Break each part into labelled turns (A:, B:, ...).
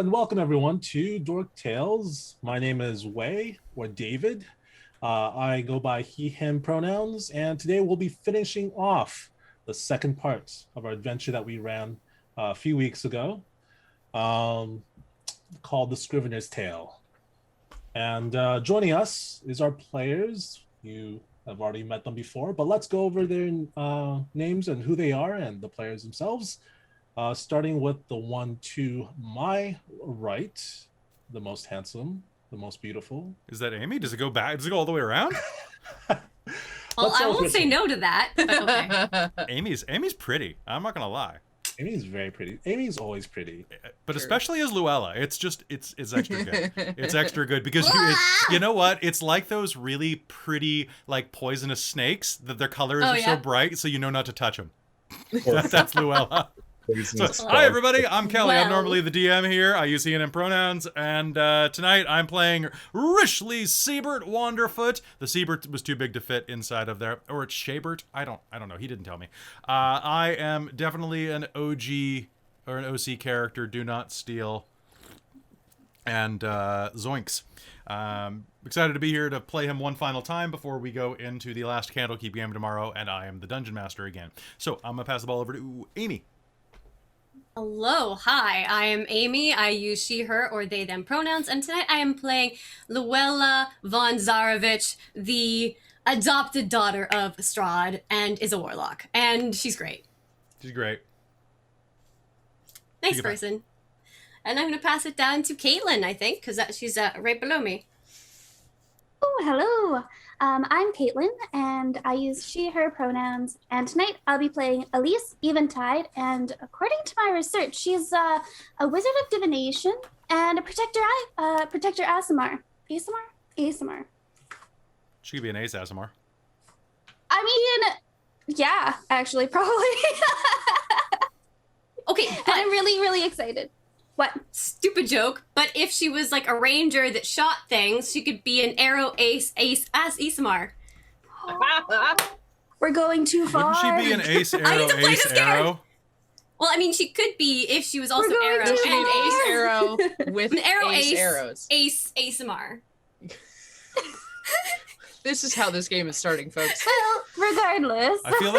A: and welcome everyone to Dork Tales. My name is Wei, or David. I go by he, him pronouns, and today we'll be finishing off the second part of our adventure that we ran a few weeks ago, called The Scrivener's Tale. And joining us is our players. You have already met them before, but let's go over their names and who they are and the players themselves. Starting with the one to my right, the most handsome, the most beautiful.
B: Is that Amy? Does it go back? Does it go all the way around?
C: Well, I won't say no to that, but okay.
B: Amy's pretty. I'm not gonna lie.
A: Amy's very pretty. Amy's always pretty.
B: But especially as Luella, it's extra good. It's extra good because you know what? It's like those really pretty, like, poisonous snakes that their colors are so bright, so you know not to touch them. That's Luella. So, hi everybody, I'm Kelly. I'm normally the DM here. I use he and him pronouns, and tonight I'm playing Rishley Siebert Wanderfoot. The Siebert was too big to fit inside of there, or it's Shabert. I don't know. He didn't tell me. I am definitely an OG or an OC character. Do not steal. And zoinks. Excited to be here to play him one final time before we go into the last Candlekeep game tomorrow, and I am the Dungeon Master again. So I'm gonna pass the ball over to Amy.
C: Hello, hi, I am Amy. I use she, her, or they, them pronouns, and tonight I am playing Luella von Zarovich, the adopted daughter of Strahd, and is a warlock. And she's great.
B: She's great.
C: Nice person. And I'm going to pass it down to Caitlin, I think, because she's right below me.
D: Oh, hello. I'm Caitlin, and I use she, her pronouns. And tonight I'll be playing Elise Eventide, and according to my research, she's a wizard of divination and a protector Aasimar. Aasimar.
B: She could be an ace Aasimar.
D: I mean, yeah, actually, probably.
C: Okay,
D: and I'm really, really excited. What?
C: Stupid joke, but if she was like a ranger that shot things, she could be an arrow ace as Aasimar.
D: We're going too far.
B: Wouldn't she be an ace arrow?
C: Well, I mean, she could be if she was also arrow and
E: ace arrow with
C: an arrow
E: ace arrows.
C: Ace Aasimar.
E: This is how this game is starting, folks.
D: Well, regardless.
B: I feel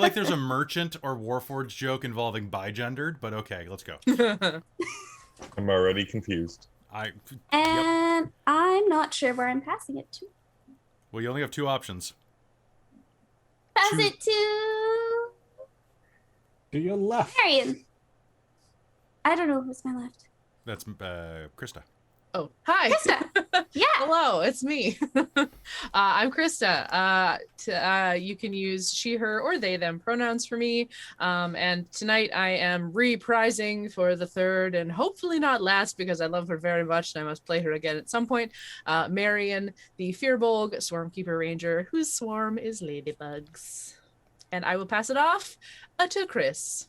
B: like there's a merchant or warforged joke involving bigendered, but okay, let's go.
F: I'm already confused.
D: And I'm not sure where I'm passing it to.
B: Well, you only have two options.
D: Pass it to
A: your left.
D: Marion. I don't know who's my left.
B: That's Krista.
E: Oh, hi.
D: Krista. Yeah.
E: Hello, it's me. I'm Krista. You can use she, her, or they, them pronouns for me. And tonight I am reprising for the third and hopefully not last because I love her very much and I must play her again at some point. Marion, the Fearbolg Swarmkeeper Ranger, whose swarm is ladybugs. And I will pass it off to Chris.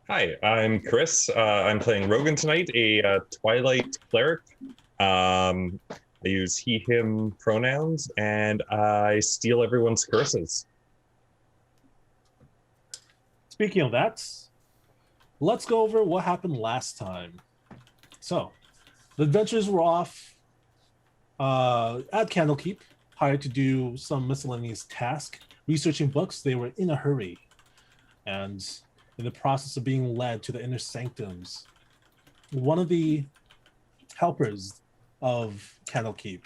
F: Hi, I'm Chris. I'm playing Rogan tonight, a Twilight cleric. I use he, him pronouns, and I steal everyone's curses.
A: Speaking of that, let's go over what happened last time. So, the adventurers were off at Candlekeep, hired to do some miscellaneous task, researching books. They were in a hurry, and in the process of being led to the inner sanctums, one of the helpers of Candlekeep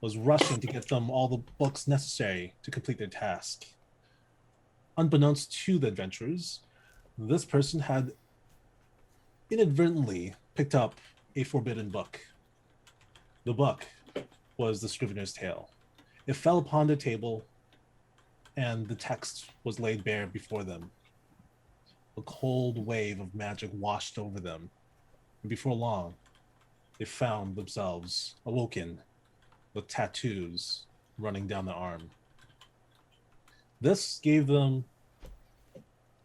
A: was rushing to get them all the books necessary to complete their task. Unbeknownst to the adventurers, this person had inadvertently picked up a forbidden book. The book was The Scrivener's Tale. It fell upon the table, and the text was laid bare before them. A cold wave of magic washed over them, and before long, they found themselves awoken with tattoos running down their arm. This gave them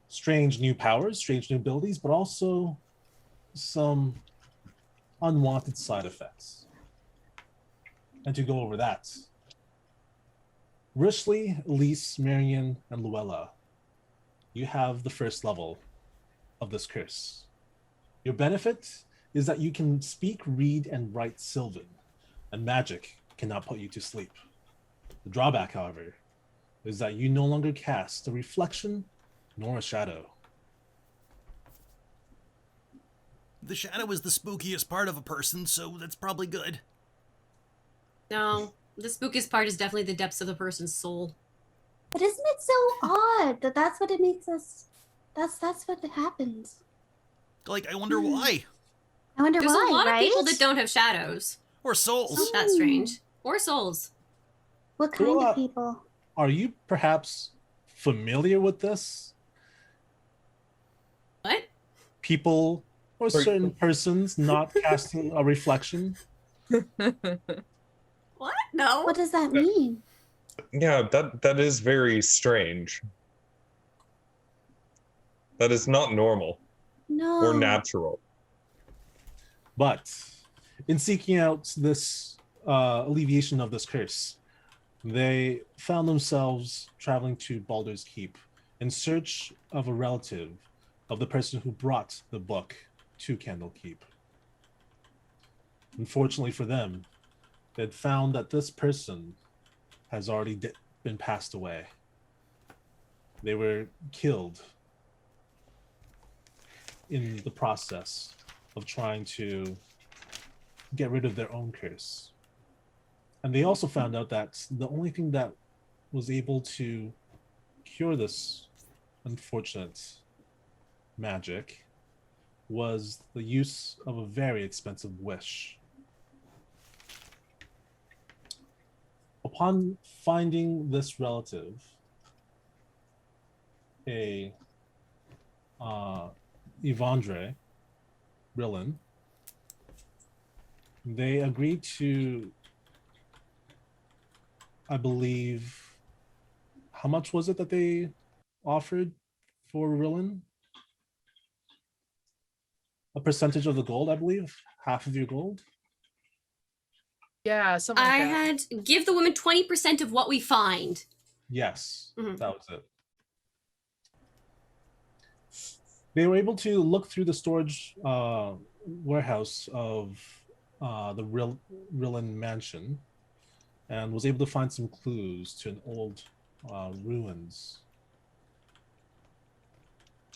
A: strange new powers, strange new abilities, but also some unwanted side effects. And to go over that, Rishley, Elise, Marion, and Luella, you have the first level of this curse. Your benefit is that you can speak, read, and write Sylvan, and magic cannot put you to sleep. The drawback, however, is that you no longer cast a reflection nor a shadow.
B: The shadow is the spookiest part of a person, so that's probably good.
C: No, the spookiest part is definitely the depths of the person's soul.
D: But isn't it so odd that that's what it makes us? That's what happens.
B: Like, I wonder why.
D: I wonder
C: There's
D: why.
C: a lot
D: right?
C: of people that don't have shadows.
B: Or souls.
C: It's not that strange. Or souls.
D: What kind
A: Well,
D: of people?
A: Are you perhaps familiar with this?
C: What?
A: People or certain persons not casting a reflection?
C: What? No.
D: What does that mean?
F: Yeah, that is very strange. That is not normal
D: No.
F: or natural.
A: But in seeking out this alleviation of this curse, they found themselves traveling to Baldur's Keep in search of a relative of the person who brought the book to Candlekeep. Unfortunately for them, they had found that this person has already been passed away. They were killed in the process of trying to get rid of their own curse. And they also found out that the only thing that was able to cure this unfortunate magic was the use of a very expensive wish. Upon finding this relative, Yvandre Rillen, they agreed to, I believe, how much was it that they offered for Rillen? A percentage of the gold, I believe, half of your gold.
E: Yeah, something like that.
C: had give the woman 20% of what we find.
A: Yes,
C: Mhm.
A: that was it. They were able to look through the storage warehouse of the Rillen mansion and was able to find some clues to an old ruins.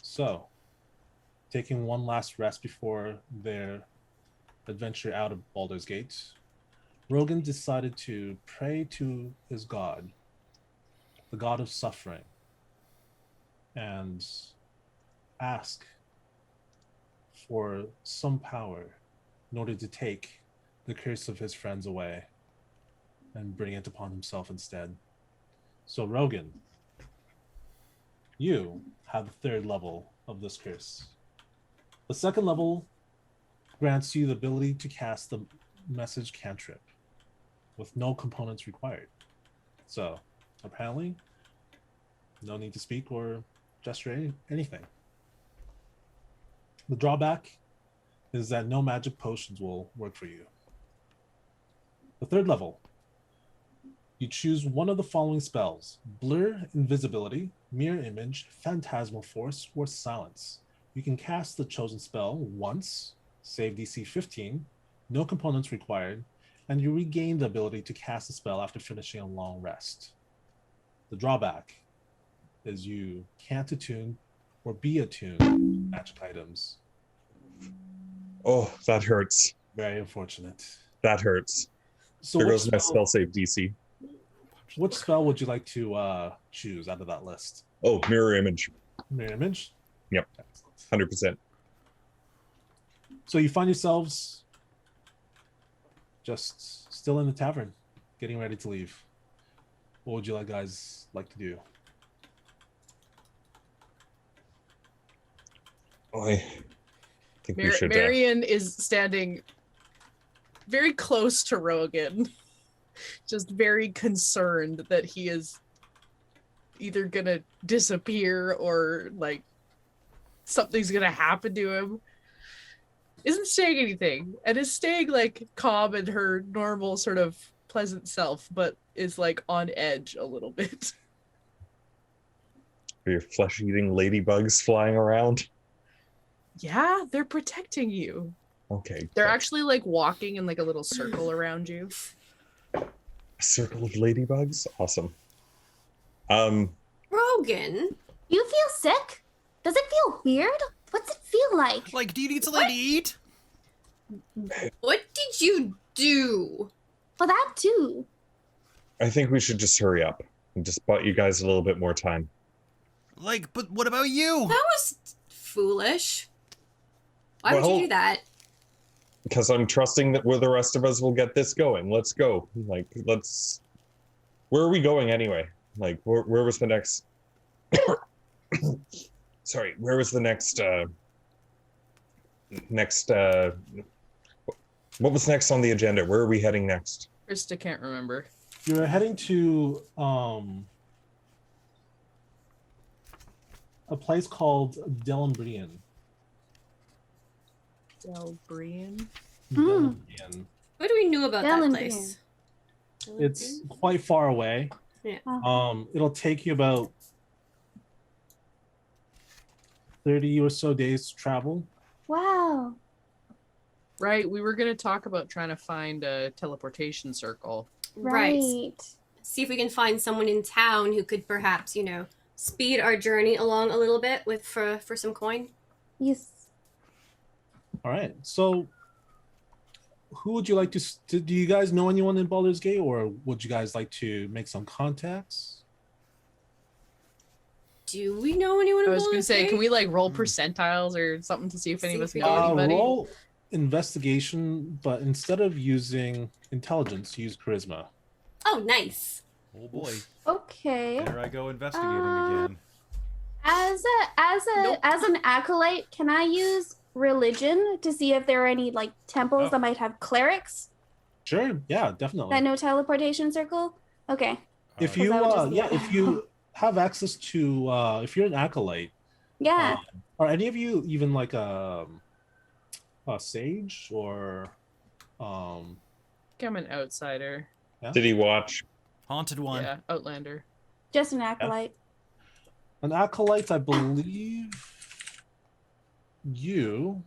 A: So, taking one last rest before their adventure out of Baldur's Gate, Rogan decided to pray to his god, the god of suffering, and ask for some power in order to take the curse of his friends away and bring it upon himself instead. So Rogan, you have the third level of this curse. The second level grants you the ability to cast the message cantrip with no components required. So apparently, no need to speak or gesture anything. The drawback is that no magic potions will work for you. The third level, you choose one of the following spells: Blur, Invisibility, Mirror Image, Phantasmal Force, or Silence. You can cast the chosen spell once, save DC 15, no components required, and you regain the ability to cast the spell after finishing a long rest. The drawback is you can't attune or be attuned magic items.
F: Oh, that hurts.
A: Very unfortunate.
F: That hurts.
A: So
F: There
A: which
F: goes my spell save DC.
A: which spell would you like to choose out of that list?
F: Oh, mirror image.
A: Mirror Image?
F: Yep.
A: Excellent.
F: 100%.
A: So you find yourselves just still in the tavern, getting ready to leave. What would you guys like to do?
F: Oh, I think we should.
E: Marion is standing very close to Rogan, just very concerned that he is either gonna disappear or like something's gonna happen to him. Isn't saying anything and is staying like calm in her normal sort of pleasant self, but is like on edge a little bit.
F: Are your flesh-eating ladybugs flying around?
E: Yeah, they're protecting you.
F: Okay.
E: They're
F: good.
E: actually like walking in like a little circle around you.
F: A circle of ladybugs. Awesome.
C: Rogan.
D: You feel sick? Does it feel weird? What's it feel like?
B: Like, do you need something to eat?
C: What did you do?
D: Well, that too.
F: I think we should just hurry up and just buy you guys a little bit more time.
B: Like, but what about you?
C: That was foolish. Why would
F: Well-
C: you do that?
F: Because I'm trusting that the rest of us will get this going. Let's go. Like, let's. Where are we going anyway? Like, where was the next? Sorry, where was the next? What was next on the agenda? Where are we heading next?
E: Krista can't remember.
A: You're heading to a place called Delimbrian.
E: Delbrian.
A: Delimbrian.
C: What do we know about that
D: Dylan
C: place?
A: It's quite far away.
C: Yeah.
A: It'll take you about 30 or so days to travel.
D: Wow.
E: Right, we were gonna talk about trying to find a teleportation circle.
C: Right. See if we can find someone in town who could perhaps, speed our journey along a little bit with for some coin.
D: Yes.
A: All right. So, who would you like to? Do you guys know anyone in Baldur's Gate, or would you guys like to make some contacts?
C: Do we know anyone?
E: I was gonna say, can we like roll percentiles or something to see if any of us know anybody?
A: Roll investigation, but instead of using intelligence, use charisma.
C: Oh, nice.
B: Oh boy.
D: Okay.
B: There I go investigating again.
D: As an acolyte, can I use religion to see if there are any like temples that might have clerics
A: Sure. Yeah, definitely.
D: that know teleportation circle? Okay.
A: If
D: Because
A: you
D: I would just-
A: if you have access to if you're an acolyte,
D: Yeah.
A: are any of you even like a sage or
E: I'm an outsider.
F: Did he watch?
B: Haunted one.
E: Yeah, Outlander.
D: Just an acolyte.
A: an acolyte? I believe you.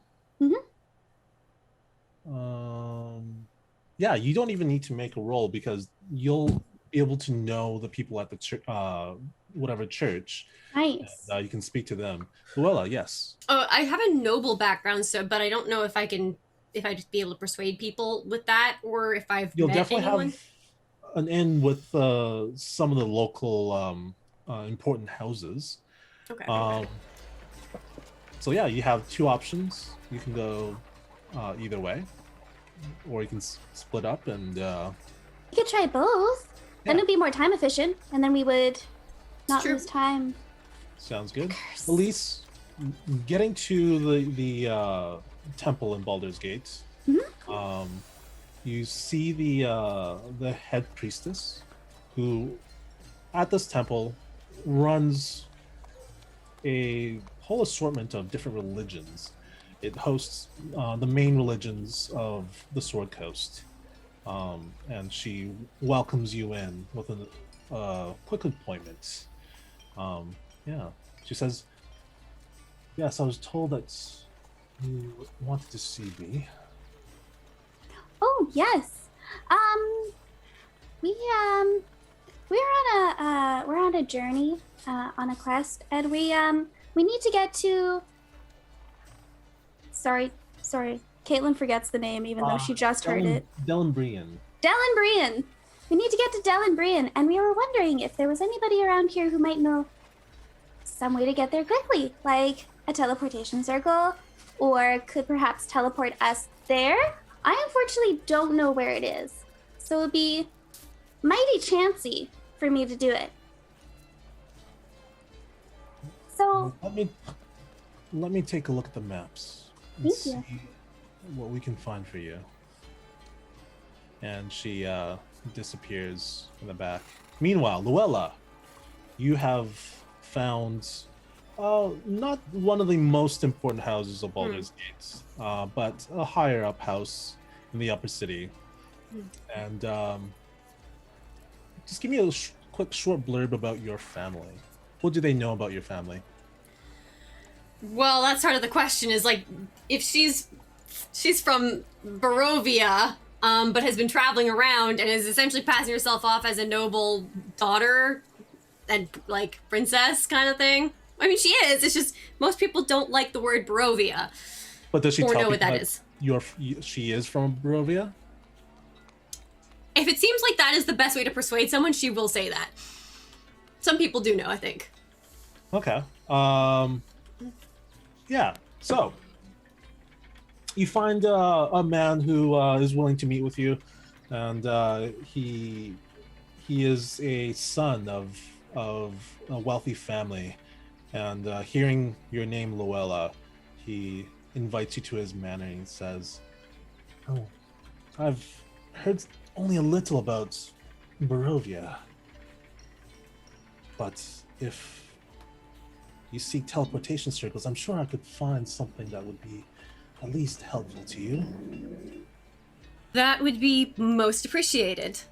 A: Yeah, you don't even need to make a roll because you'll be able to know the people at the whatever church.
D: Nice.
A: And, you can speak to them. Luella, yes.
C: Oh, I have a noble background, but I don't know if I'd just be able to persuade people with that, or if I've
A: You'll
C: met
A: definitely
C: anyone.
A: have an in with some of the local important houses.
C: Okay.
A: So yeah, you have two options. You can go either way, or you can split up and.
D: We could try both. Then
A: Yeah.
D: it'd be more time efficient, and then we would not
C: true.
D: lose time.
A: Sounds good. Elise, getting to the temple in Baldur's Gate, you see the head priestess, who at this temple runs a whole assortment of different religions. It hosts the main religions of the Sword Coast, and she welcomes you in with a quick appointment. Yeah, she says, "Yes, I was told that you wanted to see me."
D: Oh yes. We're on a journey, on a quest, and we need to get to. Sorry. Caitlin forgets the name, even though she just heard it.
A: Delimbrian.
D: Delimbrian. We need to get to Delimbrian, and we were wondering if there was anybody around here who might know some way to get there quickly, like a teleportation circle, or could perhaps teleport us there. I unfortunately don't know where it is, so it'd be mighty chancy for me to do it. So,
A: Let me take a look at the maps and
D: Thank you.
A: see what we can find for you. And she disappears in the back. Meanwhile, Luella, you have found not one of the most important houses of Baldur's Gate, but a higher up house in the upper city. And just give me a quick short blurb about your family. What do they know about your family?
C: Well, that's part of the question is, like, if she's she's from Barovia, but has been traveling around and is essentially passing herself off as a noble daughter and like princess kind of thing. I mean, she is. It's just most people don't like the word Barovia.
A: But does she
C: or
A: tell
C: know what
A: people
C: that is?
A: She is from Barovia?
C: If it seems like that is the best way to persuade someone, she will say that. Some people do know, I think.
A: Okay. Yeah. So you find a man who is willing to meet with you, and he is a son of a wealthy family, and hearing your name, Luella, he invites you to his manor and says, "Oh, I've heard only a little about Barovia, but if you seek teleportation circles, I'm sure I could find something that would be at least helpful to you."
C: That would be most appreciated.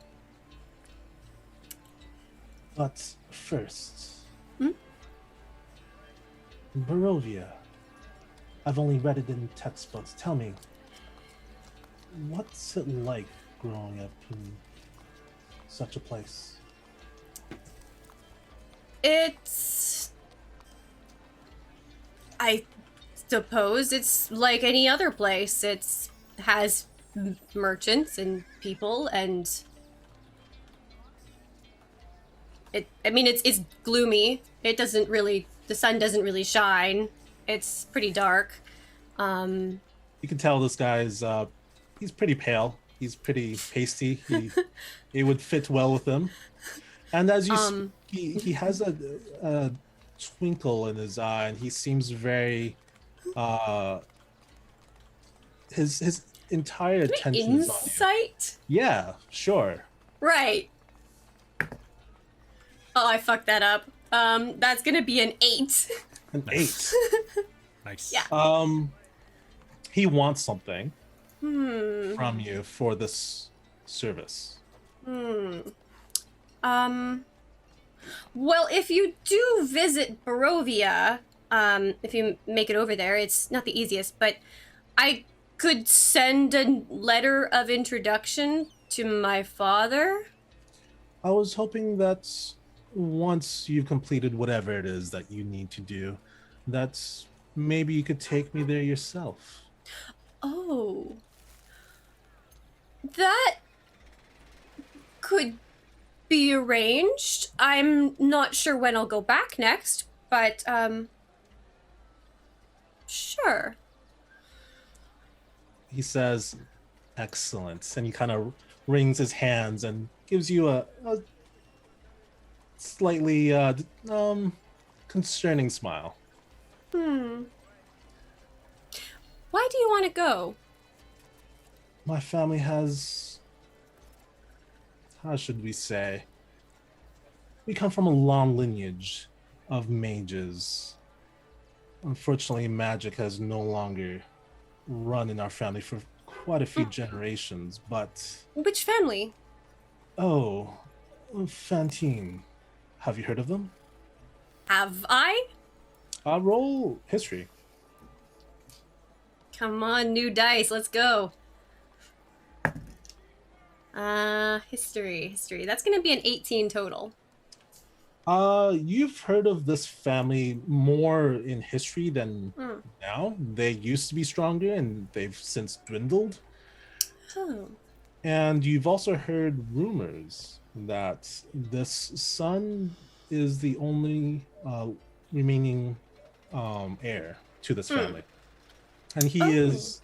A: But first, Barovia. I've only read it in textbooks. Tell me, what's it like growing up in such a place?
C: I suppose it's like any other place. It has merchants and people, and it's gloomy. The sun doesn't really shine. It's pretty dark.
A: You can tell this guy's he's pretty pale. He's pretty pasty. It would fit well with him. And as you he has a twinkle in his eye, and he seems very his entire attention is on you.
C: Insight?
A: Yeah, sure.
C: Right. Oh, I fucked that up. That's gonna be an 8.
A: An 8.
B: Nice.
C: Yeah.
A: He wants something from you for this service.
C: Well, if you do visit Barovia, if you make it over there, it's not the easiest, but I could send a letter of introduction to my father.
A: I was hoping that once you've completed whatever it is that you need to do, that maybe you could take me there yourself.
C: Oh. That could be arranged. I'm not sure when I'll go back next, but sure.
A: He says, "Excellent," and he kind of wrings his hands and gives you a slightly concerning smile.
C: Why do you want to go?
A: My family has, how should we say, we come from a long lineage of mages. Unfortunately, magic has no longer run in our family for quite a few generations, but...
C: Which family?
A: Oh, Fantine. Have you heard of them?
C: Have I?
A: Roll history.
C: Come on, new dice, let's go. History. That's gonna be an 18 total.
A: You've heard of this family more in history than now. They used to be stronger and they've since dwindled.
C: Oh.
A: And you've also heard rumors that this son is the only remaining heir to this family. And he is,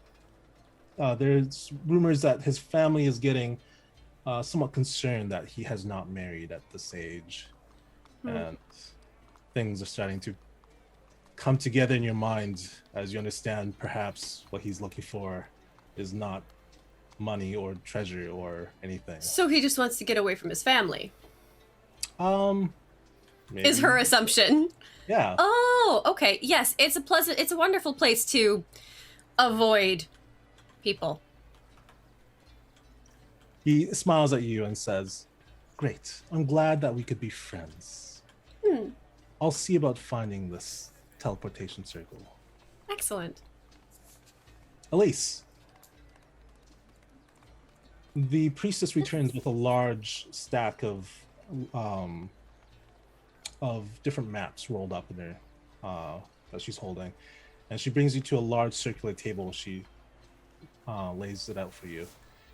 A: there's rumors that his family is getting somewhat concerned that he has not married at this age. And things are starting to come together in your mind as you understand perhaps what he's looking for is not money or treasure or anything.
C: So he just wants to get away from his family.
A: Maybe.
C: Is her assumption.
A: Yeah.
C: Oh, okay. Yes, it's a wonderful place to avoid people.
A: He smiles at you and says, "Great. I'm glad that we could be friends. I'll see about finding this teleportation circle."
C: Excellent.
A: Elise, The priestess returns with a large stack of different maps rolled up in her that she's holding, and she brings you to a large circular table. She lays it out for you.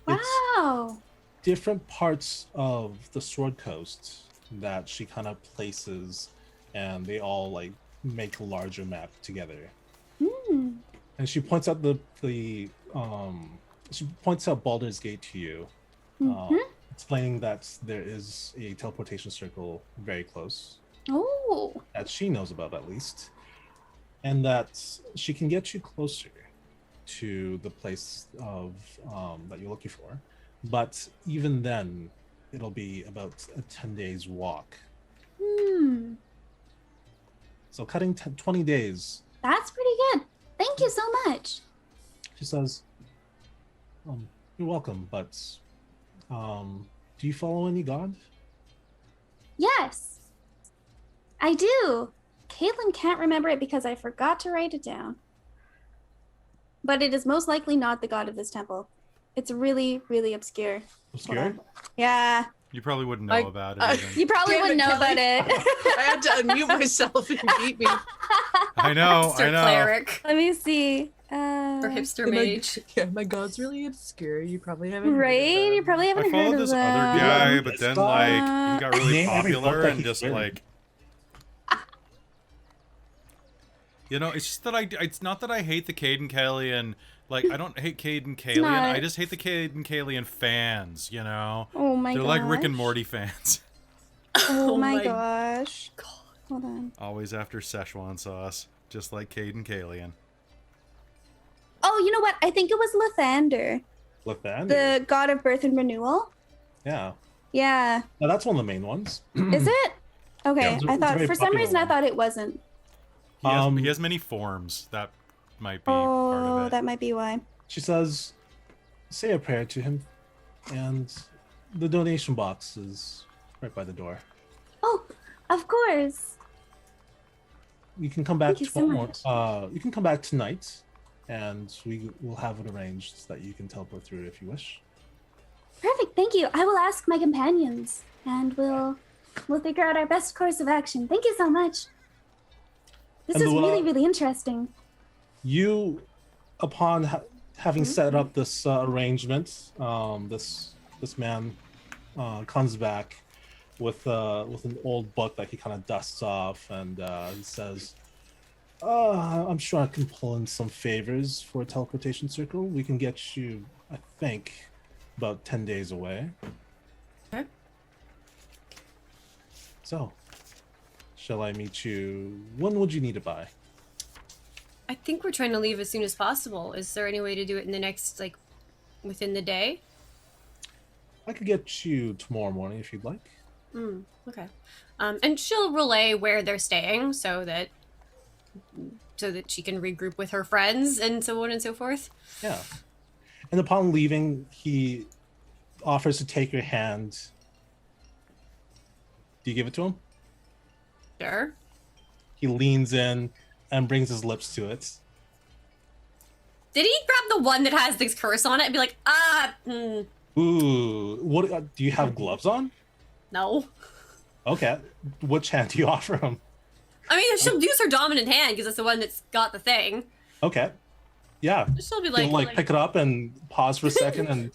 D: Wow.
A: It's different parts of the Sword Coast that she kind of places, and they all like make a larger map together.
D: Hmm.
A: And she points out she points out Baldur's Gate to you, explaining that there is a teleportation circle very close.
D: Oh.
A: That she knows about, at least, and that she can get you closer to the place of that you're looking for. But even then, it'll be about a 10 days walk.
D: Hmm.
A: So cutting 20 days.
D: That's pretty good. Thank you so much.
A: She says, "You're welcome, but do you follow any god?"
D: Yes, I do. Caitlin can't remember it because I forgot to write it down. But it is most likely not the god of this temple. It's really, really obscure.
A: Obscure?
D: Yeah.
B: You probably wouldn't know about it. Even.
D: You probably wouldn't know about it.
E: I had to unmute myself and you beat me.
B: I know.
C: Hipster cleric.
D: Let me see.
C: Or hipster
E: My-
C: mage.
E: Yeah, my god's really obscure. You probably haven't.
D: Right?
E: Heard of
D: You probably
B: I
D: haven't heard
B: followed
D: of
B: this
D: that.
B: other guy, but then like he got really
A: Name every book
B: popular
A: that
B: and
A: he's
B: just
A: written.
B: like. You know, it's just that it's not that I hate the Caden Kalian. Like, I don't hate Caden Kalian.
D: not.
B: I just hate the Caden Kalian fans, you know?
D: Oh my
B: They're
D: gosh.
B: like Rick and Morty fans.
D: Oh my
C: my
D: gosh. Hold on.
B: Always after Szechuan sauce, just like Caden Kalian.
D: Oh, you know what? I think it was Lathander,
A: Lathander.
D: the god of birth and renewal.
A: Yeah.
D: Yeah.
A: Now that's one of the main ones.
D: Is it? Okay.
A: Yeah, it's a
D: I thought
A: very
D: for some
A: popular
D: reason I
A: one.
D: thought it wasn't.
B: He has many forms. That might be part
D: Oh,
B: of it.
D: that might be why.
A: She says, "Say a prayer to him, and the donation box is right by the door.
D: Oh, of course.
A: You can come back
D: Thank you so
A: tomorrow. You can come back tonight, and we will have it arranged so that you can teleport through it if you wish."
D: Perfect. Thank you. I will ask my companions, and we'll figure out our best course of action. Thank you so much. This
A: And
D: is
A: the,
D: really, really interesting.
A: You, upon having set up this arrangement, this man comes back with an old book that he kind of dusts off, and he says, "I'm sure I can pull in some favors for a teleportation circle. We can get you, I think, about 10 days away."
C: Okay.
A: So, shall I meet you? When would you need it by?
C: I think we're trying to leave as soon as possible. Is there any way to do it in the next, like, within the day?
A: I could get you tomorrow morning if you'd like.
C: Okay. And she'll relay where they're staying so that she can regroup with her friends and so on and so forth.
A: Yeah. And upon leaving, he offers to take your hand. Do you give it to him?
C: Sure.
A: He leans in and brings his lips to it.
C: Did he grab the one that has this curse on it and be like,
A: Ooh, what do you have gloves on?
C: no.
A: Okay. Which hand do you offer him?
C: I mean, she'll use her dominant hand because it's the one that's got the thing.
A: Okay. Yeah.
C: She'll be
A: He'll
C: like,
A: pick it up and pause for a second and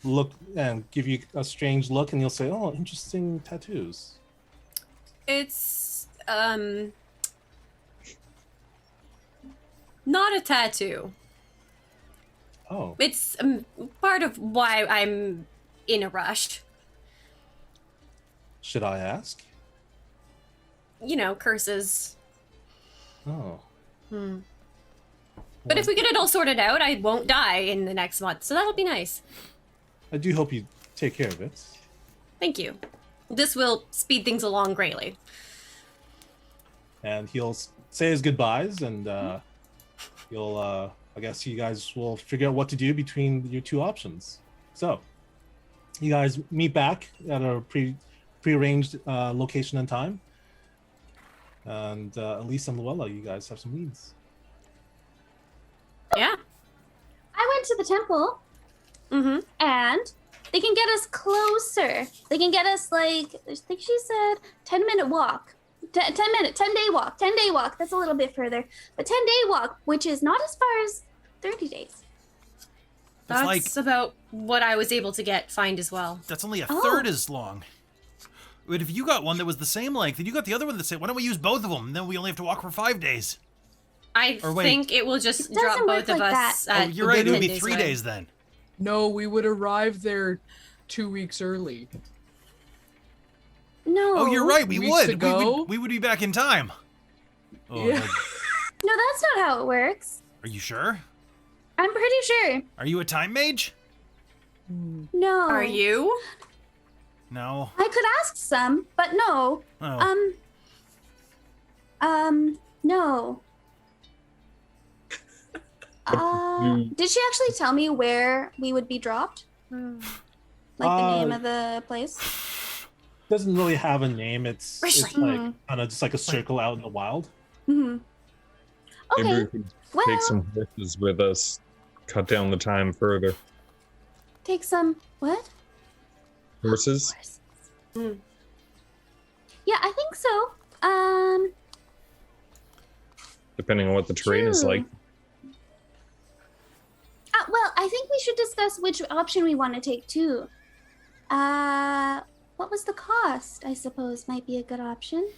A: look and give you a strange look, and you'll say, "Oh, interesting tattoos."
C: it's, not a tattoo.
A: Oh.
C: It's part of why I'm in a rush.
A: Should I ask?
C: You know, curses.
A: Oh.
C: But if we get it all sorted out, I won't die in the next month, so that'll be nice.
A: I do hope you take care of it.
C: Thank you. This will speed things along greatly.
A: And he'll say his goodbyes, and you'll I guess you guys will figure out what to do between your two options. So you guys meet back at a prearranged location and time, and Elise and Luella, you guys have some needs.
C: Yeah.
D: I went to the temple, and They can get us closer. They can get us like, I think she said 10-minute walk. 10-day walk. 10-day walk. That's a little bit further. But 10-day walk, which is not as far as 30 days.
C: That's about what I was able to find as well.
B: That's only a third as long. But if you got one that was the same length, and you got the other one the same, why don't we use both of them? And then we only have to walk for 5 days.
C: I think it will just drop both of us.
B: Oh, you're right. It would be 3 days then.
E: No, we would arrive there 2 weeks early.
D: No.
B: Oh, you're right. We would.
E: Ago?
B: We would be back in time. Oh,
E: Yeah.
D: No, that's not how it works.
B: Are you sure?
D: I'm pretty sure.
B: Are you a time mage?
D: No.
C: Are you?
B: No.
D: I could ask some, but no.
B: Oh.
D: No. Did she actually tell me where we would be dropped? Like the name of the place?
A: Doesn't really have a name. It's like kind of just like a circle out in the wild.
D: Mm-hmm.
F: Maybe
D: Okay.
F: we could take some horses with us, cut down the time further.
D: Take some what?
F: Horses?
D: Yeah, I think so.
F: Depending on what the terrain is like.
D: Well, I think we should discuss which option we want to take too. What was the cost? I suppose might be a good option.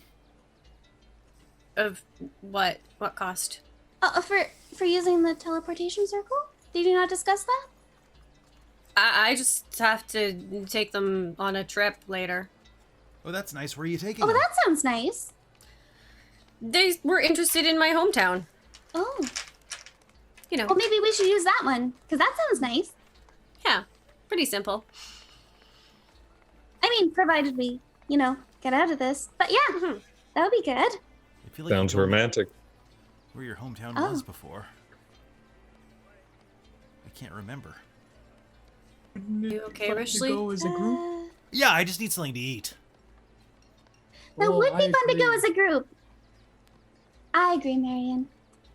C: Of what? What cost?
D: For using the teleportation circle? Did you not discuss that?
C: I just have to take them on a trip later.
B: Oh, that's nice. Where are you taking
D: Oh,
B: them?
D: that sounds nice.
C: They were interested in my hometown.
D: Oh.
C: You know.
D: Well, maybe we should use that one, because that sounds nice.
C: Yeah. Pretty simple.
D: I mean, provided we, get out of this. But yeah, that would be good.
B: I feel like
F: Sounds
B: you told me
F: romantic.
B: where your hometown
D: Oh.
B: was before. I can't remember.
C: You okay,
E: Fun to
C: Rishley?
E: go as a group?
B: Yeah, I just need something to eat.
D: That
E: Well,
D: would be
E: I
D: fun to go
E: agree.
D: as a group. I agree, Marion.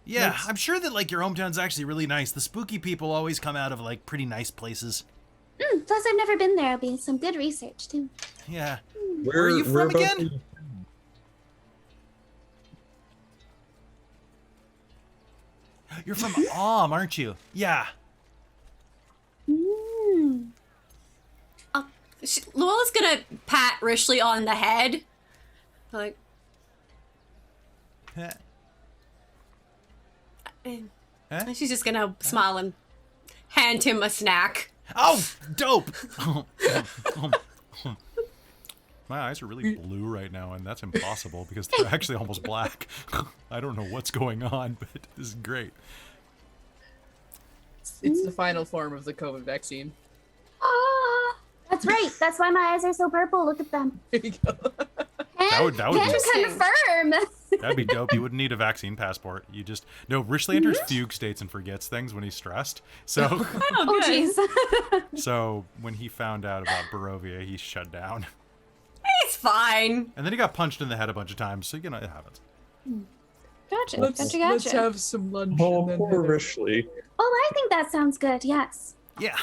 B: Yeah,
E: Let's-
B: I'm sure that your hometown's actually really nice. The spooky people always come out of pretty nice places.
D: Plus, I've never been there. It'll be some good research, too.
B: Yeah. Where are you from again? You're from aren't you? Yeah.
C: Luella's gonna pat Rishley on the head. Like,
B: Huh?
C: and she's just gonna smile and hand him a snack.
B: Oh, dope! My eyes are really blue right now, and that's impossible because they're actually almost black. I don't know what's going on, but this is great.
E: It's the final form of the COVID vaccine.
D: That's right. That's why my eyes are so purple. Look at them.
E: There you go.
B: That would
D: Can
B: be
D: confirm.
B: that'd be dope. You wouldn't need a vaccine passport. You just Rishley enters fugue states and forgets things when he's stressed. So
D: Oh, jeez.
B: so when he found out about Barovia, he shut down.
C: It's fine.
B: And then he got punched in the head a bunch of times, so it happens.
D: Gotcha.
E: Let's have some lunch.
F: Oh,
E: and then
F: poor
E: head out.
F: Rishley.
D: Oh, I think that sounds good. Yes.
B: Yeah.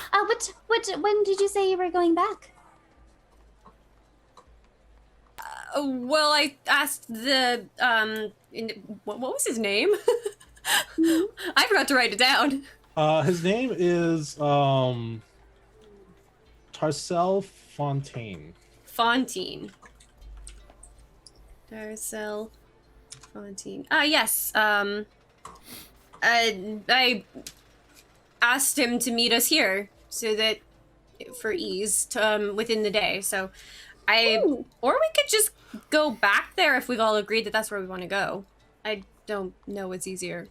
D: When did you say you were going back?
C: Well, I asked the what was his name? I forgot to write it down.
A: His name is Tarcel Fontaine.
C: Fontaine. Darcel Fontaine. Yes. I asked him to meet us here so that for ease within the day. So
D: Ooh.
C: or we could just go back there if we've all agreed that that's where we want to go. I don't know what's easier.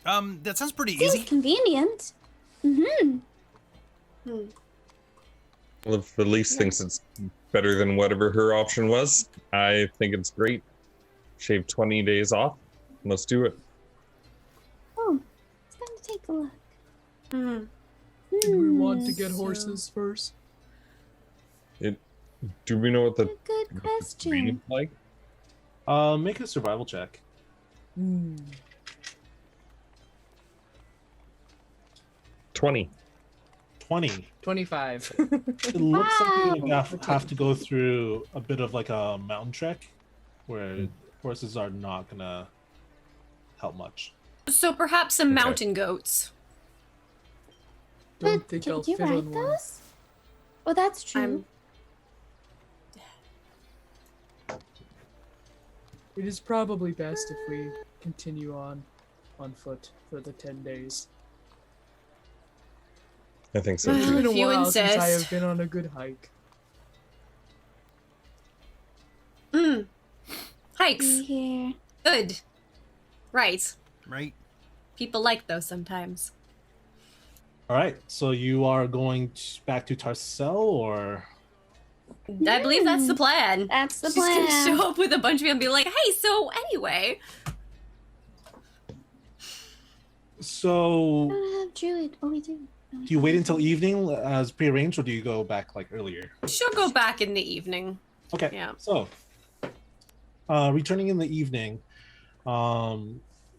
B: That sounds pretty
D: Seems
B: easy.
D: convenient. Mm-hmm.
F: Well, if Elise thinks it's better than whatever her option was, I think it's great. Shave 20 days off. Let's do it.
D: Oh, it's going to take a look.
C: Mm-hmm.
E: Do we want to get horses first?
F: Do we know what the
D: Good
F: terrain
D: question.
F: is like?
A: Make a survival check.
F: 20.
A: 20.
E: 25.
A: It looks like you
D: Wow.
A: have to go through a bit of like a mountain trek where horses are not gonna help much.
C: So perhaps some
F: Okay.
C: mountain goats.
E: Don't
D: But
E: think
D: can
E: I'll
D: you
E: fit
D: ride
E: on one.
D: those? Oh, that's true.
C: I'm-
E: It is probably best if we continue on foot for the 10 days.
F: I think so
E: It's
F: too.
E: been a
C: If you
E: while since I
C: insist.
E: have been on a good hike.
C: Hikes.
D: Here.
C: Good. Right.
B: Right.
C: People like those sometimes.
A: All right, so you are going back to Tarcel, or
C: I believe that's the plan.
D: That's the
C: She's gonna
D: plan.
C: show up with a bunch of people and be like, hey, so anyway.
A: so
D: I don't have Druid. Oh, we do. No, we
A: do you wait
D: don't.
A: until evening as prearranged, or do you go back like earlier?
C: She'll go back in the evening.
A: Okay.
C: Yeah.
A: So, returning in the evening,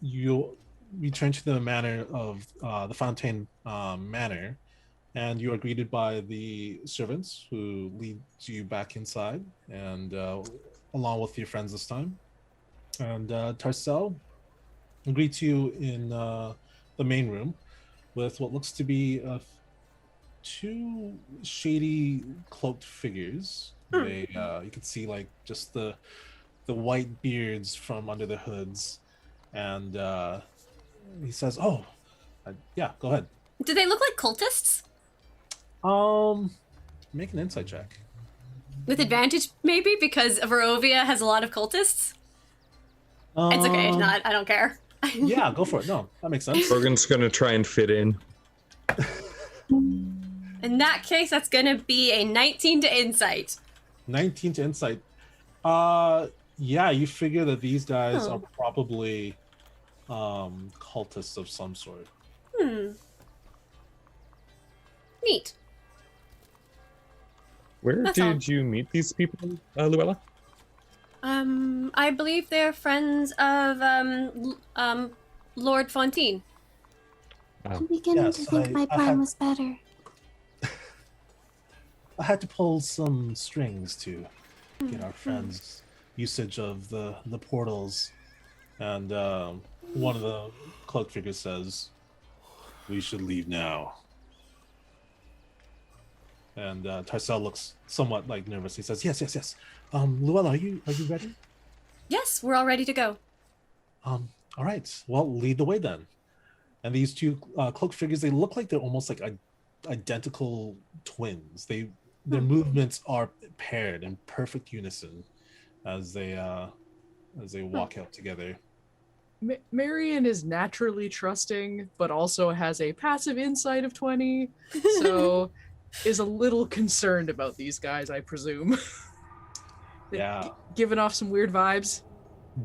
A: you return to the manor of the Fontaine Manor, and you are greeted by the servants who lead you back inside, and along with your friends this time. And Tarcel greets you in the main room with what looks to be two shady cloaked figures. They you can see like just the white beards from under the hoods, and he says, "Oh, yeah, go ahead.
C: Do they look like cultists?
A: Make an insight check."
C: With advantage, maybe, because Verovia has a lot of cultists? It's okay, if not, I don't care.
A: Yeah, go for it. No, that makes sense.
F: Rogan's gonna try and fit in.
C: In that case, that's gonna be a 19 to insight.
A: 19 to insight. Yeah, you figure that these guys
C: Oh.
A: are probably cultists of some sort.
C: Neat.
F: Where
C: That's
F: did you meet these people, Luella?
C: I believe they're friends of Lord Fontaine.
D: I'm beginning
A: Yes,
D: to think
A: I
D: my
A: had-
D: plan was better.
A: I had to pull some strings to get our friends usage of the portals, and one of the cloaked figures says, "We should leave now." And Tarcel looks somewhat like nervous. He says, "Yes, yes, yes. Luella, are you ready?"
C: Yes, we're all ready to go.
A: All right. Well, lead the way then. And these two cloaked figures, they look like they're almost like identical twins. Their movements are paired in perfect unison as they walk out together.
E: Marion is naturally trusting, but also has a passive insight of 20, so is a little concerned about these guys, I presume.
A: Yeah,
E: Giving off some weird vibes.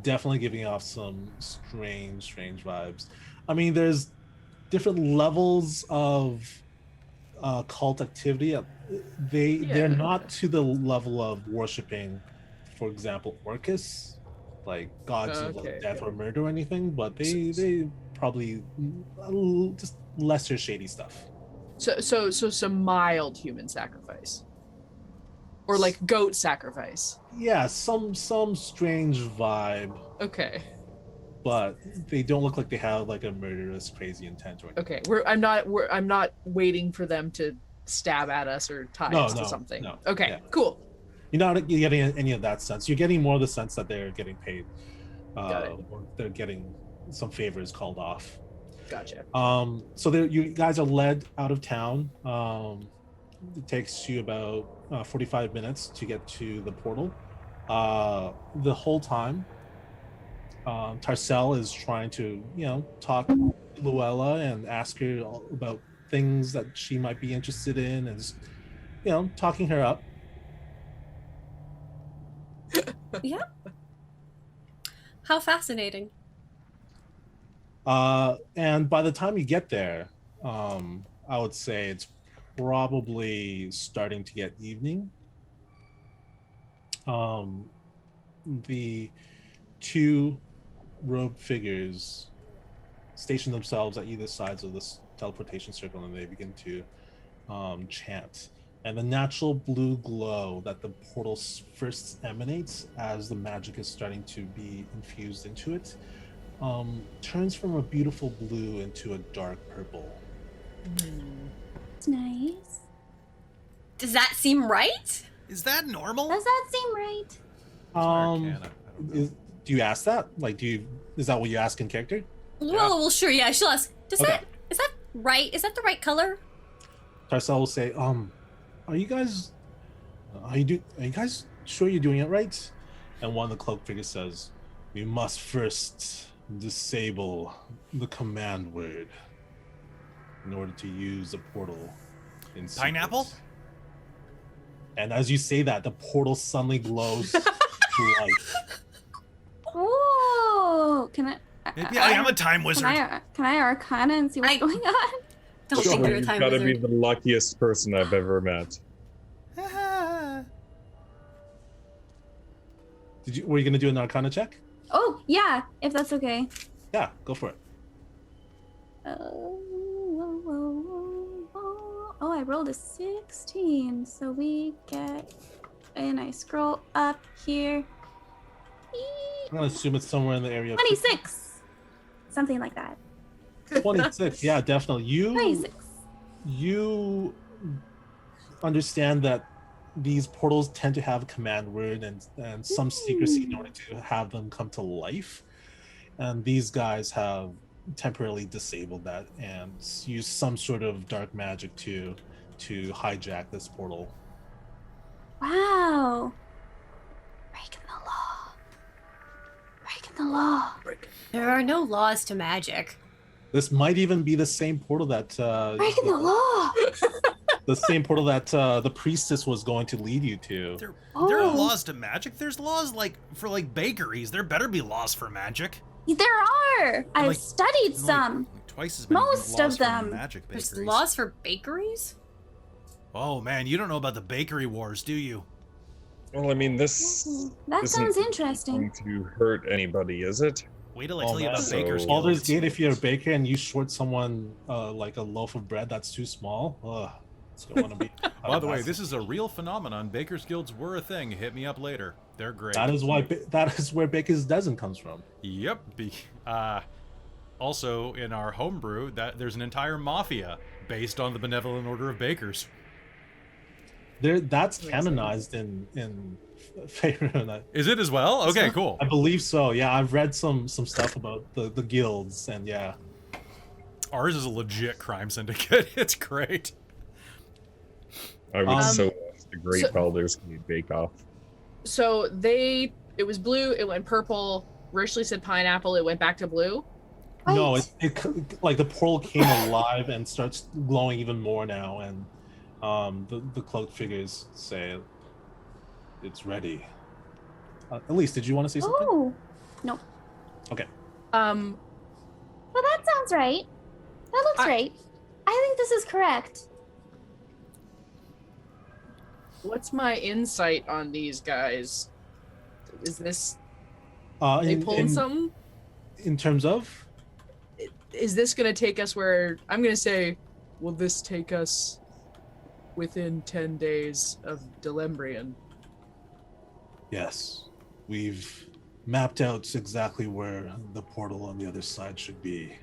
A: definitely giving off some strange vibes. I mean, there's different levels of cult activity. They're not to the level of worshiping, for example, Orcus, like gods of like, death or murder or anything, but they probably just lesser shady stuff.
E: So some mild human sacrifice. Or like goat sacrifice.
A: Yeah, some strange vibe,
E: Okay.
A: but they don't look like they have like a murderous, crazy intent or anything.
E: Okay. I'm not waiting for them to stab at us or tie us to something.
A: No,
E: Okay,
A: yeah.
E: cool.
A: You're not getting any of that sense. You're getting more of the sense that they're getting paid.
E: Got it.
A: Or they're getting some favors called off.
E: Gotcha.
A: So you guys are led out of town. It takes you about 45 minutes to get to the portal. The whole time, Tarcel is trying to, talk to Luella and ask her about things that she might be interested in, and just, talking her up.
C: Yeah. How fascinating.
A: And by the time you get there, I would say it's probably starting to get evening. The two robed figures station themselves at either sides of this teleportation circle, and they begin to chant, and the natural blue glow that the portal first emanates as the magic is starting to be infused into it turns from a beautiful blue into a dark purple.
D: It's nice.
C: Does that seem right?
B: Is that normal?
D: Does that seem right?
A: Do you ask that? Like, is that what you ask in character?
C: Well, sure, yeah. She'll ask. Is that right? Is that the right color?
A: Tarcel will say, are you guys sure you're doing it right? And one of the cloak figures says, we must first disable the command word in order to use the portal in secret.
B: Pineapple?
A: And as you say that, the portal suddenly glows to life.
D: Oh, can I?
B: Maybe I am a time wizard.
D: Can I Arcana and see what's going on?
C: Don't think you're a
F: You've
C: time
F: got to be
C: wizard.
F: the luckiest person I've ever met.
A: Were you gonna do an Arcana check?
D: Oh, yeah, if that's okay.
A: Yeah, go for it.
D: Oh, I rolled a 16, so we get, and I scroll up here.
A: I'm gonna assume it's somewhere in the area of
D: 26, something like that.
A: 26. Yeah, definitely.
D: 26.
A: You understand that these portals tend to have a command word and some secrecy in order to have them come to life. And these guys have temporarily disabled that and use some sort of dark magic to hijack this portal.
D: Wow. Breaking the law. Breaking the law.
C: There are no laws to magic.
A: This might even be the same portal that
D: Breaking the law.
A: the same portal that the priestess was going to lead you to.
B: There are laws to magic. There's laws for bakeries. There better be laws for magic.
D: There are. I've studied some.
B: Twice as many
D: Most
B: laws
D: of
B: for
D: them.
B: magic bakeries.
C: There's laws for bakeries?
B: Oh man, you don't know about the bakery wars, do you?
F: Well, I mean, this
D: That
F: isn't
D: sounds interesting.
F: going to hurt anybody, is it?
B: Wait till I tell you about
F: man.
B: baker's
F: So-
A: Baldur's
B: guilds.
A: Gate, if you're a baker and you short someone like a loaf of bread that's too small, it's going to be.
B: By the way, this is a real phenomenon. Baker's guilds were a thing. Hit me up later. They're great.
A: That is why. That is where Baker's Dozen comes from.
B: Yep. Also, in our homebrew, there's an entire mafia based on the Benevolent Order of Bakers.
A: That's canonized in Faerun.
B: Is it as well? Okay, cool.
A: I believe so. Yeah, I've read some stuff about the guilds, and yeah.
B: Ours is a legit crime syndicate. It's great.
F: I would so watch the Great
E: so-
F: Baldur's Gate Bake Off.
E: So it was blue, it went purple. Rachel said pineapple, it went back to blue.
A: No,
D: Right.
A: it like the portal came alive and starts glowing even more now, and the cloaked figures say it's ready. Elise, did you want to say something?
D: Oh, no.
A: Okay.
E: Um,
D: Well, that sounds right. That looks right. I think this is correct.
E: what's my insight on these guys? Is this they
A: In,
E: pulling
A: in,
E: something?
A: in terms of
E: Is this gonna take us where I'm gonna say, will this take us within 10 days of Delembrian?
A: yes, we've mapped out exactly where the portal on the other side should be.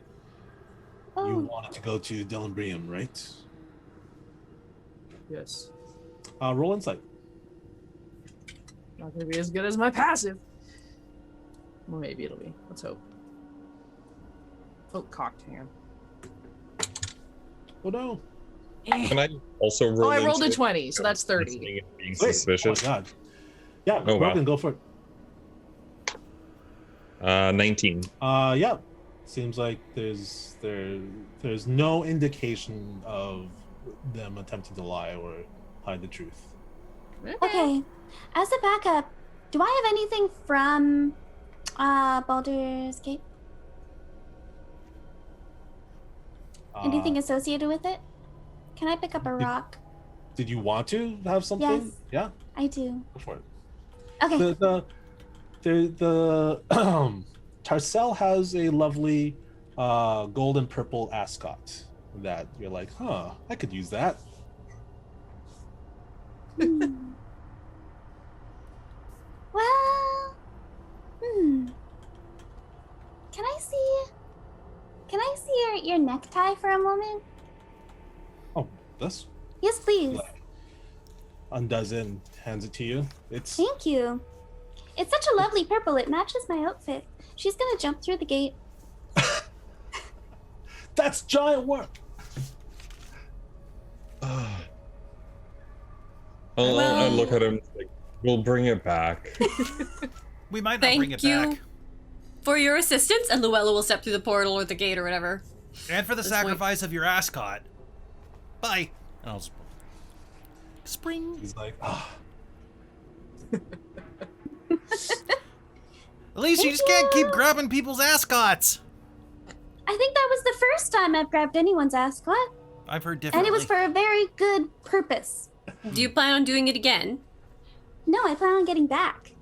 A: You
D: Oh,
A: wanted to go to Delimbrium, right?
E: Yes.
A: Roll insight.
E: Not gonna be as good as my passive. Well, maybe it'll be. Let's hope. Oh, cocked hand.
A: Oh no!
F: Can I also roll?
E: Oh, I rolled a
F: into
E: 20, so that's 30.
F: listening and being
A: Wait,
F: suspicious?
A: Oh my god! Yeah,
F: Oh, wow.
A: Rogan, go for it.
F: 19.
A: Yeah. Seems like there's no indication of them attempting to lie or hide the truth.
D: okay. As a backup, do I have anything from Baldur's Gate? Anything associated with it? Can I pick up a rock?
A: Did you want to have something?
D: Yes.
A: Yeah,
D: I do.
A: go for it.
D: Okay.
A: The Tarcel has a lovely gold and purple ascot that you're like, I could use that.
D: Well, Can I see your necktie for a moment?
A: Oh, this?
D: Yes, please.
A: Like, undoes it and hands it to you. It's
D: Thank you. It's such a lovely purple. It matches my outfit. She's gonna jump through the gate.
A: that's giant work.
F: I look at him like, we'll bring it back.
B: We might not bring it back.
C: For your assistance, and Luella will step through the portal or the gate or whatever.
B: And for the sacrifice of your ascot. Bye. And I'll spring.
A: He's like,
B: At least you just can't keep grabbing people's ascots.
D: I think that was the first time I've grabbed anyone's ascot.
B: I've heard differently.
D: And it was for a very good purpose.
C: Do you plan on doing it again?
D: No, I plan on getting back.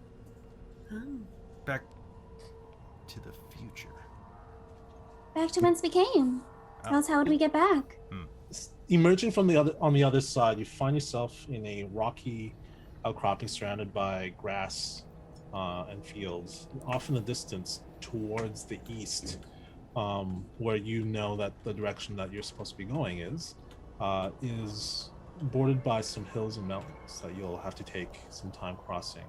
B: Back to the future.
D: Back to whence we came. Else how would we get back?
A: emerging from on the other side, you find yourself in a rocky outcropping surrounded by grass and fields. Off in the distance, towards the east, where you know that the direction that you're supposed to be going is bordered by some hills and mountains that you'll have to take some time crossing.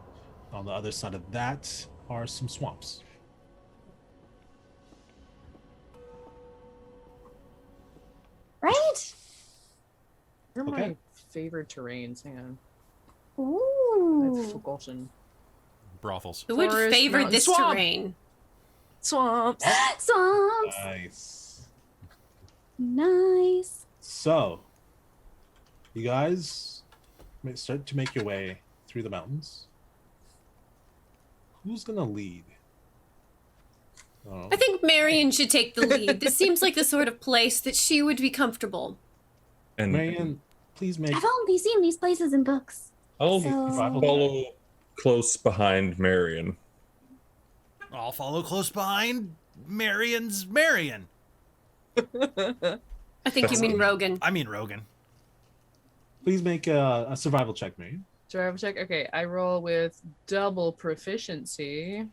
A: On the other side of that are some swamps.
D: Right?
E: What are
A: Okay.
E: my favorite terrains? Hang on.
D: Ooh.
E: I've forgotten.
B: Brothels.
C: Who would
E: Forest,
C: favor
E: mountain,
C: this
E: swamp.
C: terrain?
E: Swamps.
D: Swamps.
A: Nice.
D: Nice.
A: So, you guys start to make your way through the mountains. Who's gonna lead?
C: I think Marion should take the lead. This seems like the sort of place that she would be comfortable.
F: And
A: Marion, please make.
D: I've only seen these places in books.
F: I'll
D: So-
F: follow close behind Marion.
B: I'll follow close behind Marion's Marion.
C: I think you mean Rogan.
B: I mean Rogan.
A: Please make a survival check, Marion.
E: Survival check. Okay, I roll with double proficiency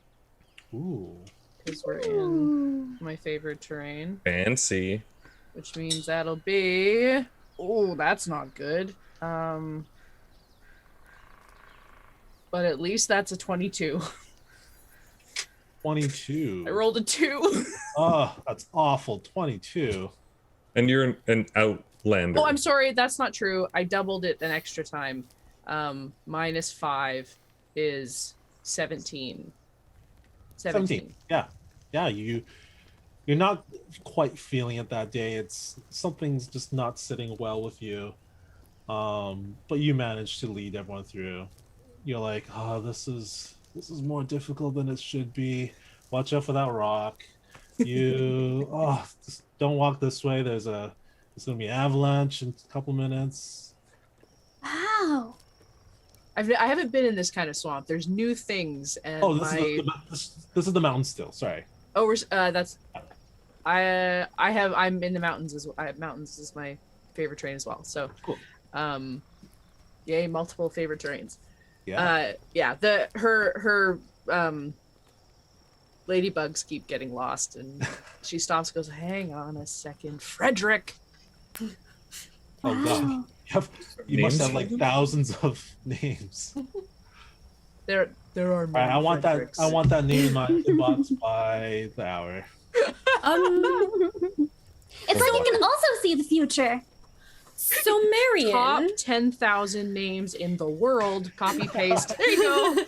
A: Ooh.
E: because we're in
D: Ooh.
E: my favorite terrain,
F: Fancy.
E: which means that'll be. Oh, that's not good. But at least that's a 22.
A: 22.
E: I rolled a 2.
A: Oh, that's awful. 22.
F: And you're an outlander.
E: Oh, I'm sorry, that's not true. I doubled it an extra time. -5 is 17.
A: 17. Yeah. Yeah, you're not quite feeling it that day. It's something's just not sitting well with you. But you managed to lead everyone through. You're like, oh, this is more difficult than it should be. Watch out for that rock. You just don't walk this way. There's gonna be an avalanche in a couple minutes.
D: Wow.
E: I haven't been in this kind of swamp. There's new things, and
A: Oh, this is the mountain still. Sorry.
E: Oh, that's. I'm in the mountains as well. Mountains is my favorite terrain as well. So,
A: Cool.
E: Yay, multiple favorite terrains.
A: Yeah.
E: Her ladybugs keep getting lost, and she stops, and goes, "Hang on a second, Frederick."
A: Oh god. You must have like thousands of names.
E: There are.
A: All right,
E: many
A: I want
E: Fredericks.
A: that name in my inbox by the hour.
D: It's like you can also see the future.
C: So Marion,
E: Top 10,000 names in the world. Copy paste. There you go.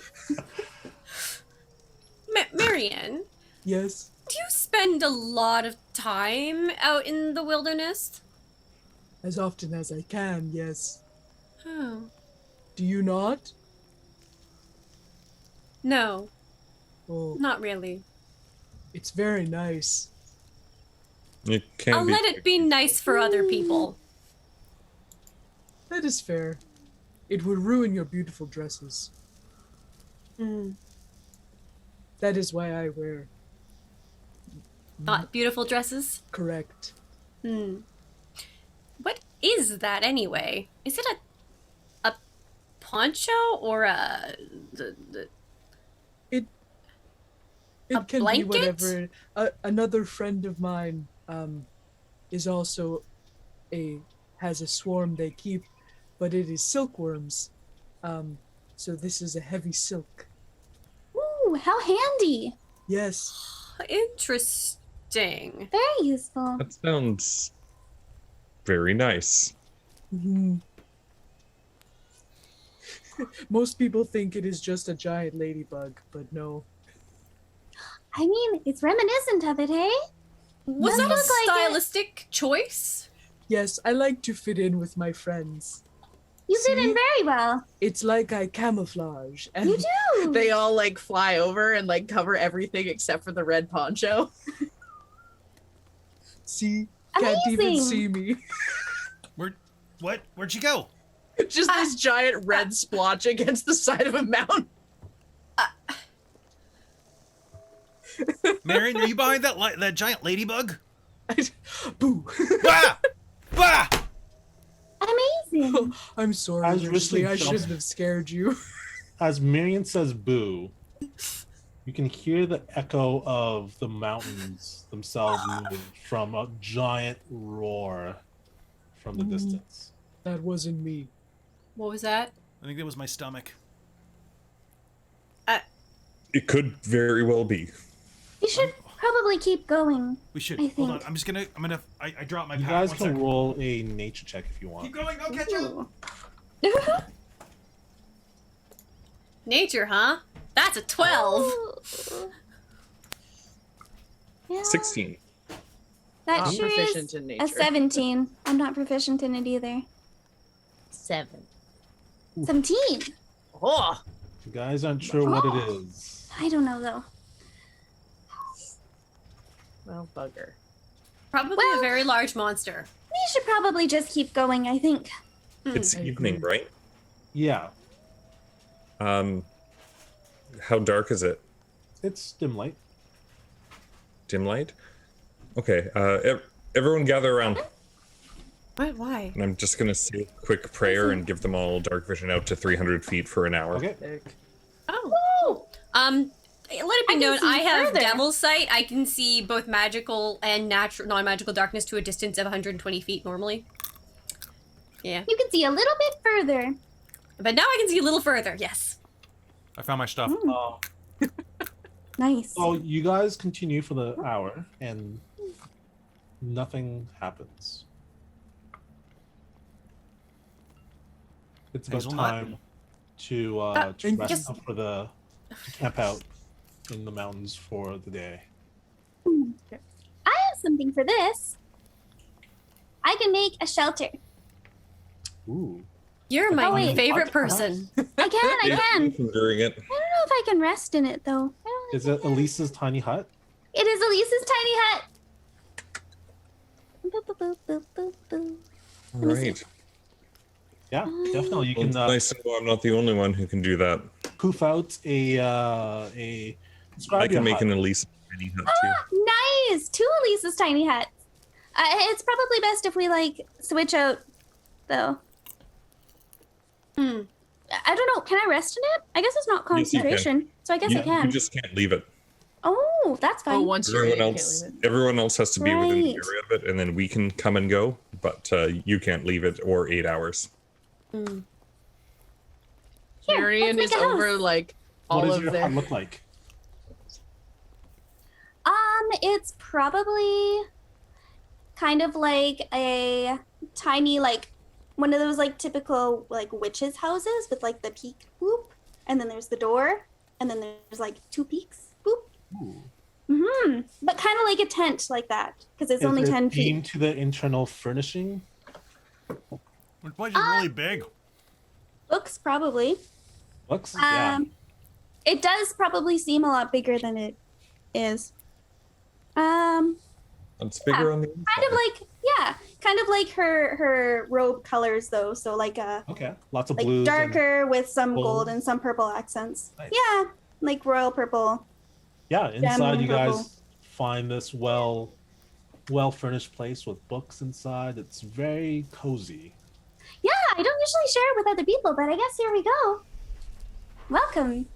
C: Marion,
E: Yes.
C: do you spend a lot of time out in the wilderness?
E: As often as I can, yes.
C: Oh,
E: Do you not?
C: no,
E: Oh,
C: not really.
E: it's very nice.
F: You can't
C: I'll let it be nice for other people.
E: That is fair. It would ruin your beautiful dresses.
C: Mm.
E: That is why I wear.
C: Not beautiful dresses?
E: Correct.
C: Hmm. What is that anyway? Is it a poncho or
E: It
C: A
E: can
C: blanket?
E: be whatever. Another friend of mine is also has a swarm they keep, but it is silkworms. So this is a heavy silk.
D: Ooh, how handy.
E: Yes.
C: interesting?
D: Very useful.
F: That sounds very nice.
E: Mhm. Most people think it is just a giant ladybug, but no.
D: I mean, it's reminiscent of it, hey?
C: Was
D: Doesn't
C: that a
D: look like it.
C: stylistic choice?
E: Yes, I like to fit in with my friends.
D: You fit in
E: See?
D: very well.
E: It's like I camouflage. And
D: You do.
E: they all like fly over and like cover everything except for the red poncho. See? Can't even
D: Amazing.
E: see me.
B: Where'd you go?
E: Just this giant red splotch against the side of a mountain.
B: Marion, are you behind that giant ladybug?
E: Boo.
B: Bah! Bah!
D: Amazing.
E: I'm sorry,
A: I was
E: Risley. I
A: originally
E: shouldn't have scared you.
A: As Miriam says boo, you can hear the echo of the mountains themselves moving from a giant roar from the distance.
E: That wasn't me.
C: What was that?
B: I think that was my stomach.
F: It could very well be.
D: You should probably keep going.
B: We should.
D: I
B: Hold on.
D: think.
B: I dropped my
A: You
B: pack.
A: guys
B: One
A: can
B: sec.
A: roll a nature check if you want.
B: Keep going. I'll catch up.
D: Ooh.
C: Nature, huh? That's a 12.
D: Ooh. Yeah,
F: 16.
D: that
E: Not
D: sure
E: proficient
D: is
E: in
D: a
E: nature.
D: 17. I'm not proficient in it either.
E: 7.
D: 17.
E: Oh,
A: You guys aren't sure what it is.
D: I don't know though.
E: well, bugger.
C: Probably
D: Well-
C: a very large monster.
D: We should probably just keep going, I think.
F: It's
E: I
F: evening,
E: agree.
F: right?
A: Yeah,
F: How dark is it?
A: it's dim light.
F: Dim light? Okay, everyone gather around.
C: What? Why?
F: And I'm just gonna say a quick prayer and give them all dark vision out to 300 feet for an hour.
A: Okay.
E: Ick.
C: Oh. Let it be
D: I can
C: known,
D: see
C: I have
D: further.
C: Devil's Sight. I can see both magical and natural, non-magical darkness to a distance of 120 feet normally. Yeah.
D: You can see a little bit further.
C: But now I can see a little further, yes.
B: I found my stuff.
D: Nice.
A: So you guys continue for the hour, and nothing happens. It's about
B: Hazelnut.
A: time to
E: and
A: rest
E: guess-
A: up for to camp out in the mountains for the day.
D: I have something for this. I can make a shelter.
A: Ooh.
C: You're my
D: Oh, wait.
C: favorite person.
D: I can.
F: During it.
D: I don't know if I can rest in it though. I don't
A: Is
D: think
A: it
D: I can.
A: Elisa's tiny hut?
D: It is Elisa's tiny hut. Boop, boop, boop, boop, boop, boop.
F: All
D: me see.
F: right.
A: Yeah, definitely. You
F: Well,
A: can
F: it's nice to know I'm not the only one who can do that.
A: poof out a describe
F: I
A: your
F: can make
A: hut.
F: an Elise tiny hut too.
D: Ah, nice. 2 Elisa's tiny huts. It's probably best if we like switch out though.
C: Hmm.
D: I don't know. Can I rest in it? I guess it's not
F: Yes, you can.
D: concentration, so I guess I
F: You
D: can.
F: just can't leave it.
D: Oh, that's fine.
E: Oh, once you're in,
F: Everyone
E: you can't
F: else,
E: leave it.
F: everyone else has to be within the
D: Right.
F: area of it, and then we can come and go. But you can't leave it or 8 hours.
C: Mm.
D: Here,
E: Marion
D: let's
E: is
D: make a house.
E: over like
A: What
E: all
A: does
E: of
A: your
E: their.
A: hut look like?
D: It's probably kind of like a tiny, like one of those like typical like witches' houses with like the peak boop, and then there's the door, and then there's like 2 peaks boop.
A: Ooh.
D: But kind of like a tent like that because it's
A: Is
D: only
A: it
D: 10 feet.
A: themed to the internal furnishing?
B: Why is it really big?
D: Looks probably.
A: Looks? Yeah.
D: It does probably seem a lot bigger than it is.
F: It's bigger on the
D: Kind
F: inside.
D: of like kind of like her robe colors though. So like
A: Okay. Lots of
D: like
A: blues. and-
D: darker with some
A: gold.
D: gold and some purple accents.
A: Nice.
D: Yeah, like royal purple.
A: Yeah, inside you
D: purple.
A: guys find this well furnished place with books inside. It's very cozy.
D: Yeah, I don't usually share it with other people, but I guess here we go. Welcome.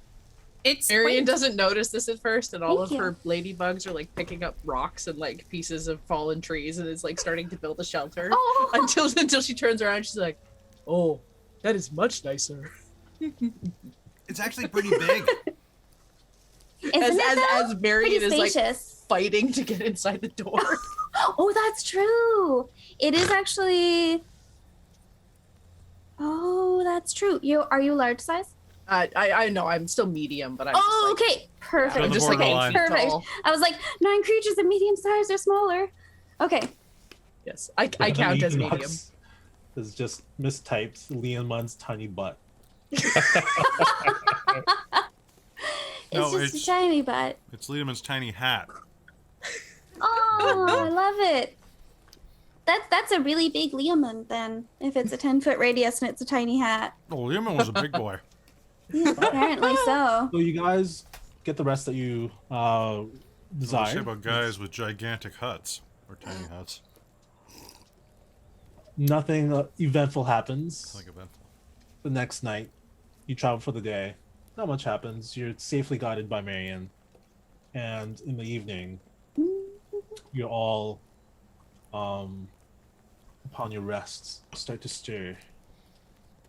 C: It's
E: Marion
C: quaint.
E: doesn't notice this at first, and all
D: Thank
E: of
D: you.
E: her ladybugs are like picking up rocks and like pieces of fallen trees, and is like starting to build a shelter
D: Oh,
E: until she turns around. She's like, "Oh, that is much nicer."
B: It's actually pretty big.
D: isn't it though?
E: As Marion
D: Pretty
E: is like
D: spacious.
E: fighting to get inside the door.
D: Oh, that's true. It is actually. Oh, that's true. Are you large size?
E: I know I'm still medium, but I'm
D: Oh,
E: just like,
D: okay. Perfect.
B: On the
E: I'm just like 8
B: borderline.
E: feet
D: Perfect.
E: tall.
D: I was like, 9 creatures of medium size or smaller. Okay.
E: Yes, I count as medium.
A: Is just mistyped Leonmund's tiny butt.
D: It's
B: No,
D: just
B: it's-
D: a tiny butt.
B: It's Liedemann's tiny hat.
D: Oh, I love it. That's a really big Leomund then, if it's a 10-foot radius and it's a tiny hat.
B: Oh, Liedemann was a big boy.
D: Apparently so.
A: So you guys get the rest that you
B: What do you
A: desire.
B: say about guys with gigantic huts or tiny huts?
A: Nothing eventful happens.
B: It's like eventful.
A: The next night, you travel for the day. Not much happens. You're safely guided by Marion. And in the evening, you're all, upon your rest, start to stir.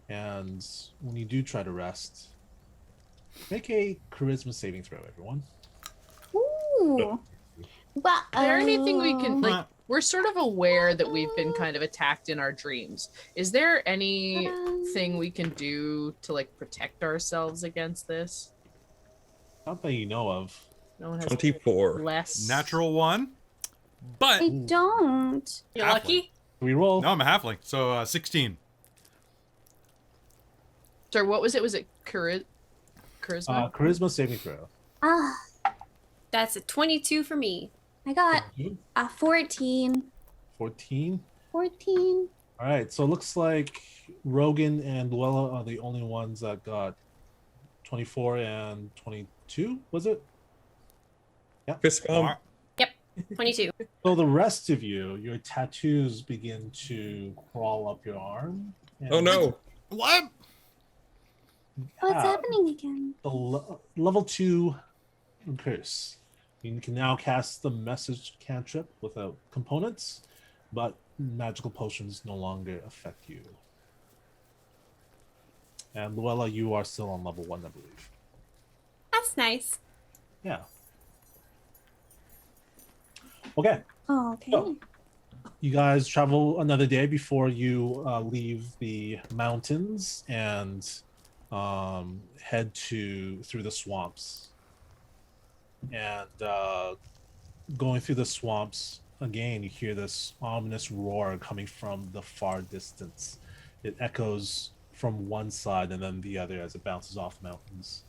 A: And when you do try to rest, make a charisma saving throw, everyone.
D: Ooh. Well,
E: Is there anything we can like?
B: Uh,
E: We're sort of aware that we've been kind of attacked in our dreams. Is there anything we can do to like protect ourselves against this?
A: Not that you know of.
E: No one has
F: 24.
E: less
B: Natural one, but
D: I don't.
C: You're
B: Halfling.
C: lucky.
A: Reroll.
B: no, I'm a halfling, so 16.
E: Sorry, what was it? Was it charisma?
A: Charisma saving throw.
D: Ah,
C: That's a 22 for me.
D: I got a 14.
A: 14.
D: 14.
A: All right, so it looks like Rogan and Luella are the only ones that got 24 and 22, was it?
F: Fist bump.
C: 22.
A: So the rest of you, your tattoos begin to crawl up your arm.
F: Oh no.
B: What?
D: What's
A: have
D: happening again?
A: The level 2 curse. You can now cast the message cantrip without components, but magical potions no longer affect you. And Luella, you are still on level 1, I believe.
C: That's nice.
A: Yeah. Okay.
D: Oh, okay.
A: So, you guys travel another day before you leave the mountains and head through the swamps. And going through the swamps again, you hear this ominous roar coming from the far distance. It echoes from one side and then the other as it bounces off mountains.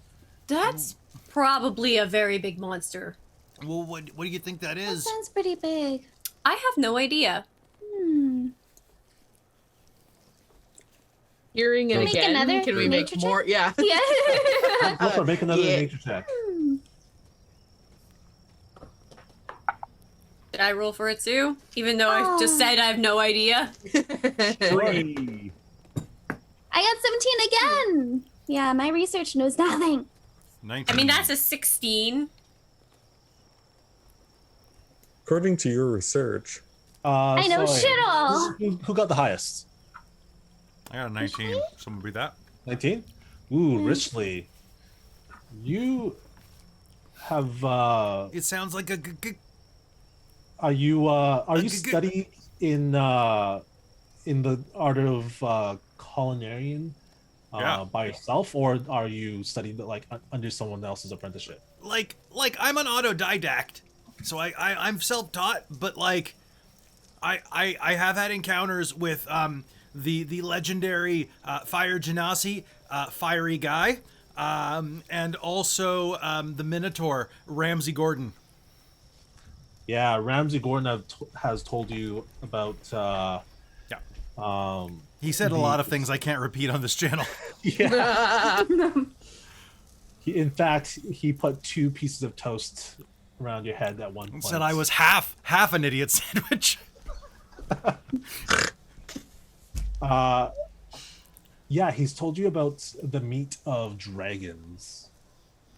C: That's probably a very big monster.
B: Well, what do you think that
D: That
B: is?
D: sounds pretty big.
C: I have no idea.
E: Hearing it
D: Make
E: again.
D: another
E: Can we make
D: nature check?
E: more? Yeah.
D: Yeah.
A: Go for it, make another
E: Yeah.
A: nature check.
C: Did I roll for it too? Even though I just said I have no idea.
A: 3.
D: I got 17 again. Yeah, my research knows nothing.
B: 19.
C: I mean, that's a 16.
F: According to your research,
D: I know
A: sorry.
D: shit all.
A: Who got the highest?
B: I got a 19. Someone beat that?
A: 19? Ooh, richly. You have
B: It sounds like a
A: are you
B: g-
A: studying in the art of culinarian
B: Yeah.
A: by yourself, or are you studying like under someone else's apprenticeship?
B: like I'm an autodidact, so I'm self-taught, but like I have had encounters with the legendary Fire Genasi, fiery guy, and also the Minotaur Ramsey Gordon.
A: Yeah, Ramsey Gordon has told you about.
B: He said a lot of things I can't repeat on this channel.
A: Yeah. In fact, he put 2 pieces of toast around your head at one point.
B: Said I was half an idiot sandwich.
A: Yeah, he's told you about the meat of dragons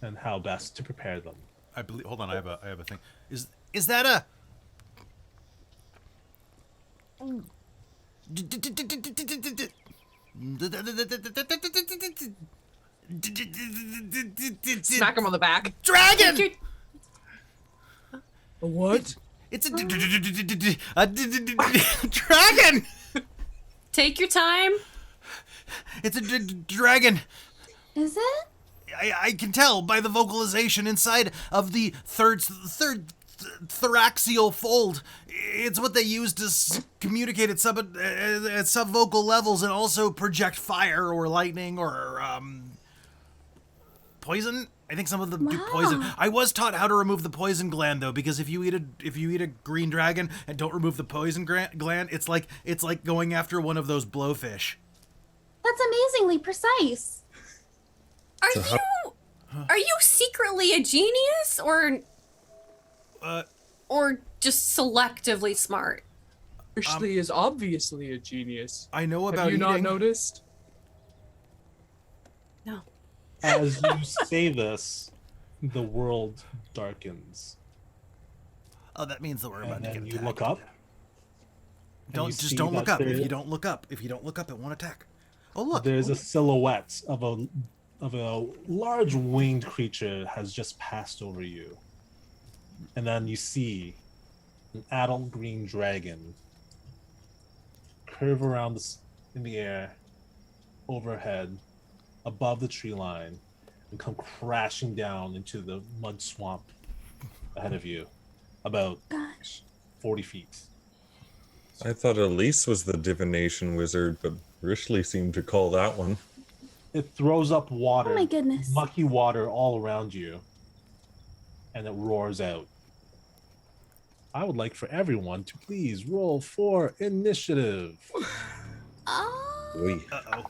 A: and how best to prepare them.
B: I believe. Hold on, I have a thing. Is that a?
E: Smack him on the back.
B: Dragon.
E: What?
B: It's a dragon.
C: Take your time.
B: It's a dragon.
D: Is it?
B: I can tell by the vocalization inside of the third thoracial fold. It's what they use to communicate at sub-vocal levels and also project fire or lightning or poison. I think some of them do poison. I was taught how to remove the poison gland though, because if you eat a green dragon and don't remove the poison gland, it's like going after one of those blowfish.
D: That's amazingly precise.
C: Are you secretly a genius or just selectively smart?
E: Ashley is obviously a genius.
B: I know about
E: Have you not
B: eating.
E: noticed?
C: No.
A: As you say this, the world darkens.
B: Oh, that means that we're about
A: And
B: to get
A: then you
B: attacked.
A: look up.
B: Don't
A: you
B: just
A: see
B: don't look
A: that
B: up. If
A: there-
B: you don't look up, it won't attack. Oh look.
A: There's a silhouette of a large winged creature has just passed over you. And then you see an adult green dragon curve around in the air overhead above the tree line and come crashing down into the mud swamp ahead of you about 40 feet.
F: I thought Elise was the divination wizard, but Rishley seemed to call that one.
A: It throws up water,
D: Oh my goodness.
A: mucky water all around you, and it roars out. I would like for everyone to please roll for initiative.
D: Oh.
F: Oy.
B: Uh-oh.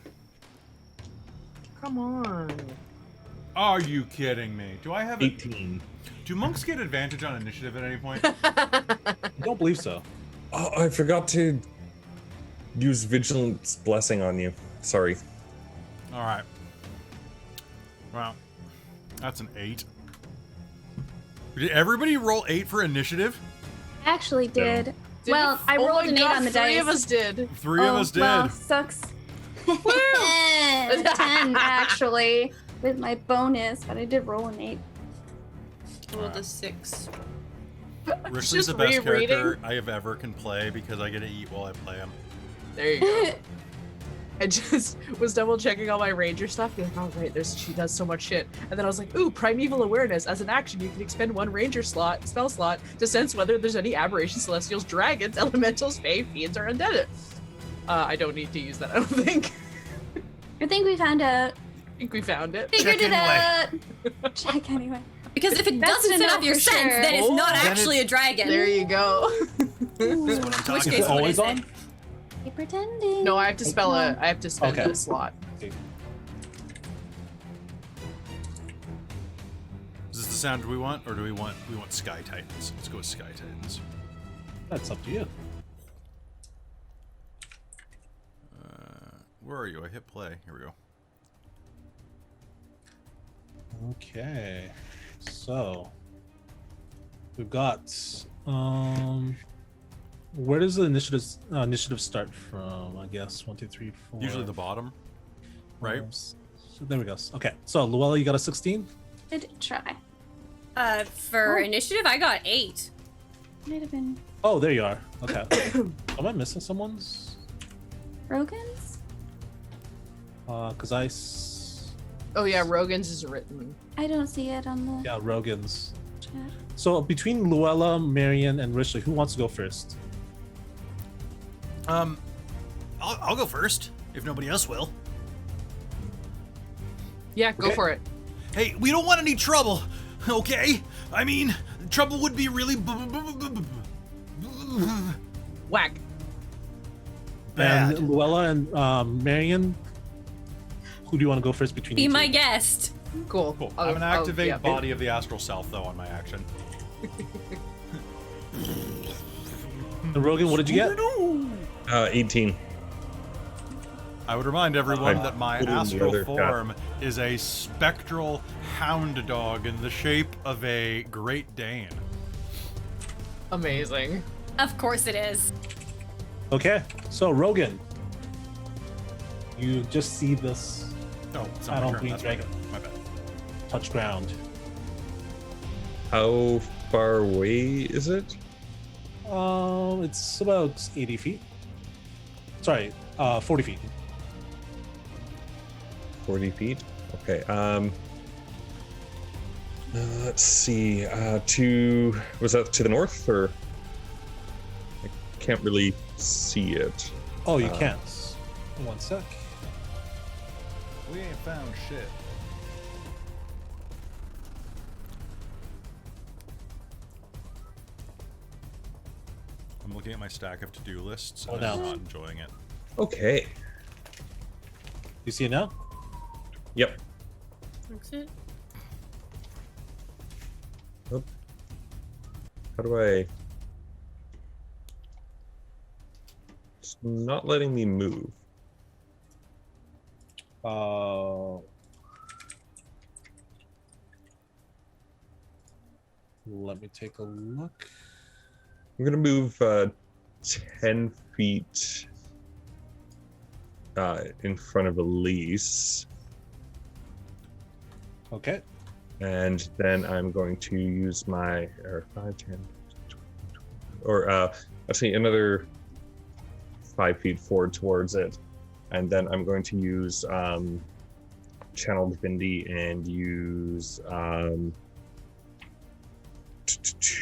E: Come on.
B: Are you kidding me? Do I have
F: 18.
B: Do monks get advantage on initiative at any point?
A: I don't believe so.
F: Oh, I forgot to use Vigilance Blessing on you. Sorry.
B: All right. Well, that's an 8. Did everybody roll 8 for initiative?
D: I actually did.
E: Did
D: Well,
E: it?
D: I
E: Oh
D: rolled
E: my
D: an 8
E: God,
D: on the
E: 3
D: dice.
E: of us did.
B: 3 of us did.
D: Well, sucks. 10 actually with my bonus, but I did roll an 8.
C: Rolled a 6.
B: Rishley's
E: Just
B: the best
E: rereading.
B: character I have ever can play because I get to eat while I play him.
E: There you go. I just was double checking all my ranger stuff. Be like, oh right, she does so much shit. And then I was like, ooh, primeval awareness. As an action, you can expend 1 ranger spell slot to sense whether there's any aberrations, celestials, dragons, elementals, fae, fiends, or undead. I don't need to use that, I don't think.
D: I think we found out.
E: I think we found it.
D: Figured
B: Check
D: it out. Check anyway.
C: Because if it
D: That's
C: doesn't
D: to
C: set
D: know
C: up your
D: for
C: sense,
D: sure.
C: then it's not
B: Then
C: actually a dragon.
E: There you go.
B: That's what I'm
C: In which
B: talking
C: case,
A: Is it
B: about.
C: what
A: always
C: is it?
A: on?
D: Keep pretending.
E: No, I have to spell
D: Okay.
E: it. I have to spend
A: Okay.
E: a slot.
A: Okay.
B: Is this the sound we want, or do we want Sky Titans? Let's go with Sky Titans.
A: That's up to you.
B: Where are you? I hit play. Here we go.
A: Okay. So we've got where does the initiative start from? I guess 1, 2, 3, 4.
B: Usually the bottom, right?
A: So there we go. Okay. So Luella, you got a 16?
D: Good try.
C: For initiative, I got 8.
D: Might have been
A: Oh, there you are. Okay. Am I missing someone's?
D: Rogan's.
A: Because
E: Oh yeah, Rogan's is written.
D: I don't see it on the
A: yeah, Rogan's.
D: chat.
A: So between Luella, Marion, and Rishley, who wants to go first?
B: I'll go first if nobody else will.
E: Yeah, go
A: Okay.
E: for it.
B: Hey, we don't want any trouble, okay? I mean, trouble would be really
E: Whack.
B: bad.
A: And Luella and Marion, who do you want to go first between
C: Be
A: you
C: my
A: two?
C: guest.
E: Cool.
B: Cool. I'm gonna activate
E: yeah.
B: Body of the Astral Self though on my action.
A: And Rogan, what did you get?
F: 18.
B: I would remind everyone
F: I
B: that my
F: put in the
B: astral
F: other
B: form is a spectral hound dog in the shape of a Great Dane.
E: Amazing.
C: Of course it is.
A: Okay, so Rogan, you just see this
B: Oh, it's
A: I
B: not my
A: don't
B: turn.
A: think
B: That's
A: dragon.
B: my bad.
A: touch ground.
F: How far away is it?
A: It's about 80 feet. Sorry, 40 feet.
F: 40 feet. Okay. Let's see. Was that to the north, or I can't really see it.
A: Oh, you can't. 1 sec.
B: We ain't found shit. I'm looking at my stack of to-do lists and I'm not enjoying it.
F: Okay.
A: You see it now?
F: Yep.
C: That's it.
F: How do I? It's not letting me move.
A: Let me take a look.
F: I'm gonna move 10 feet in front of Elise,
A: Okay.
F: and then I'm going to use my 5, 10, 20, or actually another 5 feet forward towards it, and then I'm going to use Channel Divinity and use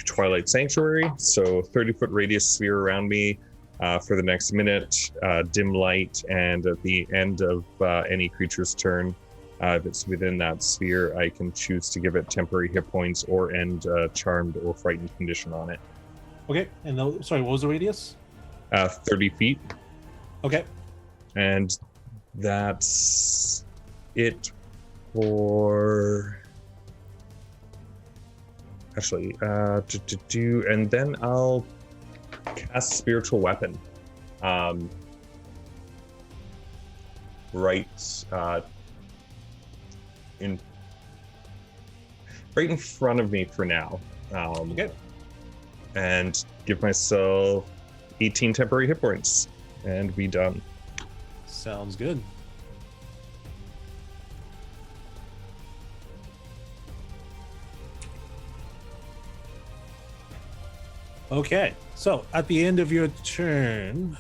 F: Twilight Sanctuary, so 30-foot radius sphere around me for the next minute, dim light, and at the end of any creature's turn, if it's within that sphere, I can choose to give it temporary hit points or end charmed or frightened condition on it.
A: Okay. And sorry, what was the radius?
F: 30 feet,
A: Okay.
F: and that's it for... Actually, and then I'll cast Spiritual Weapon. Right in front of me for now.
A: Okay.
F: And give myself 18 temporary hit points, and be done.
A: Sounds good. Okay, so at the end of your turn,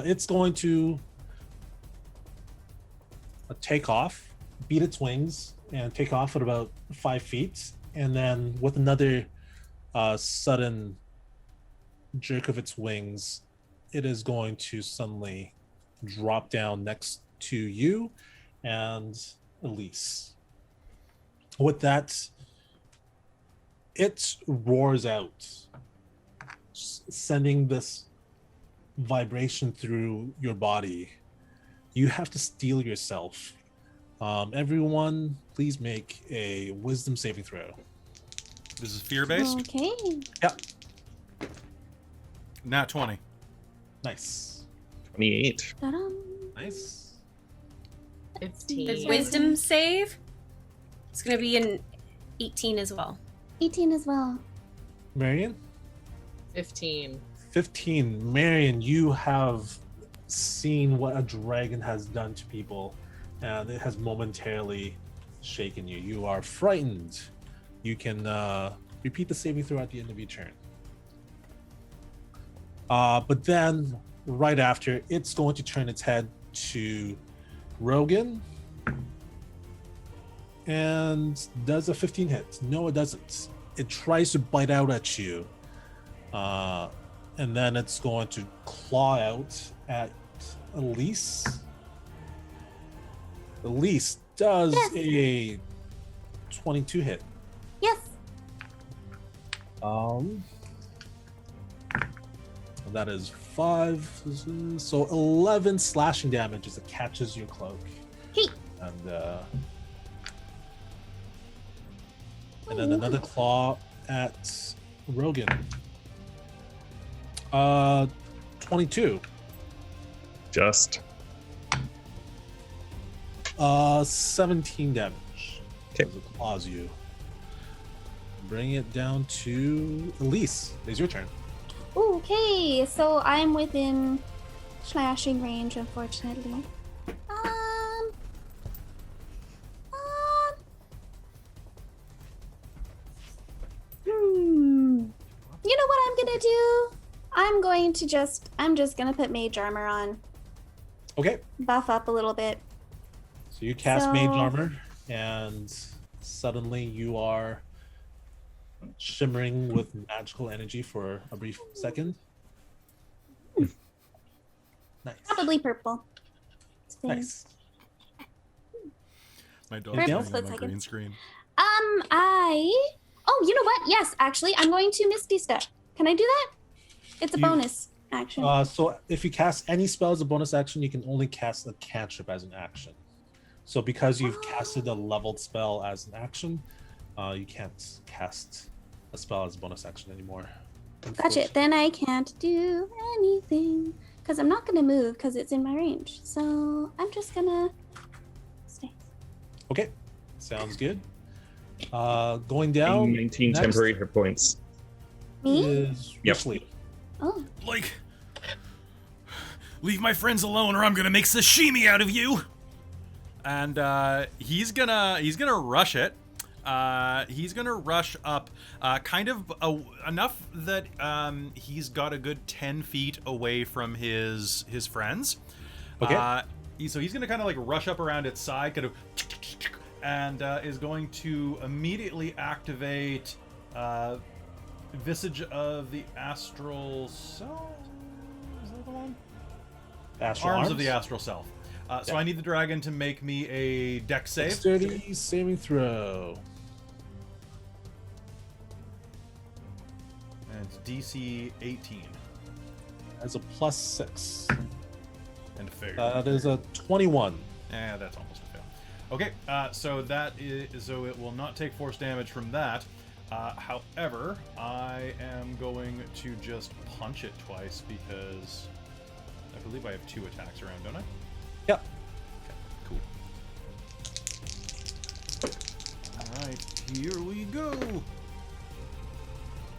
A: it's going to take off, beat its wings, and take off at about 5 feet, and then with another sudden jerk of its wings, it is going to suddenly drop down next to you and Elise. With that, it roars out, sending this vibration through your body. You have to steel yourself. Everyone, please make a wisdom saving throw.
B: This is fear-based?
D: Okay.
A: Yeah,
B: Nat 20.
A: nice.
F: 28.
D: Ta-dam.
A: Nice.
E: 15.
C: The wisdom save. It's gonna be an 18 as well.
D: 18 as well.
A: Marion?
E: 15.
A: 15. Marion, you have seen what a dragon has done to people, and it has momentarily shaken you. You are frightened. You can repeat the saving throw at the end of your turn. But then, right after, it's going to turn its head to Rogan. And does a 15 hit? No, it doesn't. It tries to bite out at you. And then it's going to claw out at Elise. Elise does a 22 hit.
D: Yes.
A: That is 5, so 11 slashing damage as it catches your cloak.
D: Hey.
A: And And then another claw at Rogan. 22.
F: Just.
A: 17 damage.
F: Okay.
A: As it claws you. Bring it down to Elise. It's your turn.
D: Okay, so I'm within slashing range, unfortunately. You know what I'm gonna do? I'm just gonna put mage armor on.
A: Okay.
D: Buff up a little bit.
A: So you cast Mage Armor, and suddenly you are shimmering with magical energy for a brief second. Nice.
D: Probably purple. It's fine.
A: Nice.
B: My dog's
A: Anything
B: playing
A: else?
B: on my green screen.
D: Oh, you know what? Yes, actually, I'm going to Misty Step. Can I do that? It's a bonus action.
A: So if you cast any spell as a bonus action, you can only cast a cantrip as an action. So because you've casted a leveled spell as an action, you can't cast a spell as a bonus action anymore.
D: Gotcha. Then I can't do anything because I'm not going to move because it's in my range. So I'm just going to stay.
A: Okay, sounds good. Going down.
F: 19
A: next
F: temporary hit points.
D: Me?
A: is
F: Yep.
A: Richley.
D: Oh.
B: Like, leave my friends alone, or I'm gonna make sashimi out of you. And he's gonna rush it. He's gonna rush up, kind of enough that he's got a good 10 feet away from his friends.
A: Okay.
B: So he's gonna kind of like rush up around its side, kind of, and is going to immediately activate Visage of the Astral Self. Is that the one?
A: Astral
B: Arms of the Astral Self. So
A: Yeah.
B: I need the dragon to make me a dex save.
A: Dexterity saving throw.
B: And it's DC 18.
A: As a +6.
B: And a fail.
A: That is a 21.
B: That's almost a fail. Okay, so it will not take force damage from that. However, I am going to just punch it twice because I believe I have 2 attacks around, don't I?
A: Yep.
B: Okay, cool. Alright, here we go.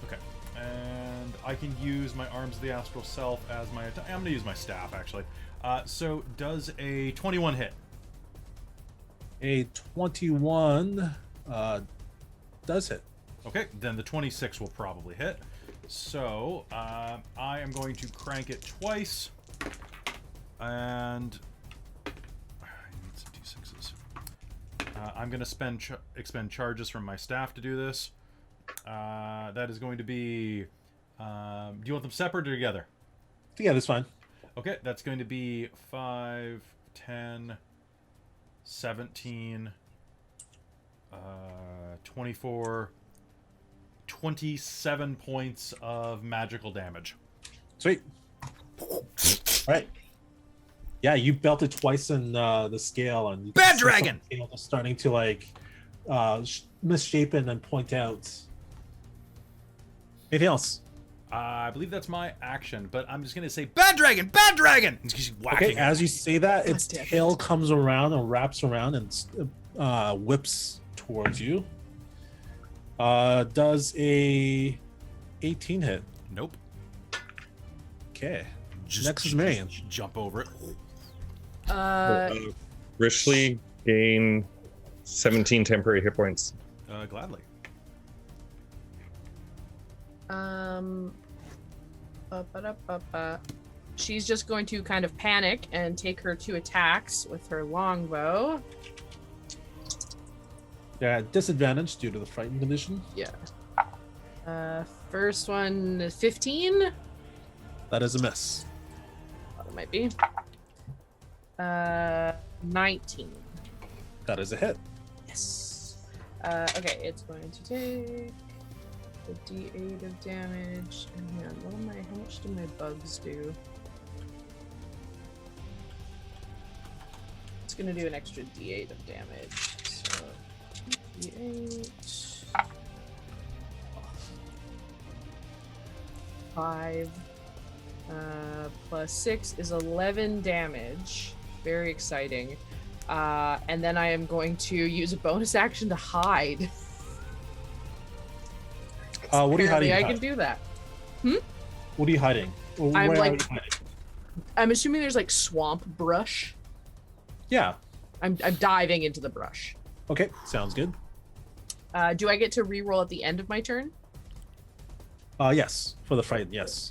B: Okay, and I can use my Arms of the Astral Self as my attack. I'm going to use my staff, actually. So does a 21 hit?
A: A 21 does hit.
B: Okay, then the 26 will probably hit. So, I am going to crank it twice. And I need some d6s. I'm going to expend charges from my staff to do this. That is going to be... do you want them separate or together?
A: Yeah, that's fine.
B: Okay, that's going to be 5, 10, 17, 24... 27 points of magical damage.
A: Sweet. All right. Yeah, you belted twice in the scale, and you
B: Bad
A: can see
B: dragon!
A: some scale starting to like misshapen and point out. Anything else?
B: I believe that's my action, but I'm just gonna say bad dragon, bad dragon. And she's whacking
A: Okay,
B: it.
A: as you say that, its
E: God damn it.
A: tail comes around and wraps around and whips towards you. Does a 18 hit?
B: Nope.
A: Okay.
B: Just
A: Next is Marion.
B: Jump over it.
F: Richley gain 17 temporary hit points.
B: Gladly.
E: She's just going to kind of panic and take her 2 attacks with her longbow.
A: They're at disadvantage due to the frightened condition.
E: Yeah. First one, 15.
A: That is a miss.
E: Thought it might be. 19.
A: That is a hit.
E: Yes. Okay, it's going to take the D8 of damage. And hang on, how much do my bugs do? It's gonna do an extra D8 of damage. So D8. 5 plus 6 is 11 damage. Very exciting. And then I am going to use a bonus action to hide.
A: What are you hiding?
E: I can do that.
A: What are you hiding? Or
E: I'm
A: where are
E: like-
A: you hiding?
E: I'm assuming there's like swamp brush.
A: Yeah.
E: I'm diving into the brush.
A: Okay, sounds good.
E: Do I get to reroll at the end of my turn?
A: Yes, for the fright, yes.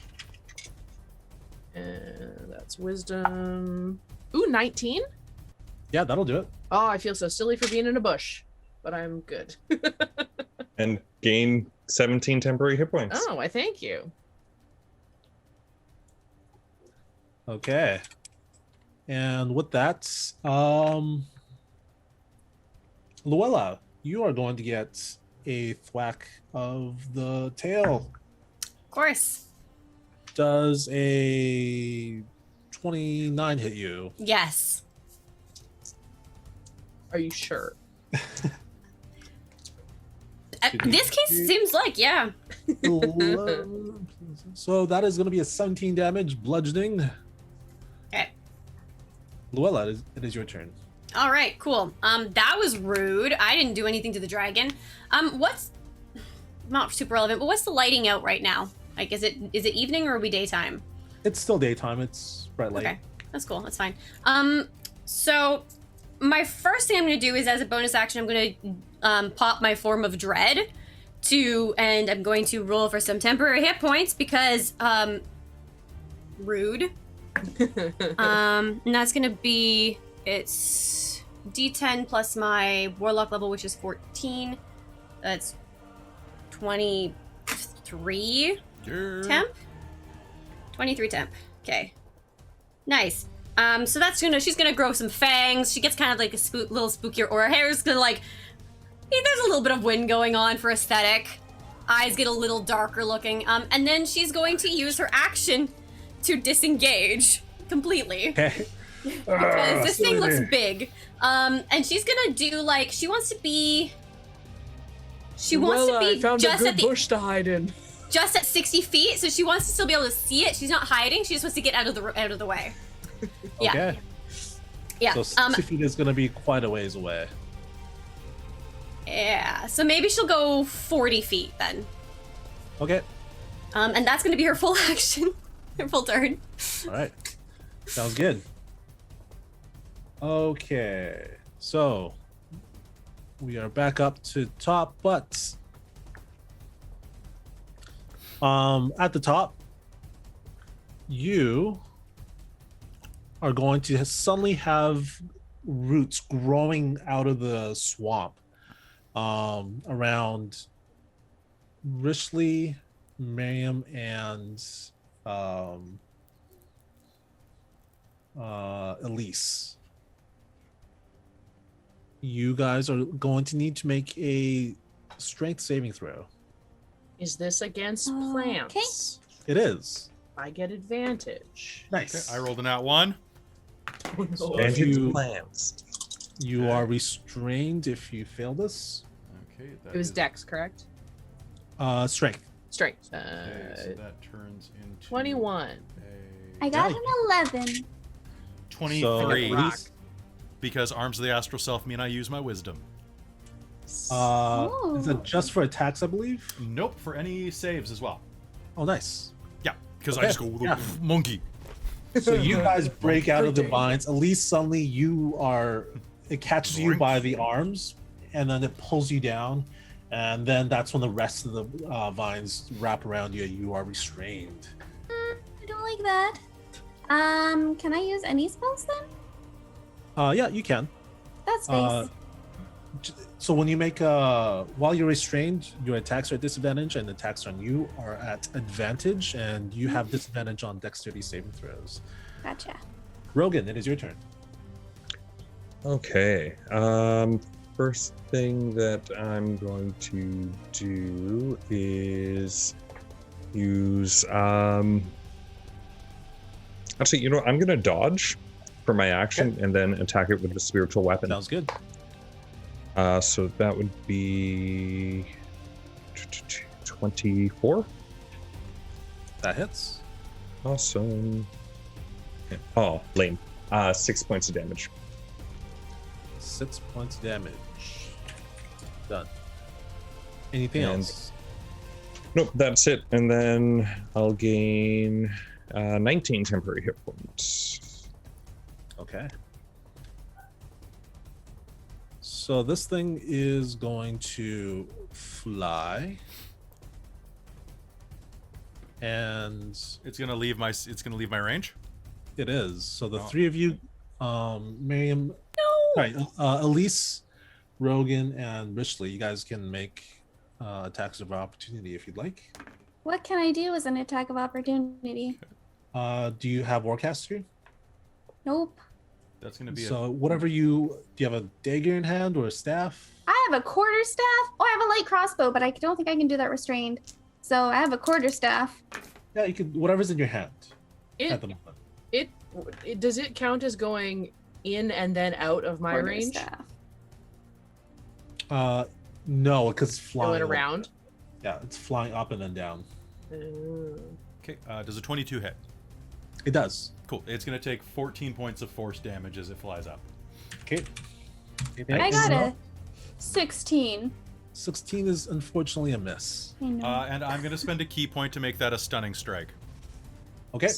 E: That's wisdom. Ooh, 19?
A: Yeah, that'll do it.
E: Oh, I feel so silly for being in a bush, but I'm good.
F: And gain 17 temporary hit points.
E: Oh, I thank you.
A: Okay. And with that, Luella, you are going to get a thwack of the tail.
C: Of course.
A: Does a 29 hit you?
C: Yes.
E: Are you sure?
C: This case seems like, yeah.
A: So that is going to be a 17 damage bludgeoning.
C: Okay.
A: Luella, it is your turn.
C: All right, cool. That was rude. I didn't do anything to the dragon. What's not super relevant, but what's the lighting out right now? Like, is it evening or are we daytime?
A: It's still daytime. It's bright light.
C: Okay, that's cool. That's fine. So my first thing I'm going to do is, as a bonus action, I'm going to pop my Form of Dread and I'm going to roll for some temporary hit points because rude. And that's going to be, it's D10 plus my Warlock level, which is 14. That's 23 temp. 23 temp. Okay. Nice. So that's she's gonna grow some fangs. She gets kind of like a little spookier aura. Hair's gonna like, there's a little bit of wind going on for aesthetic. Eyes get a little darker looking. And then she's going to use her action to disengage completely.
A: Okay.
C: Because this thing looks big. And she's gonna do like, she wants to be
E: I found
C: just
E: a good
C: at the
E: bush to hide in.
C: just at 60 feet, so she wants to still be able to see it. She's not hiding. She just wants to get out of the way. Yeah.
A: Okay.
C: Yeah.
A: So 60 feet is going to be quite a ways away.
C: Yeah. So maybe she'll go 40 feet then.
A: Okay.
C: And that's going to be her full action, her full turn.
A: All right. Sounds good. Okay. So we are back up to top, but at the top, you are going to suddenly have roots growing out of the swamp around Rishley, Miriam, and Elise. You guys are going to need to make a strength saving throw.
E: Is this against plants?
A: It is.
E: I get advantage.
A: Nice.
B: Okay, I rolled an at 1.
A: So
F: And
A: if
F: it's
A: you,
F: plants.
A: you are restrained if you fail this.
B: Okay, that
E: It was
B: is-
E: Dex, correct?
A: Strength.
E: Strength.
B: Okay, so that turns into
E: 21.
D: I got
A: Yeah.
D: an 11.
B: 23.
A: So,
E: Elise-
B: Because arms of the astral self mean I use my wisdom.
A: Is
D: Oh.
A: that just for attacks, I believe?
B: Nope, for any saves as well.
A: Oh, nice.
B: Yeah, because I
A: Okay,
B: just go
A: yeah.
B: monkey.
A: So you guys break out of the vines. At least suddenly it catches you by the arms, and then it pulls you down, and then that's when the rest of the vines wrap around you. You are restrained.
D: I don't like that. Can I use any spells then?
A: Yeah, you can.
D: That's nice.
A: So when you make while you're restrained, your attacks are at disadvantage, and attacks on you are at advantage, and you have disadvantage on dexterity saving throws.
D: Gotcha.
A: Rogan, it is your turn.
F: Okay. First thing that I'm going to do is use actually, you know what? I'm gonna dodge for my action and then attack it with the spiritual weapon.
A: Sounds good.
F: So that would be 24.
A: That hits.
F: Awesome. Oh, lame. 6 points of damage.
A: 6 points of damage. Done. Anything else?
F: Nope, that's it. And then I'll gain 19 temporary hit points.
A: Okay. So this thing is going to fly, and
B: It's gonna leave my range.
A: it is. So the
B: Oh.
A: three of you, Miriam, right, Elise, Rogan, and Richley, you guys can make attacks of opportunity if you'd like.
D: What can I do as an attack of opportunity?
A: Do you have Warcaster?
D: Nope.
B: That's gonna be
A: So whatever do you have a dagger in hand or a staff?
D: I have a quarterstaff. Oh, I have a light crossbow, but I don't think I can do that restrained. So I have a quarterstaff.
A: Yeah, you can, whatever's in your hand at the moment.
E: It does it count as going in and then out of my range?
D: Quarterstaff.
A: No, because it's flying
E: Going around?
A: Yeah, it's flying up and then down.
B: okay. Does a 22 hit?
A: It does.
B: Cool. It's gonna take 14 points of force damage as it flies up.
A: Okay.
D: I got a 16.
A: 16 is unfortunately a miss.
D: I know.
B: And I'm gonna spend a key point to make that a stunning strike.
A: Okay.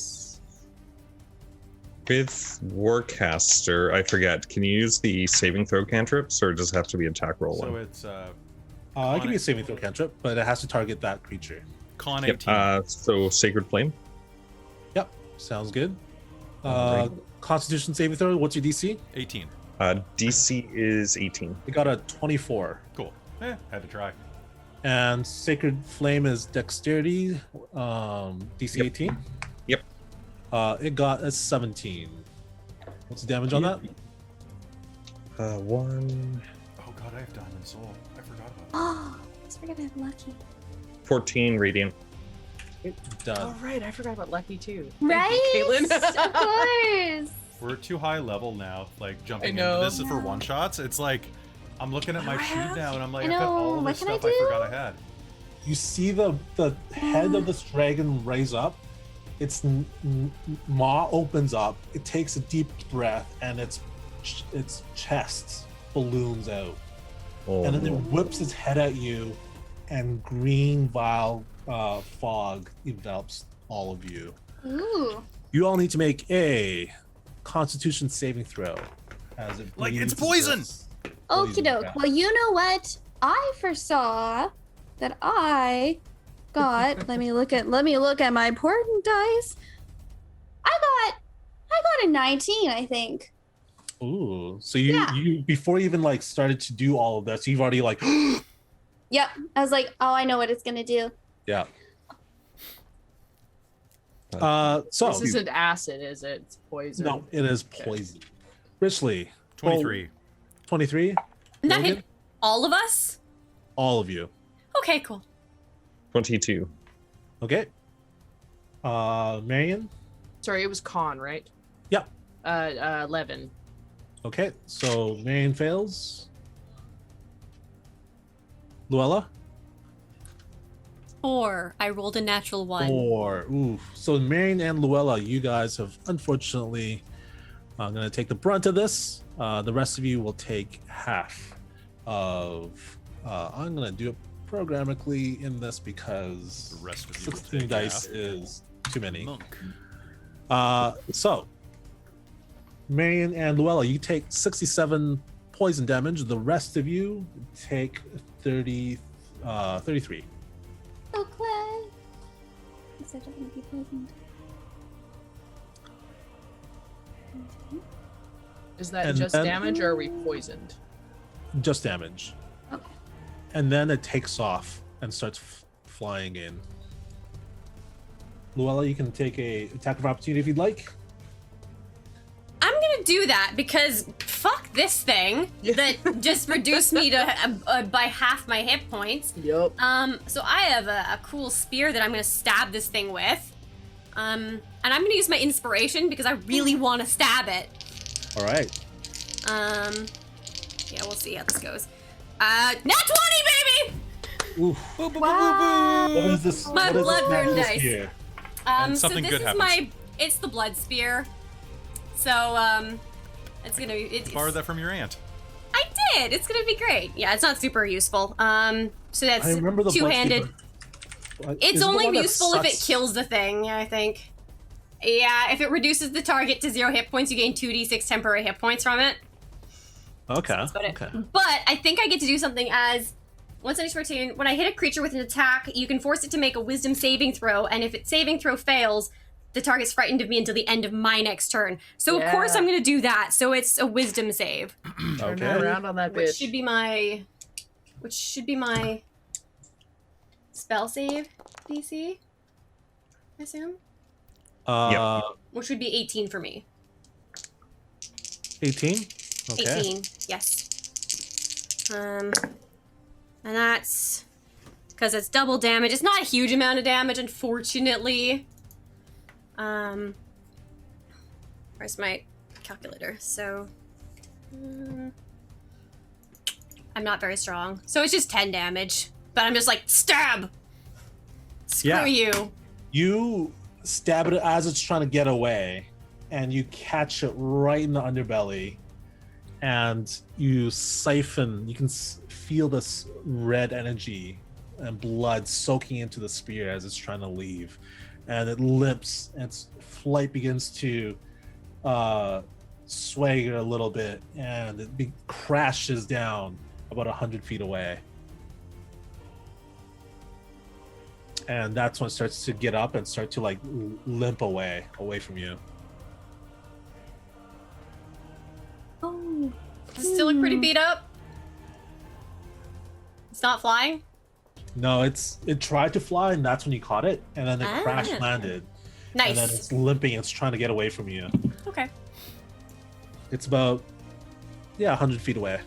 F: With Warcaster, I forget, can you use the saving throw cantrips, or does it have to be attack roll
B: So
F: one?
B: it's
A: It can be a saving throw cantrip, but it has to target that creature.
B: con
F: Yep.
B: 18.
F: So Sacred Flame.
A: Yep. Sounds good.
F: Alright.
A: Constitution saving throw, what's your DC?
B: 18.
F: DC is 18.
A: You got a 24.
B: Cool. Had to try.
A: And Sacred Flame is Dexterity, DC
F: Yep.
A: 18.
F: Yep.
A: It got a 17. What's the damage on that?
F: 1,
B: Oh god, I have Diamond Soul. I forgot about
D: Oh, I forgot I have lucky.
F: 14 radiant.
A: Done.
E: Oh right, I forgot about Lucky too.
D: Right?
E: Thank you, Caitlin.
D: Of course.
B: We're too high level now, like jumping
E: I know.
B: into this for one shots. It's like I'm looking at my
E: What do I
B: sheet
E: have?
B: now and I'm like,
D: I
B: I've got
D: know,
B: all of
D: what
B: this
D: can I
B: stuff I
D: do?
B: forgot I had.
A: You see the head of this dragon raise up. Its maw opens up. It takes a deep breath, and its chest balloons out.
F: Oh,
A: And then it whips its head at you, and green vile fog envelops all of you.
D: Ooh.
A: You all need to make a Constitution saving throw. As it
B: Like, it's
A: bleeds
B: poison!
A: this
D: Okie
A: poison
D: doke.
A: back.
D: Well, you know what? I foresaw that I got. let me look at my portent dice. I got a 19, I think.
A: Ooh, so you
D: Yeah.
A: you before you even like started to do all of this, you've already like
D: Yep. I was like, oh, I know what it's gonna do.
A: yeah. So
E: This isn't acid, is it? It's poison.
A: no, it is poison. Richley,
B: 23.
A: 23.
C: And that
A: Logan?
C: hit all of us?
A: All of you.
C: Okay, cool.
F: 22.
A: Okay. Marion.
E: Sorry, it was con, right?
A: Yep.
E: 11.
A: Okay, so Marion fails. Luella.
C: 4. I rolled a natural 1.
A: 4. Ooh. So Marion and Luella, you guys have unfortunately going to take the brunt of this. The rest of you will take half of. I'm going to do it programmatically in this because
B: The rest of you will
A: 16
B: take
A: dice
B: half.
A: is too many.
B: Monk.
A: So Marion and Luella, you take 67 poison damage. The rest of you take 33.
D: So Clay. Is that gonna be poisoned?
E: Is that
A: And
E: just
A: then-
E: damage or are we poisoned?
A: Just damage.
D: Okay.
A: And then it takes off and starts flying in. Luella, you can take a attack of opportunity if you'd like.
C: I'm gonna do that because fuck this thing that just reduced me to by half my hit points.
E: Yup.
C: So I have a cool spear that I'm gonna stab this thing with. And I'm gonna use my inspiration because I really want to stab it.
A: All right.
C: Yeah, we'll see how this goes. Nat 20, baby!
A: Oof.
D: Wow.
A: What is this?
C: My
A: what is this
C: blood burn
A: madness
C: dice.
A: here?
B: And
C: So
B: something
C: this
B: good
C: is
B: happens.
C: it's the blood spear. So, it's gonna be...
B: Borrow that from your aunt.
C: I did! It's gonna be great. Yeah, it's not super useful. So that's
A: I remember the
C: two-handed. It's
A: Is it the
C: only
A: one that
C: useful if it
A: sucks?
C: kills the thing, I think. Yeah, if it reduces the target to 0 hit points, you gain 2d6 temporary hit points from it.
A: Okay.
C: That's about it.
A: Okay.
C: But I think I get to do something as... Once on each rotation, when I hit a creature with an attack, you can force it to make a wisdom saving throw, and if its saving throw fails, the target's frightened of me until the end of my next turn. So of course I'm gonna do that, so it's a wisdom save.
E: Turn around on that bitch.
C: Which should be my spell save DC, I assume? Which would be 18 for me.
A: 18? Okay.
C: 18, yes. And that's because it's double damage. It's not a huge amount of damage, unfortunately. Where's my calculator? So, I'm not very strong. So it's just 10 damage. But I'm just like, stab! Screw you.
A: You stab it as it's trying to get away, and you catch it right in the underbelly, and you can feel this red energy and blood soaking into the spear as it's trying to leave, and it limps, and its flight begins to sway a little bit, and it crashes down about 100 feet away. And that's when it starts to get up and start to like limp away from you.
D: Oh.
C: Does it still look pretty beat up? It's not flying?
A: No, it tried to fly, and that's when you caught it, and then it crash landed.
C: Nice.
A: And then it's limping, it's trying to get away from you.
C: Okay.
A: It's about 100 feet away.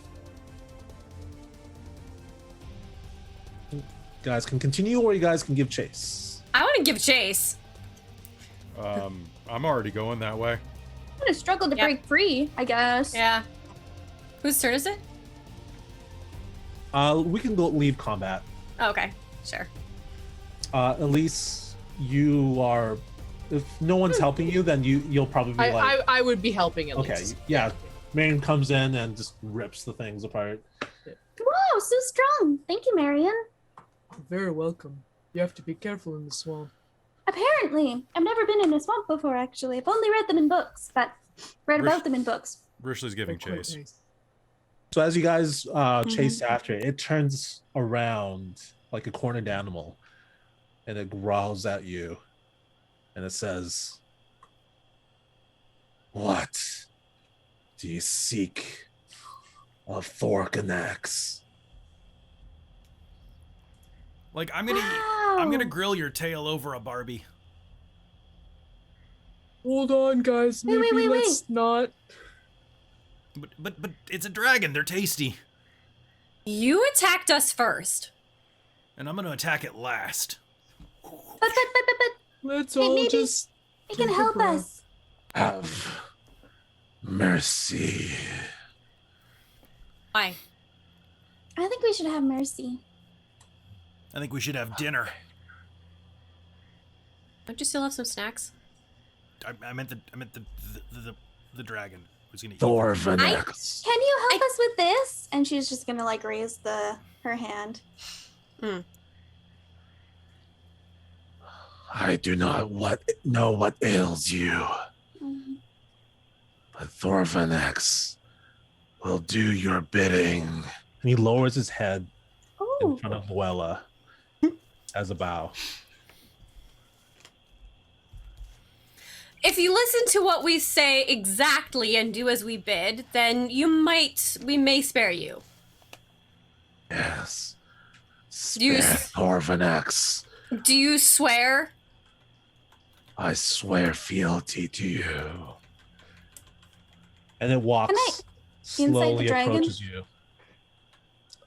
A: You guys can continue, or you guys can give chase.
C: I want to give chase.
B: I'm already going that way.
D: I'm gonna struggle to break free, I guess.
C: Yeah. Whose turn is it?
A: We can go leave combat.
C: Oh, okay. Sure.
A: Elise, you are. If no one's helping you, then you'll probably be
E: I would be helping at
A: okay,
E: least.
A: yeah. Marion comes in and just rips the things apart.
D: Wow, so strong. Thank you, Marion.
E: Very welcome. You have to be careful in the swamp.
D: Apparently. I've never been in a swamp before, actually. I've only read them in books, but read about them in books.
B: Rishley's giving chase.
E: Nice.
A: So as you guys chase after it, it turns around like a cornered animal, and it growls at you, and it says, "What do you seek of Thorkanax?"
B: Like I'm gonna grill your tail over a Barbie.
E: Hold on, guys.
D: Wait,
E: Maybe
D: wait.
E: let's not.
B: But it's a dragon. They're tasty.
C: You attacked us first.
B: And I'm gonna attack it last.
D: But
E: Let's
D: Hey,
E: all
D: maybe
E: just.
D: it can
E: take a
D: help
E: breath.
D: us.
A: Have mercy.
C: Why?
D: I think we should have mercy.
B: I think we should have dinner.
C: Don't you still have some snacks?
B: I meant the dragon was gonna eat.
A: Thorkanax.
D: Can you help us with this? And she's just gonna like raise her hand.
A: I do not know what ails you, but Thorkanax will do your bidding. And he lowers his head in
D: Oh,
A: front of Luella as a bow.
C: If you listen to what we say exactly and do as we bid, then we may spare you.
A: Yes.
C: Do you
A: Spare Thorkanax.
C: Do you swear?
A: I swear fealty to you. And it walks,
D: Can I insight the
A: slowly
D: dragon?
A: approaches you.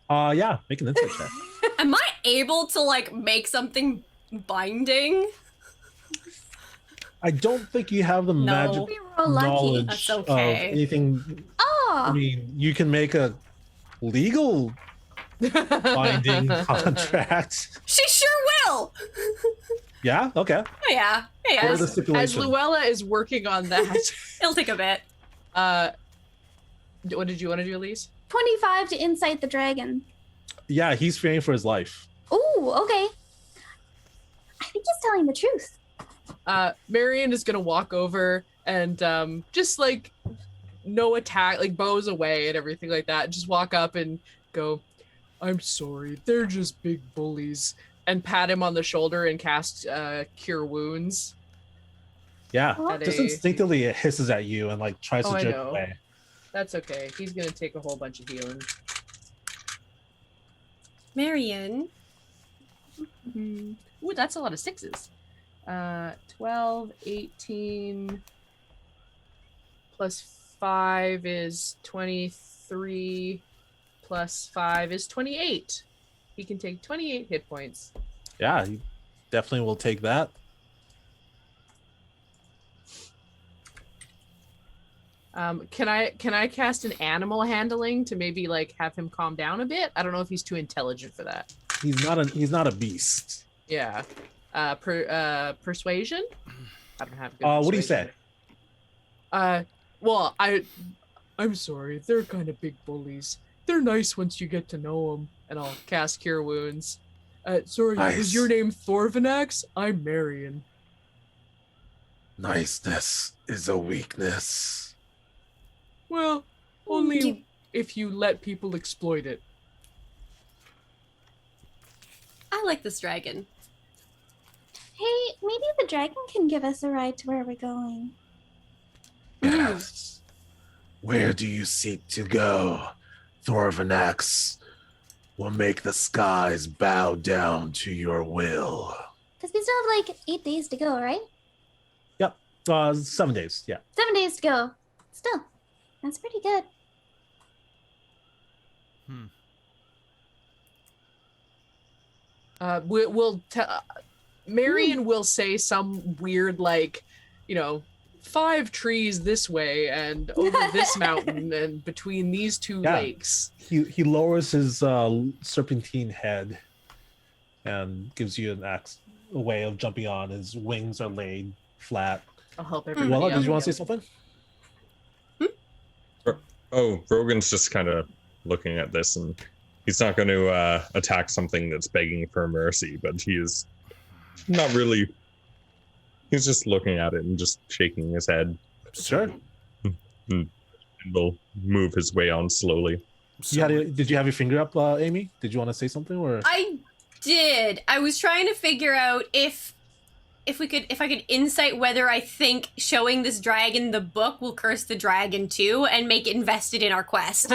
A: Yeah, make an insight check.
C: Am I able to like make something binding?
A: I don't think you have the magic
D: we roll lucky.
A: knowledge
C: That's okay.
A: of anything.
D: Oh,
A: I mean, you can make a legal binding contract.
C: She sure will.
A: Yeah. Okay.
C: Oh yeah.
A: What are the
E: As
A: stipulations?
E: Luella is working on that,
C: It'll take a bit.
E: what did you want to do, Elise?
D: 25 to incite the dragon.
A: Yeah, he's fearing for his life.
D: Ooh, okay. I think he's telling the truth.
E: Marion is gonna walk over and just like no attack, like bows away and everything like that. Just walk up and go, "I'm sorry, they're just big bullies," and pat him on the shoulder and cast Cure Wounds.
A: Yeah,
D: What?
A: just instinctively it hisses at you and like tries
E: Oh,
A: to
E: I
A: jerk
E: know.
A: away.
E: That's okay. He's gonna take a whole bunch of healing.
C: Marion.
E: Ooh, that's a lot of sixes. 12, 18, plus 5 is 23, plus 5 is 28. He can take 28 hit points.
A: Yeah, he definitely will take that.
E: Can I cast an animal handling to maybe like have him calm down a bit? I don't know if he's too intelligent for that.
A: He's not a beast.
E: Yeah. Persuasion? I don't have good
A: What do you say?
E: Well, I'm sorry. They're kind of big bullies. They're nice once you get to know them. And I'll cast Cure Wounds. Sorry,
G: Nice.
E: is your name Thorvanax? I'm Marion.
G: Niceness is a weakness.
E: Well, only if you let people exploit it.
C: I like this dragon.
D: Hey, maybe the dragon can give us a ride to where we're going.
G: Yes. Where do you seek to go? Thorvanax will make the skies bow down to your will.
D: Because we still have like 8 days to go, right?
A: Yep. 7 days. Yeah.
D: 7 days to go. Still, that's pretty good.
E: We'll tell. Marion will say some weird, like, 5 trees this way and over this mountain and between these two
A: Yeah.
E: lakes.
A: He lowers his serpentine head and gives you a way of jumping on. His wings are laid flat.
E: I'll help everybody
A: Well,
E: out.
A: did you want to say something?
F: Oh, Rogan's just kind of looking at this, and he's not going to attack something that's begging for mercy, but he is not really. He's just looking at it and just shaking his head.
A: Sure.
F: And will move his way on slowly.
A: Did you have your finger up, Amy? Did you want to say something, or?
C: I did. I was trying to figure out if I could insight whether I think showing this dragon the book will curse the dragon too and make it invested in our quest.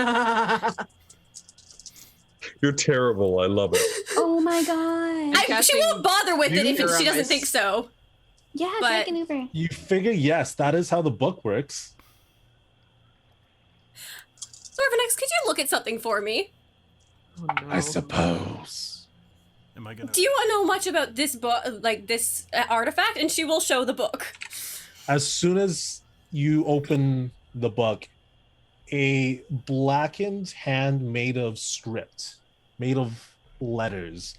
F: You're terrible. I love it.
D: Oh my god.
C: She won't bother with it if
E: Uber
C: she doesn't
E: ice.
C: think so.
D: Yeah,
C: But-
D: take an Uber.
A: You figure, yes, that is how the book works.
C: Sorvinax, could you look at something for me?
E: Oh, no.
G: I suppose.
B: Am I gonna?
C: Do you know much about this book, like this artifact? And she will show the book.
A: As soon as you open the book, a blackened hand made of script, made of letters,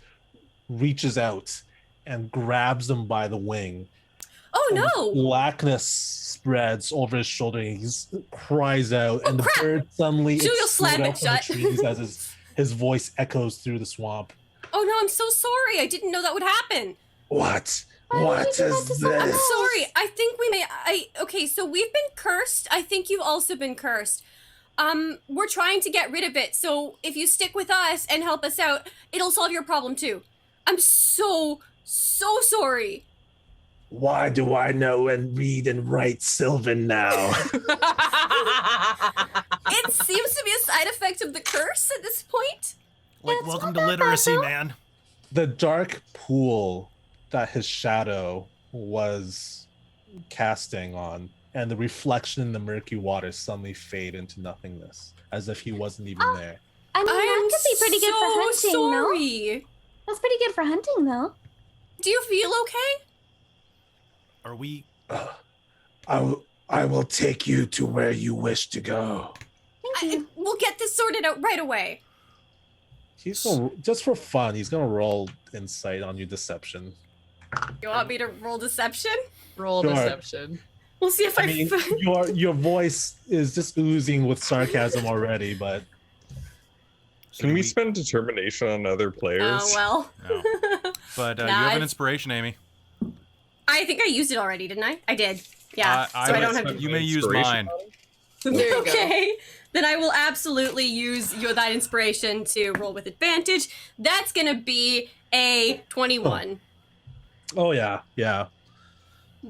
A: reaches out and grabs him by the wing.
C: Oh
A: And
C: no!
A: blackness spreads over his shoulder. And he cries out, and the
C: crap!
A: bird suddenly
C: She'll slam
A: explodes
C: it
A: out from the
C: shut.
A: trees as his voice echoes through the swamp.
C: Oh no, I'm so sorry. I didn't know that would happen.
G: What?
D: Why
G: What
D: would you do that
G: is
D: to someone
C: I'm
G: this?
D: else?
C: sorry. I think we may. Okay, so we've been cursed. I think you've also been cursed. We're trying to get rid of it. So if you stick with us and help us out, it'll solve your problem too. I'm so sorry.
G: Why do I know and read and write Sylvan now?
C: It seems to be a side effect of the curse at this point.
B: Like, welcome to literacy, man.
A: The dark pool that his shadow was casting on and the reflection in the murky water suddenly fade into nothingness, as if he wasn't even there.
D: I mean, that could be pretty good for hunting, no?
C: sorry.
D: That's pretty good for hunting, though.
C: Do you feel okay?
B: Are we?
G: I will take you to where you wish to go.
D: Thank you.
C: We'll get this sorted out right away.
A: He's gonna, just for fun, he's gonna roll insight on your deception.
C: You want me to roll deception?
E: Roll
A: Sure.
E: deception.
C: We'll see if
A: I mean, your voice is just oozing with sarcasm already, but
B: So
F: Can
B: do
F: we spend determination on other players?
C: Oh, well.
B: No. But you have an inspiration, Amy.
C: I think I used it already, didn't I? I did. Yeah. So I don't have to.
B: You may use
F: Inspiration.
B: mine.
E: There you go.
C: Okay. Then I will absolutely use that inspiration to roll with advantage. That's gonna be a 21.
A: oh yeah, yeah.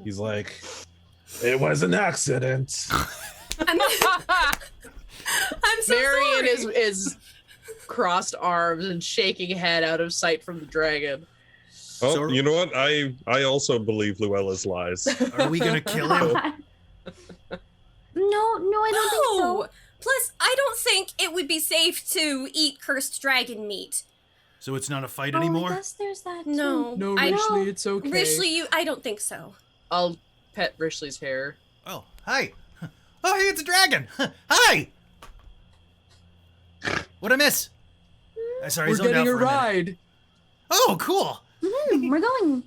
A: He's like, it was an accident.
C: I'm so
E: Marion
C: sorry.
E: is crossed arms and shaking head out of sight from the dragon.
F: Oh,
B: So-
F: you know what? I also believe Luella's lies.
B: Are we gonna kill him?
D: No, I don't think so.
C: No. Plus, I don't think it would be safe to eat cursed dragon meat.
B: So it's not a fight
D: Oh, I
B: anymore?
D: guess there's that too.
C: No.
E: No,
C: I
E: Rishley, it's okay.
C: Rishley, I don't think so.
E: I'll pet Rishley's hair.
B: Oh, hi. Oh, hey, it's a dragon. Hi. What'd I miss? Sorry,
E: We're
B: zoned out
E: getting a
B: for minute.
E: ride.
B: Oh, cool.
D: We're going.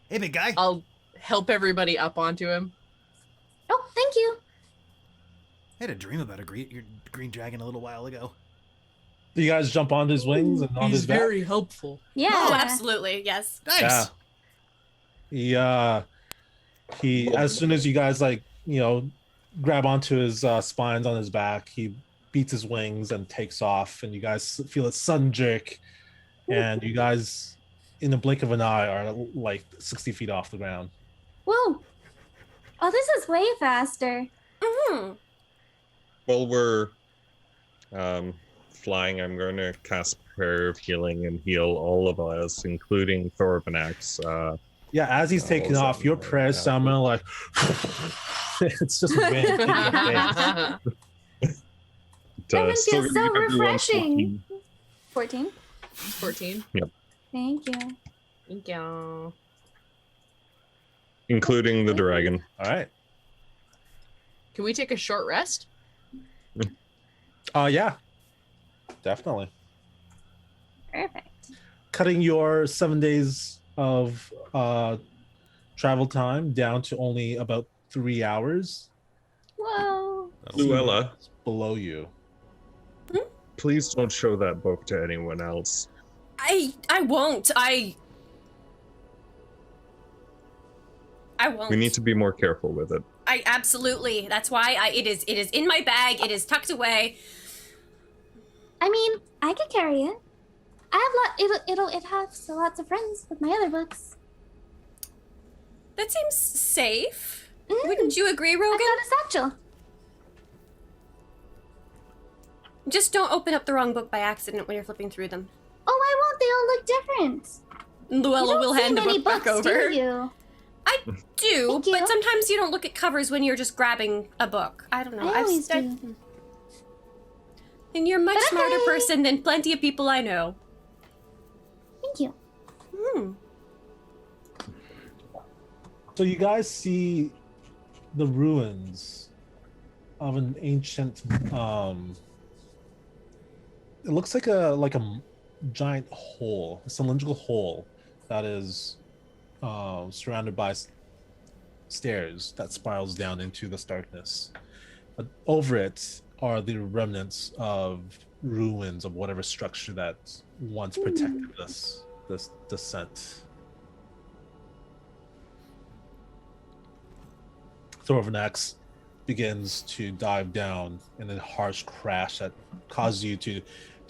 B: Hey, big guy.
E: I'll help everybody up onto him.
D: Oh, thank you.
B: I had a dream about your green dragon a little while ago.
A: Do you guys jump onto his wings and on
E: He's
A: his back?
E: very helpful.
D: Yeah.
C: Oh, absolutely. Yes.
B: Nice.
A: Yeah. He as soon as you guys grab onto his spines on his back, he beats his wings and takes off, and you guys feel a sudden jerk, and you guys in the blink of an eye are like 60 feet off the ground.
D: Whoa. Oh, this is way faster.
C: Mm-hmm.
F: While we're flying, I'm going to cast Prayer of Healing and heal all of us, including Thorvanax.
A: Yeah, as he's taking
F: Oh,
A: off, your
F: something
A: prayers
F: like
A: sound like it's just wind. hitting your face.
D: That
F: Still
D: feels
F: gonna
D: so
F: give everyone
D: refreshing.
F: 14.
E: 14.
D: Thank you.
E: Thank you.
F: Including the dragon.
A: All right.
E: Can we take a short rest?
A: Yeah. Definitely.
D: Perfect.
A: Cutting your 7 days of travel time down to only about 3 hours.
D: Whoa.
F: Luella,
A: Below you.
F: please don't show that book to anyone else.
C: I won't. I won't.
F: We need to be more careful with it.
C: I absolutely. That's why it is in my bag. It is tucked away.
D: I mean, I can carry it. I have it has lots of friends with my other books.
C: That seems safe.
D: Mm.
C: Wouldn't you agree,
D: I
C: Rogan?
D: got a satchel.
C: Just don't open up the wrong book by accident when you're flipping through them.
D: Oh, I won't. They all look different.
C: Luella will hand the
D: many
C: book back
D: books,
C: over.
D: do you?
C: I do,
D: Thank you.
C: but sometimes you don't look at covers when you're just grabbing a book. I don't know.
D: I always do.
C: And you're a much
D: But
C: smarter
D: okay.
C: person than plenty of people I know.
D: Thank you.
C: Hmm.
A: So you guys see the ruins of an ancient it looks like a giant hole, a cylindrical hole that is surrounded by stairs that spirals down into the darkness. But over it are the remnants of ruins of whatever structure that once protected this descent. Thorvanax begins to dive down in a harsh crash that causes you to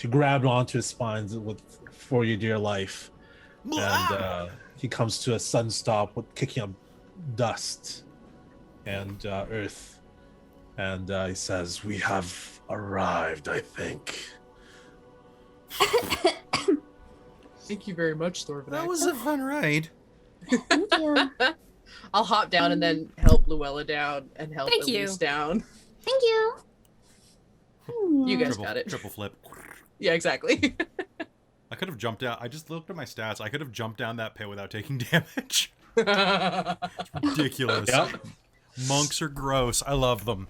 A: grab onto his spines for your dear life. And he comes to a sudden stop with kicking up dust and earth. And he says, "We have arrived, I think."
E: Thank you very much, Thorvanax.
B: That was a fun ride.
D: Thank you.
E: I'll hop down and then help Luella down and help
C: Thank you.
E: Elise down.
D: Thank you.
E: You guys
B: Triple,
E: got it.
B: triple flip.
E: Yeah, exactly.
B: I could have jumped down. I just looked at my stats. I could have jumped down that pit without taking damage. Ridiculous.
A: Yep.
B: Monks are gross. I love them.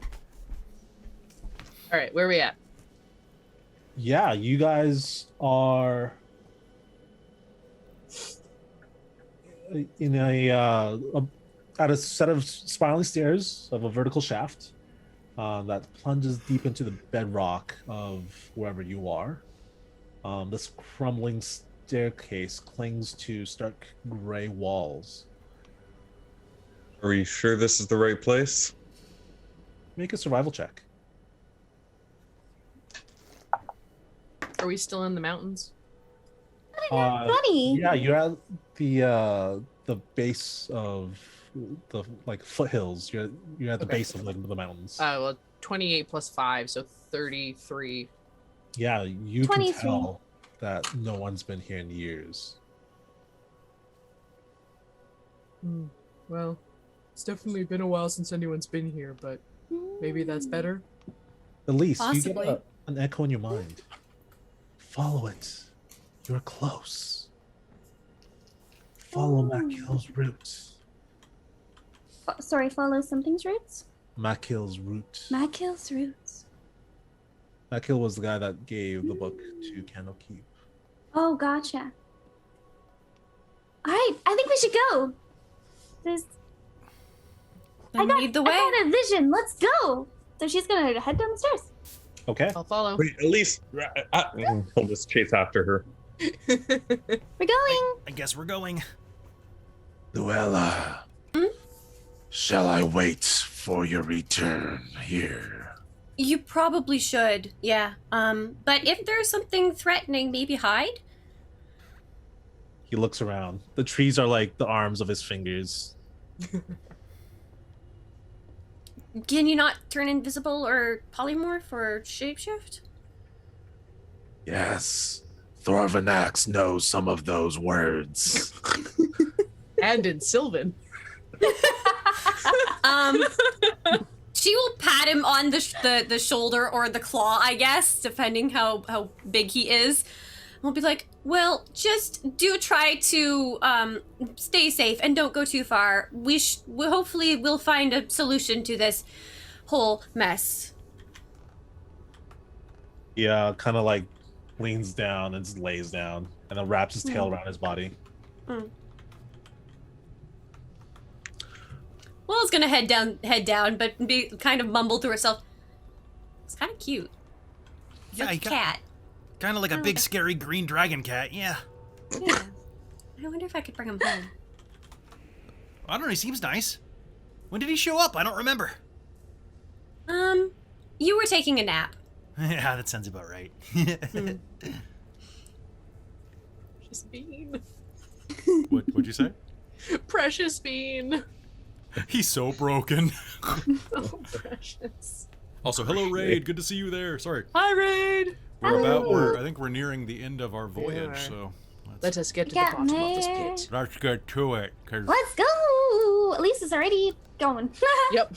E: All right, where are we at?
A: Yeah, you guys are in at a set of spiraling stairs of a vertical shaft that plunges deep into the bedrock of wherever you are. This crumbling staircase clings to stark gray walls.
F: Are we sure this is the right place?
A: Make a survival check.
E: Are we still in the mountains?
D: Funny.
A: Yeah, you're at the base of the foothills. You're at the
E: Okay.
A: base of the mountains.
E: Well, 28 plus 5, so 33.
A: Yeah, you
D: 23.
A: can tell that no one's been here in years.
E: Well, it's definitely been a while since anyone's been here, but maybe that's better.
A: At least you
C: Possibly.
A: get an echo in your mind. Follow it. You're close. Follow Makil's route.
D: Sorry, follow something's roots?
A: Makil's route.
D: Makil's roots.
A: Makil was the guy that gave the book to Candlekeep.
D: Oh, gotcha. Alright, I think we should go. There's
C: Then lead the way.
D: I got a vision. Let's go. So she's gonna head down the stairs.
A: Okay.
E: I'll follow.
F: Wait, at least I'll just chase after her.
D: We're going.
B: I guess we're going.
G: Luella, shall I wait for your return here?
C: You probably should, yeah. But if there's something threatening, maybe hide?
A: He looks around. The trees are like the arms of his fingers.
C: Can you not turn invisible or polymorph or shapeshift?
G: Yes, Thorvanax knows some of those words.
E: And in Sylvan.
C: She will pat him on the shoulder or the claw, I guess, depending how big he is. We'll be like, well, just do try to stay safe and don't go too far. Hopefully we'll find a solution to this whole mess.
A: Yeah, kind of like leans down and just lays down and then wraps his tail around his body.
C: Well, it's gonna head down, but be kind of mumble to herself. It's kind of cute. It's
B: Yeah,
C: like
B: he
C: a cat.
B: Kind of like a big scary green dragon cat. Yeah.
C: Yeah. I wonder if I could bring him home.
B: I don't know. He seems nice. When did he show up? I don't remember.
C: You were taking a nap.
B: Yeah, that sounds about right.
E: Precious Bean.
B: What'd you say?
E: Precious Bean.
B: He's so broken.
E: Oh, precious.
B: Also, hello, Raid. Good to see you there. Sorry.
E: Hi, Raid.
B: I think we're nearing the end of our
E: We
B: voyage,
E: are.
B: so
E: Let us get to the
D: Got
E: bottom of this
D: there.
E: pit.
B: let's get to it. 'Cause
D: Let's go. Elisa's already going.
E: Yep.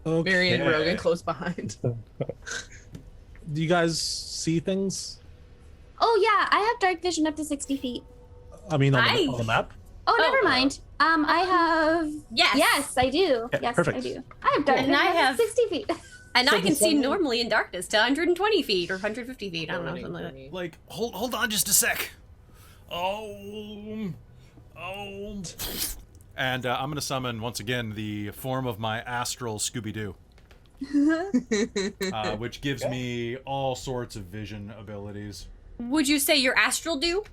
A: Okay.
E: Mary and Rogan close behind.
A: Do you guys see things?
D: Oh yeah, I have dark vision up to 60 feet.
A: I mean, on
C: Nice.
A: the map?
D: Oh, never mind. I have.
C: Yes.
D: Yes, I do.
A: Yeah,
D: Yes,
A: perfect.
D: I do. I have dark
C: And
D: vision
C: I
D: up
C: have-
D: to 60 feet.
C: And
A: So
C: I can
A: the
C: see
A: sun-
C: normally in darkness to 120 feet or 150 feet. I don't know, something like that.
B: like, hold on just a sec. And I'm gonna summon once again the form of my astral Scooby-Doo, which gives me all sorts of vision abilities.
C: Would you say you're astral do?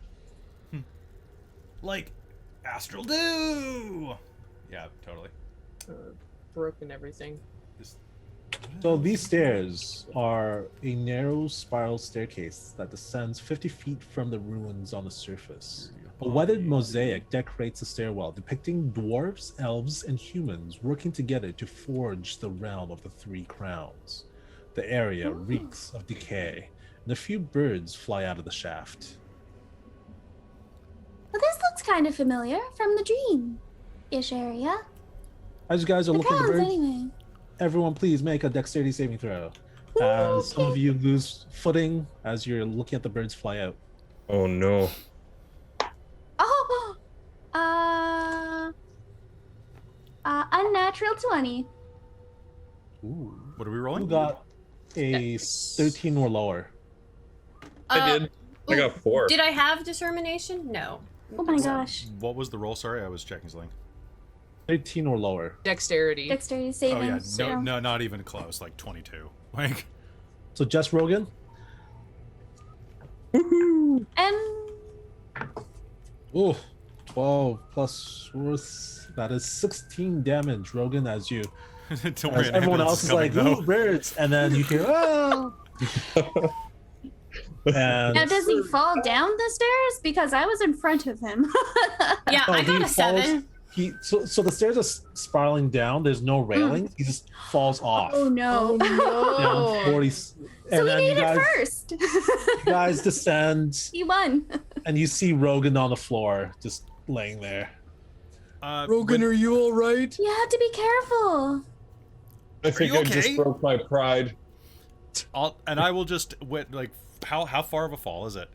B: Like, astral do. Yeah, totally.
E: Broken everything.
A: So these stairs are a narrow spiral staircase that descends 50 feet from the ruins on the surface. A weathered mosaic decorates the stairwell, depicting dwarves, elves, and humans working together to forge the realm of the Three Crowns. The area reeks of decay, and a few birds fly out of the shaft.
D: Well, this looks kind of familiar from the dream-ish area.
A: As you guys are
D: The
A: looking at the
D: crowns,
A: birds,
D: anyway.
A: everyone please make a dexterity saving throw. As some of you lose footing as you're looking at the birds fly out.
F: Oh no.
D: Oh, unnatural 20.
A: Ooh.
B: What are we
A: Who
B: rolling?
A: got a
E: Yes.
A: 13 or lower?
F: I did. I got 4.
C: Did I have discrimination? No.
D: Oh my gosh.
B: What was the roll? Sorry, I was checking something.
A: 18 or lower.
E: Dexterity.
D: Dexterity saving.
B: Oh yeah,
D: zero.
B: no, not even close. Like 22. Like.
A: So just Rogan.
D: And
A: Ooh, 12 plus worth. That is 16 damage, Rogan, as you.
B: Don't
A: As
B: worry, an
A: everyone
B: ambulance
A: else is
B: coming,
A: like,
B: though.
A: ooh, birds, and then you hear, oh. And
D: now, does he fall down the stairs? Because I was in front of him.
C: Yeah,
A: Oh,
C: I got
A: he
C: a 7.
A: So the stairs are spiraling down. There's no railing. He just falls off.
D: Oh no.
A: Down 40.
D: So
A: And
D: we
A: then
D: made
A: you guys,
D: it first.
A: you guys descend,
D: He won.
A: and you see Rogan on the floor, just laying there.
B: Rogan,
E: are you all right?
D: You have to be careful.
F: I think
B: you
F: I just
B: okay?
F: broke my pride.
B: I will just like how far of a fall is it?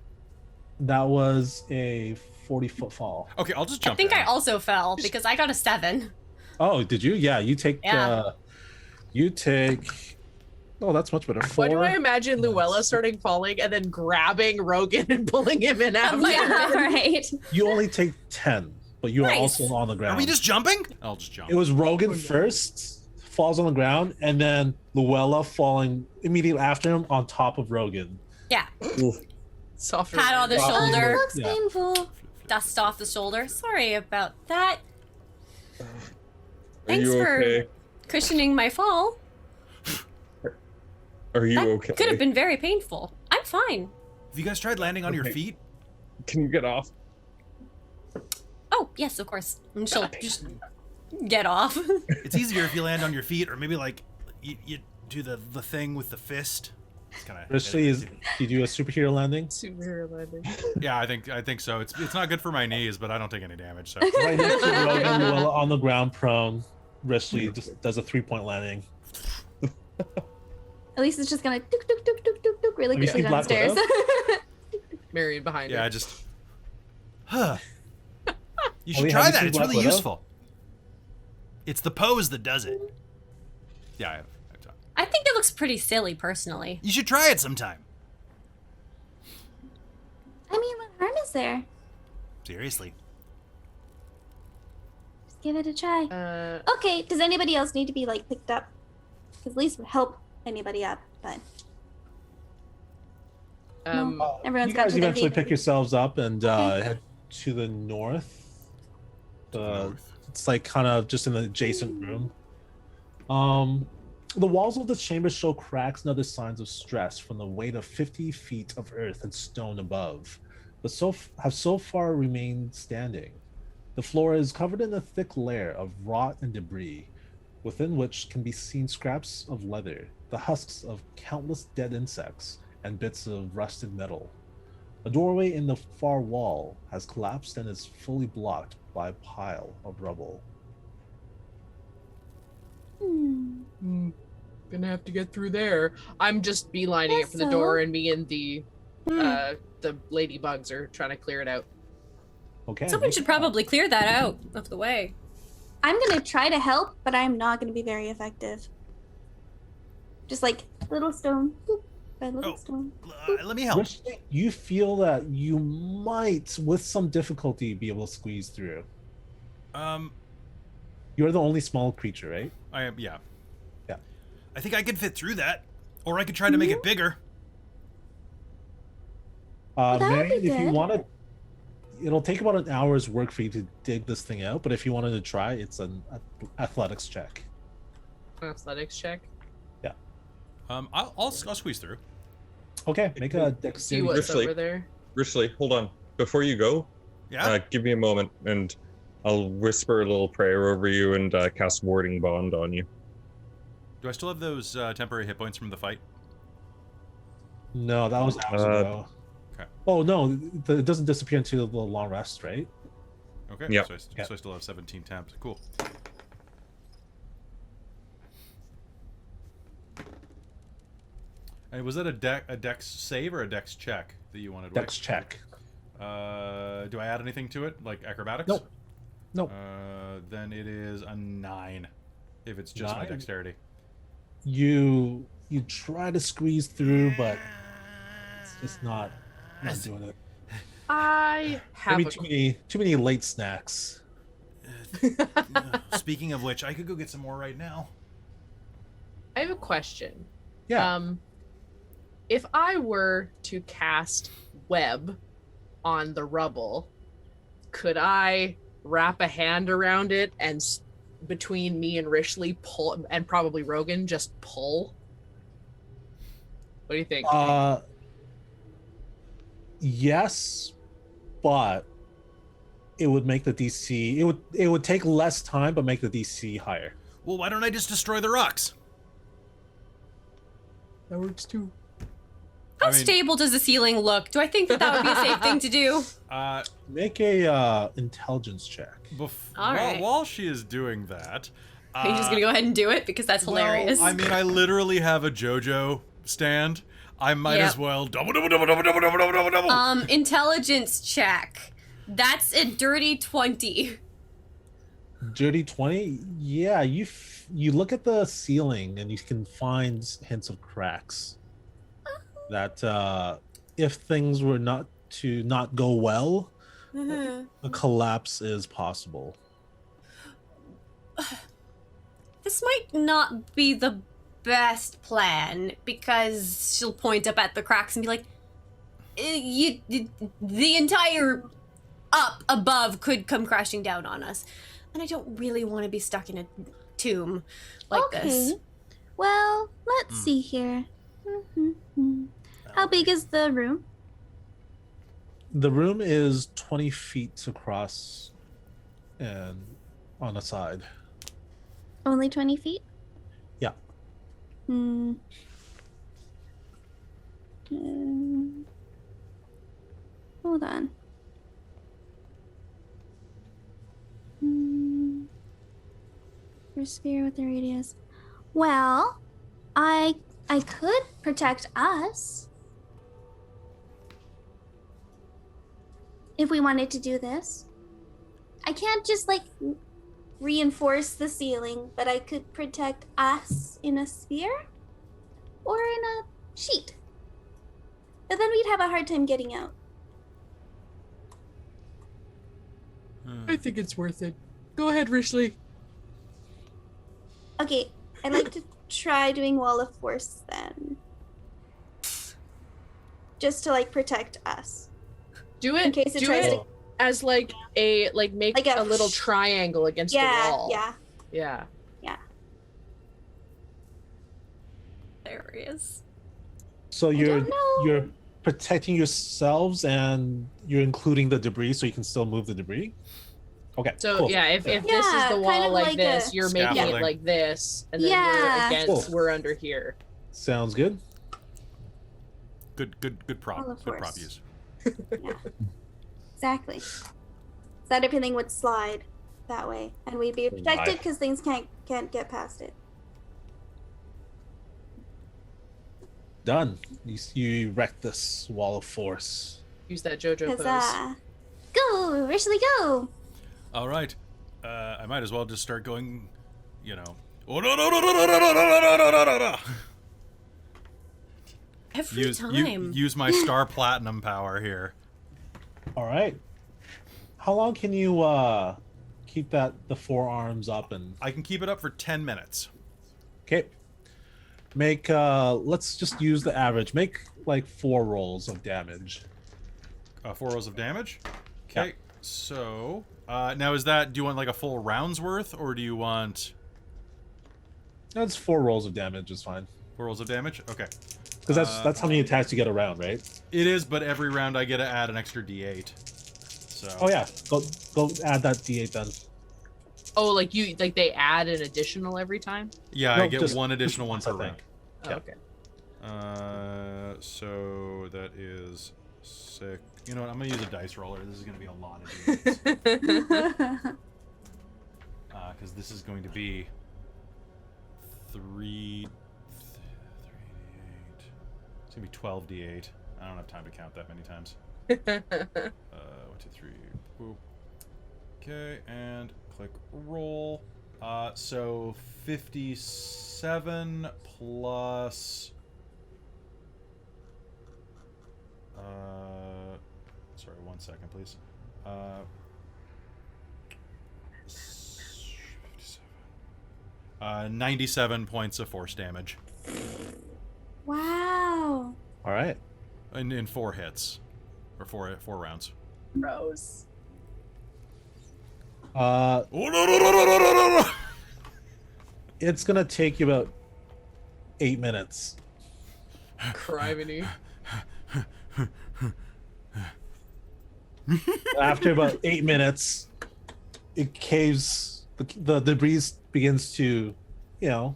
A: That was a 40-foot fall.
B: Okay, I'll just
C: I
B: jump.
C: think I
B: down.
C: also fell because I got a 7.
A: Oh, did you? Yeah, you take.
C: Yeah.
A: You take. Oh, that's much better. 4.
E: Why do I imagine Luella starting falling and then grabbing Rogan and pulling him in after?
D: Yeah, right.
A: You only take 10, but you are
C: Nice.
A: also on the ground.
B: Are we just jumping? I'll just jump.
A: It was Rogan first, falls on the ground, and then Luella falling immediately after him on top of Rogan.
C: Yeah.
E: Softer.
C: Pat on the
A: Softer.
D: Oh,
C: shoulder.
D: that looks
A: Yeah.
D: painful.
C: Dust off the shoulder. Sorry about that.
F: Are
C: Thanks
F: you
C: for
F: okay?
C: cushioning my fall.
F: Are you
C: That
F: okay?
C: could have been very painful. I'm fine.
B: Have you guys tried landing on your
F: Okay.
B: feet?
F: Can you get off?
C: Oh, yes, of course. And she'll just get off.
B: It's easier if you land on your feet, or maybe like you do the thing with the fist. It's kind of.
A: Rishi, did you do a superhero landing?
E: Superhero landing.
B: Yeah, I think so. It's not good for my knees, but I don't take any damage. So
A: Right next to Rogan, Luella on the ground, prone. Rishi just does a 3-point landing.
D: At least it's just gonna tuk tuk tuk tuk tuk tuk really
A: Have you
D: quickly
A: seen Black
D: downstairs.
E: Marion behind
B: yeah,
E: her.
B: I just. Huh. You
A: Oh,
B: should
A: yeah,
B: try
A: have you
B: that.
A: seen
B: It's
A: Black
B: really
A: Widow?
B: useful. It's the pose that does it. Yeah, I have done.
C: I think it looks pretty silly, personally.
B: You should try it sometime.
D: I mean, what harm is there?
B: Seriously.
D: Just give it a try. Okay, does anybody else need to be like picked up? Because at least would help anybody up, but everyone's
A: You
D: got
A: guys
D: to their
A: eventually
D: feet.
A: pick yourselves up and head to the north. It's like kind of just in the adjacent room. The walls of the chamber show cracks and other signs of stress from the weight of 50 feet of earth and stone above, but have so far remained standing. The floor is covered in a thick layer of rot and debris, within which can be seen scraps of leather, the husks of countless dead insects, and bits of rusted metal. A doorway in the far wall has collapsed and is fully blocked by a pile of rubble.
E: Gonna have to get through there. I'm just beelining it for the door, and me and the ladybugs are trying to clear it out.
A: Okay.
C: Someone should probably clear that out of the way.
D: I'm gonna try to help, but I'm not gonna be very effective. Just like little stone, boop, by little stone.
B: Let me help.
A: Rishi, you feel that you might, with some difficulty, be able to squeeze through. You're the only small creature, right?
B: I am. Yeah.
A: Yeah.
B: I think I could fit through that, or I could try to make it bigger.
D: that would
A: Marion,
D: be
A: if you
D: good.
A: want to, it'll take about an hour's work for you to dig this thing out. But if you wanted to try, it's an athletics check.
E: Athletics check.
A: Yeah.
B: I'll squeeze through.
A: Okay, make a
E: See
A: dexterity.
E: what's
F: Rishi.
E: over there.
F: Rishi, hold on. Before you go,
B: Yeah.
F: give me a moment, and I'll whisper a little prayer over you and cast Warding Bond on you.
B: Do I still have those temporary hit points from the fight?
A: No, that was hours ago.
B: Okay.
A: Oh no, it doesn't disappear until the long rest, right?
B: Okay.
F: Yep.
B: So I still have 17 temps. Cool. And was that a dex save or a dex check that you wanted?
A: Dex check.
B: Do I add anything to it, like acrobatics?
A: Nope. Nope.
B: Then it is a 9, if it's just my
A: 9?
B: dexterity.
A: You try to squeeze through, but it's just not doing it.
E: I have
A: Maybe too many late snacks.
B: Speaking of which, I could go get some more right now.
E: I have a question.
A: Yeah.
E: If I were to cast web on the rubble, could I wrap a hand around it and between me and Rishley pull, and probably Rogan just pull? What do you think?
A: Yes, but it would make the DC. It would take less time, but make the DC higher.
B: Well, why don't I just destroy the rocks?
E: That works too.
C: How stable does the ceiling look? Do I think that would be a safe thing to do?
A: Make a intelligence check.
C: All right.
B: While she is doing that,
C: are you just gonna go ahead and do it because that's hilarious?
B: I mean, I literally have a JoJo stand. I might as well double.
C: Intelligence check. That's a dirty 20.
A: Dirty 20? Yeah, you look at the ceiling and you can find hints of cracks. That if things were not go well, a collapse is possible.
C: This might not be the best plan because she'll point up at the cracks and be like, the entire up above could come crashing down on us. And I don't really want to be stuck in a tomb like this.
D: Well, let's see here. How big is the room?
A: The room is 20 feet across and on a side.
D: Only 20 feet?
A: Yeah.
D: Hold on. For sphere with the radius. Well, I could protect us. If we wanted to do this. I can't just like reinforce the ceiling, but I could protect us in a sphere or in a sheet. But then we'd have a hard time getting out.
E: I think it's worth it. Go ahead, Rishley.
D: Okay, I'd like to try doing Wall of Force then. Just to like protect us.
E: Do it.
D: In case it tries to...
E: as like a make like a little triangle against the wall. Yeah.
C: Hilarious.
A: So you're protecting yourselves and you're including the debris so you can still move the debris? Okay.
E: So
A: cool.
E: if this is the wall like this, you're making it like this, and then we're under here.
A: Sounds good.
B: Good prop. Good prop use.
D: Yeah. Exactly. So that everything would slide that way, and we'd be protected because things can't get past it.
A: Done. You erect this wall of force.
E: Use that JoJo pose.
D: Go, Rishley, go.
B: All right. I might as well just start going,
C: Every time.
B: Use my star platinum power here.
A: All right. How long can you keep the forearms up? And
B: I can keep it up for 10 minutes.
A: Okay. Make let's just use the average. Make like 4 rolls of damage.
B: 4 rolls of damage. Okay.
A: Yeah.
B: So now do you want like a full round's worth, or do you want?
A: That's 4 rolls of damage is fine.
B: 4 rolls of damage. Okay.
A: Because that's how many attacks you get a round, right?
B: It is, but every round I get to add an extra D8. So.
A: Oh yeah, go add that D8 then.
E: Oh, like they add an additional every time?
B: Yeah, I get 1 additional one per round.
E: Oh, okay.
B: So that is 6. You know what? I'm gonna use a dice roller. This is gonna be a lot of D8s. Because this is going to be 3 D8. It's gonna be 12 D8. I don't have time to count that many times. 1, 2, 3. Boop. Okay, and click roll. So 57 plus. Sorry, 1 second, please. 97 points of force damage.
D: Wow.
A: All right.
B: In 4 hits. Or four rounds.
E: Gross.
A: It's gonna take you about 8 minutes.
E: Criminy.
A: After about 8 minutes, it caves. The debris begins to, you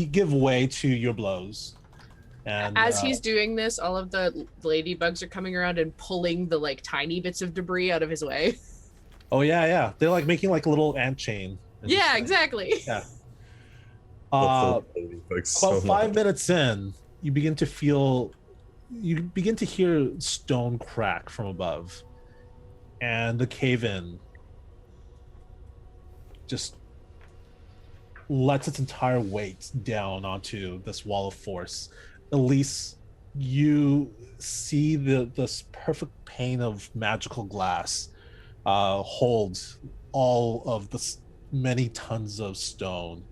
A: give way to your blows. And
E: As he's doing this, all of the ladybugs are coming around and pulling the like tiny bits of debris out of his way.
A: oh yeah, they're like making like a little ant chain.
E: Yeah, exactly.
A: Yeah.
F: Like,
A: About
F: so
A: 5
F: much.
A: minutes in, you begin to hear stone crack from above, and the cave-in just lets its entire weight down onto this wall of force. Elise, you see this perfect pane of magical glass hold all of the many tons of stone.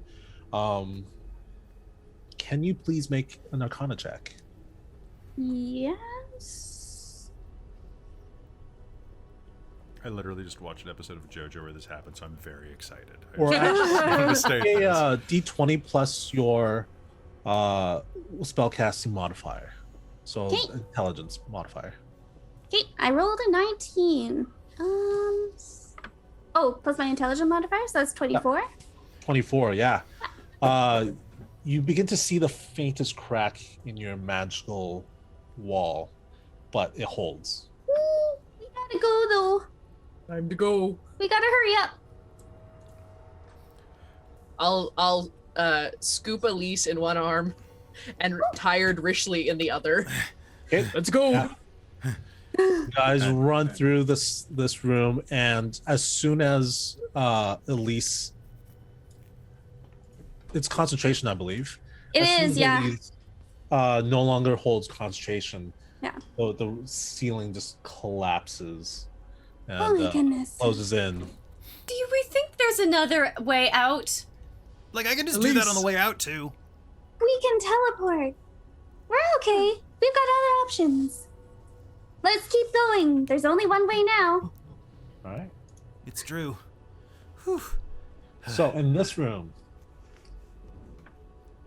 A: Can you please make an Arcana check?
D: Yes.
B: I literally just watched an episode of JoJo where this happened, so I'm very excited.
A: Or
B: I'm
A: actually, a D20 plus your spellcasting modifier. So
D: Okay.
A: intelligence modifier.
D: Okay, I rolled a 19. Oh, plus my intelligence modifier, so that's 24.
A: 24, yeah. You begin to see the faintest crack in your magical wall, but it holds.
D: Ooh, we gotta go though.
E: Time to go.
D: We gotta hurry up.
E: I'll scoop Elise in one arm and tired Rishley in the other.
A: Okay.
E: Let's go.
A: Yeah. You guys run through this room, and as soon as Elise, it's concentration, I believe.
D: It
A: As soon
D: is,
A: as
D: yeah.
A: Elise, no longer holds concentration.
D: Yeah.
A: So the ceiling just collapses and
D: Oh my goodness.
A: closes in.
C: Do we think there's another way out?
B: Like, I can just do that on the way out, too.
D: We can teleport. We're okay. We've got other options. Let's keep going. There's only one way now.
A: All right.
B: It's true. Whew.
A: So in this room,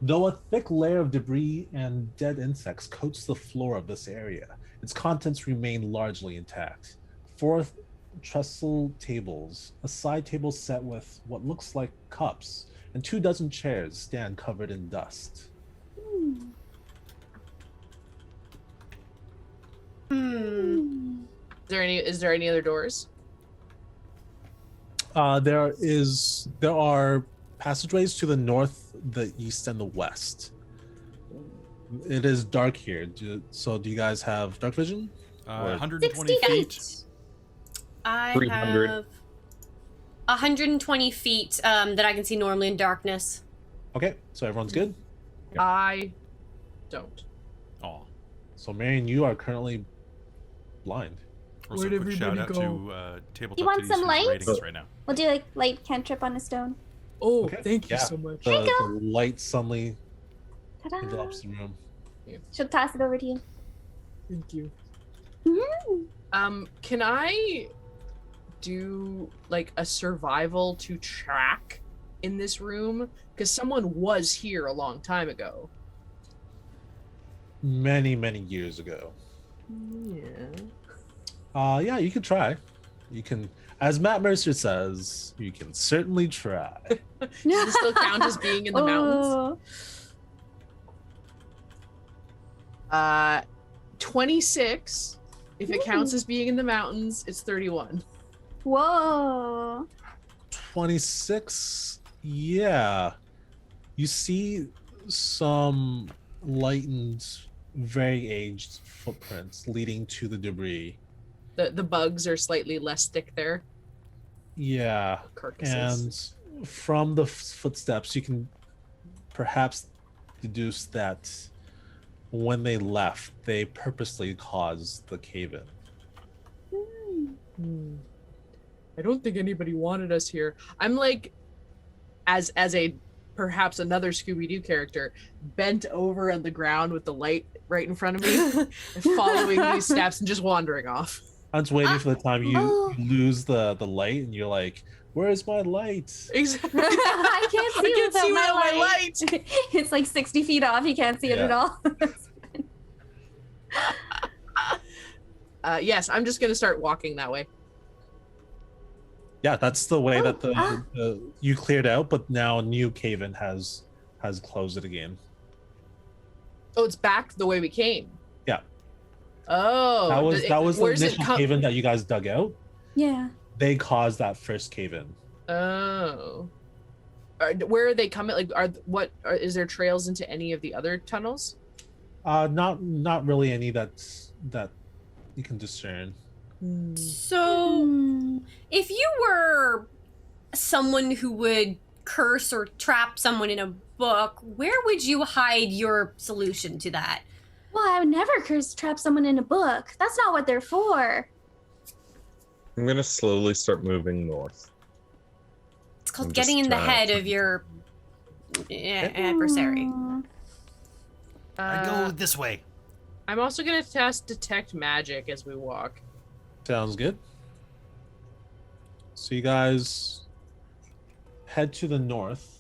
A: though a thick layer of debris and dead insects coats the floor of this area, its contents remain largely intact. 4 trestle tables, a side table set with what looks like cups, and 24 chairs stand covered in dust.
E: Is there any other doors?
A: There are passageways to the north, the east, and the west. It is dark here. Do you guys have dark vision?
B: 120
D: 60
B: feet.
C: I
F: 300.
C: have 120 feet that I can see normally in darkness.
A: Okay, so everyone's good.
E: I don't.
B: Aw.
A: So Marion, you are currently blind.
B: Also,
E: Where'd
B: a quick shout
E: everybody
B: out
E: go?
B: to Tabletop
D: You want
B: Titties,
D: some
B: who's
D: light?
B: rating us right now.
D: We'll do a light cantrip on a stone.
E: Oh,
A: Okay,
E: thank you
A: yeah.
E: so much.
A: The light suddenly
D: Ta-da.
A: envelops the room.
D: She'll toss it over to you.
E: Thank you.
D: Mhm.
E: Can I do like a survival to track in this room? Because someone was here a long time ago.
A: Many, many years ago.
E: Yeah.
A: Yeah, you can try. You can, as Matt Mercer says, you can certainly try.
E: Does it still count as being in the mountains? 26. If it counts as being in the mountains, it's 31.
D: Whoa.
A: 26. Yeah. You see some lightened, very aged footprints leading to the debris.
E: The bugs are slightly less thick there.
A: Yeah.
E: Carcasses.
A: And from the footsteps, you can perhaps deduce that when they left, they purposely caused the cave-in.
E: I don't think anybody wanted us here. I'm like, as a perhaps another Scooby-Doo character, bent over on the ground with the light right in front of me, and following these steps and just wandering off.
A: I'm just waiting for the time you lose the light and you're like, where's my light?
E: Exactly.
D: I can't see,
E: without my light.
D: It's like 60 feet off. You can't see it at all.
E: Yes, I'm just gonna start walking that way.
A: Yeah, that's the way that the you cleared out, but now New Caven has closed it again.
E: Oh, it's back the way we came.
A: Yeah.
E: Oh,
A: that was the initial cave-in that you guys dug out.
D: Yeah.
A: They caused that first cave-in.
E: Oh. Where are they coming? Like, is there trails into any of the other tunnels?
A: Not really any that you can discern.
C: So, if you were someone who would curse or trap someone in a book, where would you hide your solution to that?
D: Well, I would never curse trap someone in a book. That's not what they're for.
F: I'm gonna slowly start moving north.
C: It's called getting in the head of your adversary.
B: I go this way.
E: I'm also gonna test detect magic as we walk.
A: Sounds good. So you guys head to the north.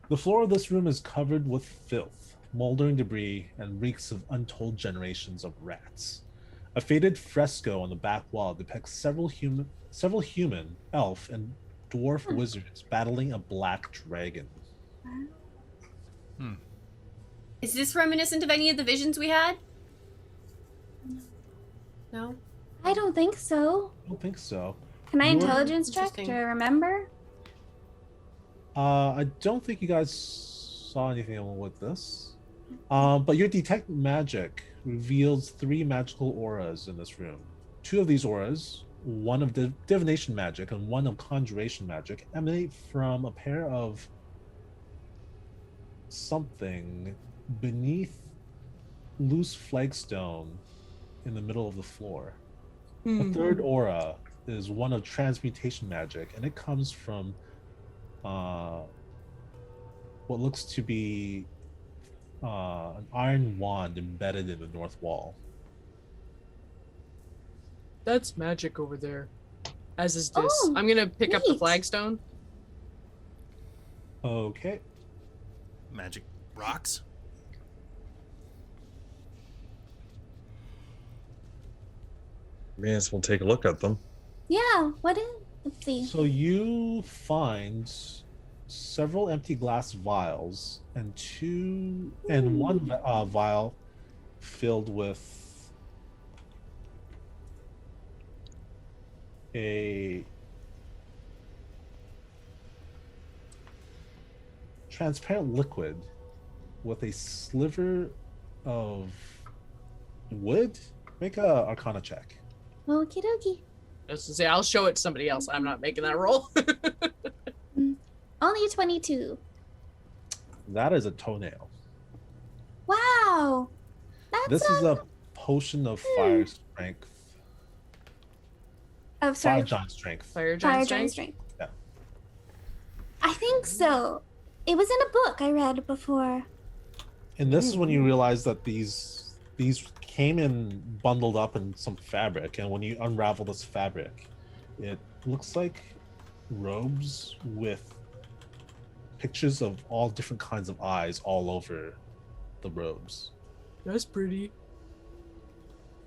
A: The floor of this room is covered with filth, moldering debris, and reeks of untold generations of rats. A faded fresco on the back wall depicts several human, elf, and dwarf wizards battling a black dragon.
C: Is this reminiscent of any of the visions we had? No?
D: I don't think so.
A: I don't think so.
D: Can I intelligence check
C: Interesting.
D: to remember?
A: I don't think you guys saw anything with this. But your detect magic reveals 3 magical auras in this room. 2 of these auras, one of divination magic and one of conjuration magic, emanate from a pair of something beneath loose flagstone in the middle of the floor. The third aura is one of transmutation magic, and it comes from what looks to be an iron wand embedded in the north wall.
E: That's magic over there. As is this.
D: Oh,
E: I'm gonna pick up the
D: neat.
E: flagstone.
A: Okay.
B: Magic rocks.
F: May as well take a look at them.
D: Yeah, what is... Let's see.
A: So you find several empty glass vials and one vial filled with a transparent liquid with a sliver of wood. Make a Arcana check.
D: Okie dokie.
E: I was gonna say, I'll show it to somebody else. I'm not making that roll.
D: Only 22.
A: That is a toenail.
D: Wow. That's
A: This is a potion of fire strength.
D: Oh, sorry.
A: Fire giant strength.
E: Fire
D: Fire
E: giant
D: giant
E: strength.
D: strength.
A: Yeah.
D: I think so. It was in a book I read before.
A: And this is when you realize that these came in bundled up in some fabric, and when you unravel this fabric, it looks like robes with pictures of all different kinds of eyes all over the robes.
E: That's pretty.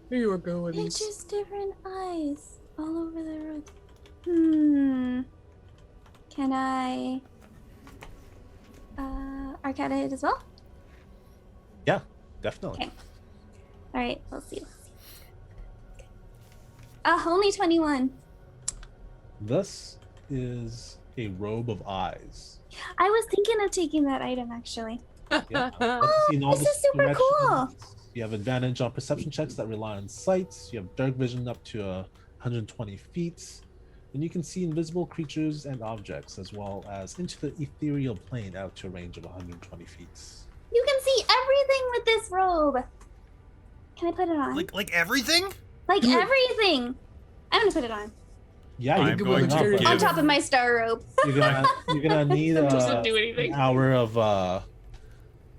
E: Here you are going with
D: It's
E: these.
D: just different eyes all over the room. Can I Arcana it as well?
A: Yeah, definitely.
D: Okay. All right, let's see. Only 21.
A: This is a robe of eyes.
D: I was thinking of taking that item actually.
A: Yeah.
D: Oh,
A: In all
D: this
A: the
D: is super cool.
A: directions. You have advantage on perception checks that rely on sight. You have dark vision up to 120 feet. and you can see invisible creatures and objects, as well as into the ethereal plane out to a range of 120 feet.
D: You can see everything with this robe. Can I put it on?
B: Like everything?
D: Like everything. I'm gonna put it on.
A: Yeah,
B: I'm
A: you
B: going to give-
D: On top of my star robe.
A: You're gonna need
E: Doesn't do
A: an
E: anything.
A: hour of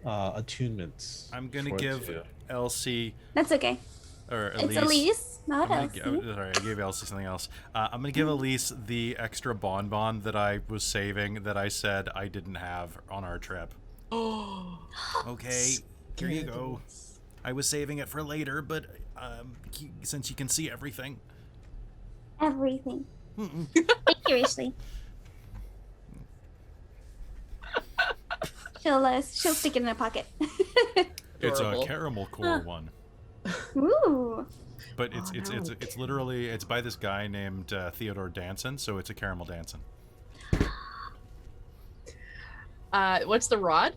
A: attunements.
B: I'm gonna
A: for it
B: give
A: to-
B: Elsie
D: That's okay.
B: or
D: It's
B: Elise.
D: Elise, not
B: I'm
D: Elsie.
B: gonna sorry, I gave Elsie something else. I'm gonna give Elise the extra bonbon that I was saving that I said I didn't have on our trip.
E: Oh.
B: Okay, here you go. I was saving it for later, but since you can see everything.
D: Everything.
B: Mm-mm.
D: Thank you, Ashley. She'll stick it in her pocket.
B: It's a
E: Adorable.
B: caramel core one,
D: Ooh.
B: but it's literally it's by this guy named Theodore Danson, so it's a caramel Danson.
E: What's the rod?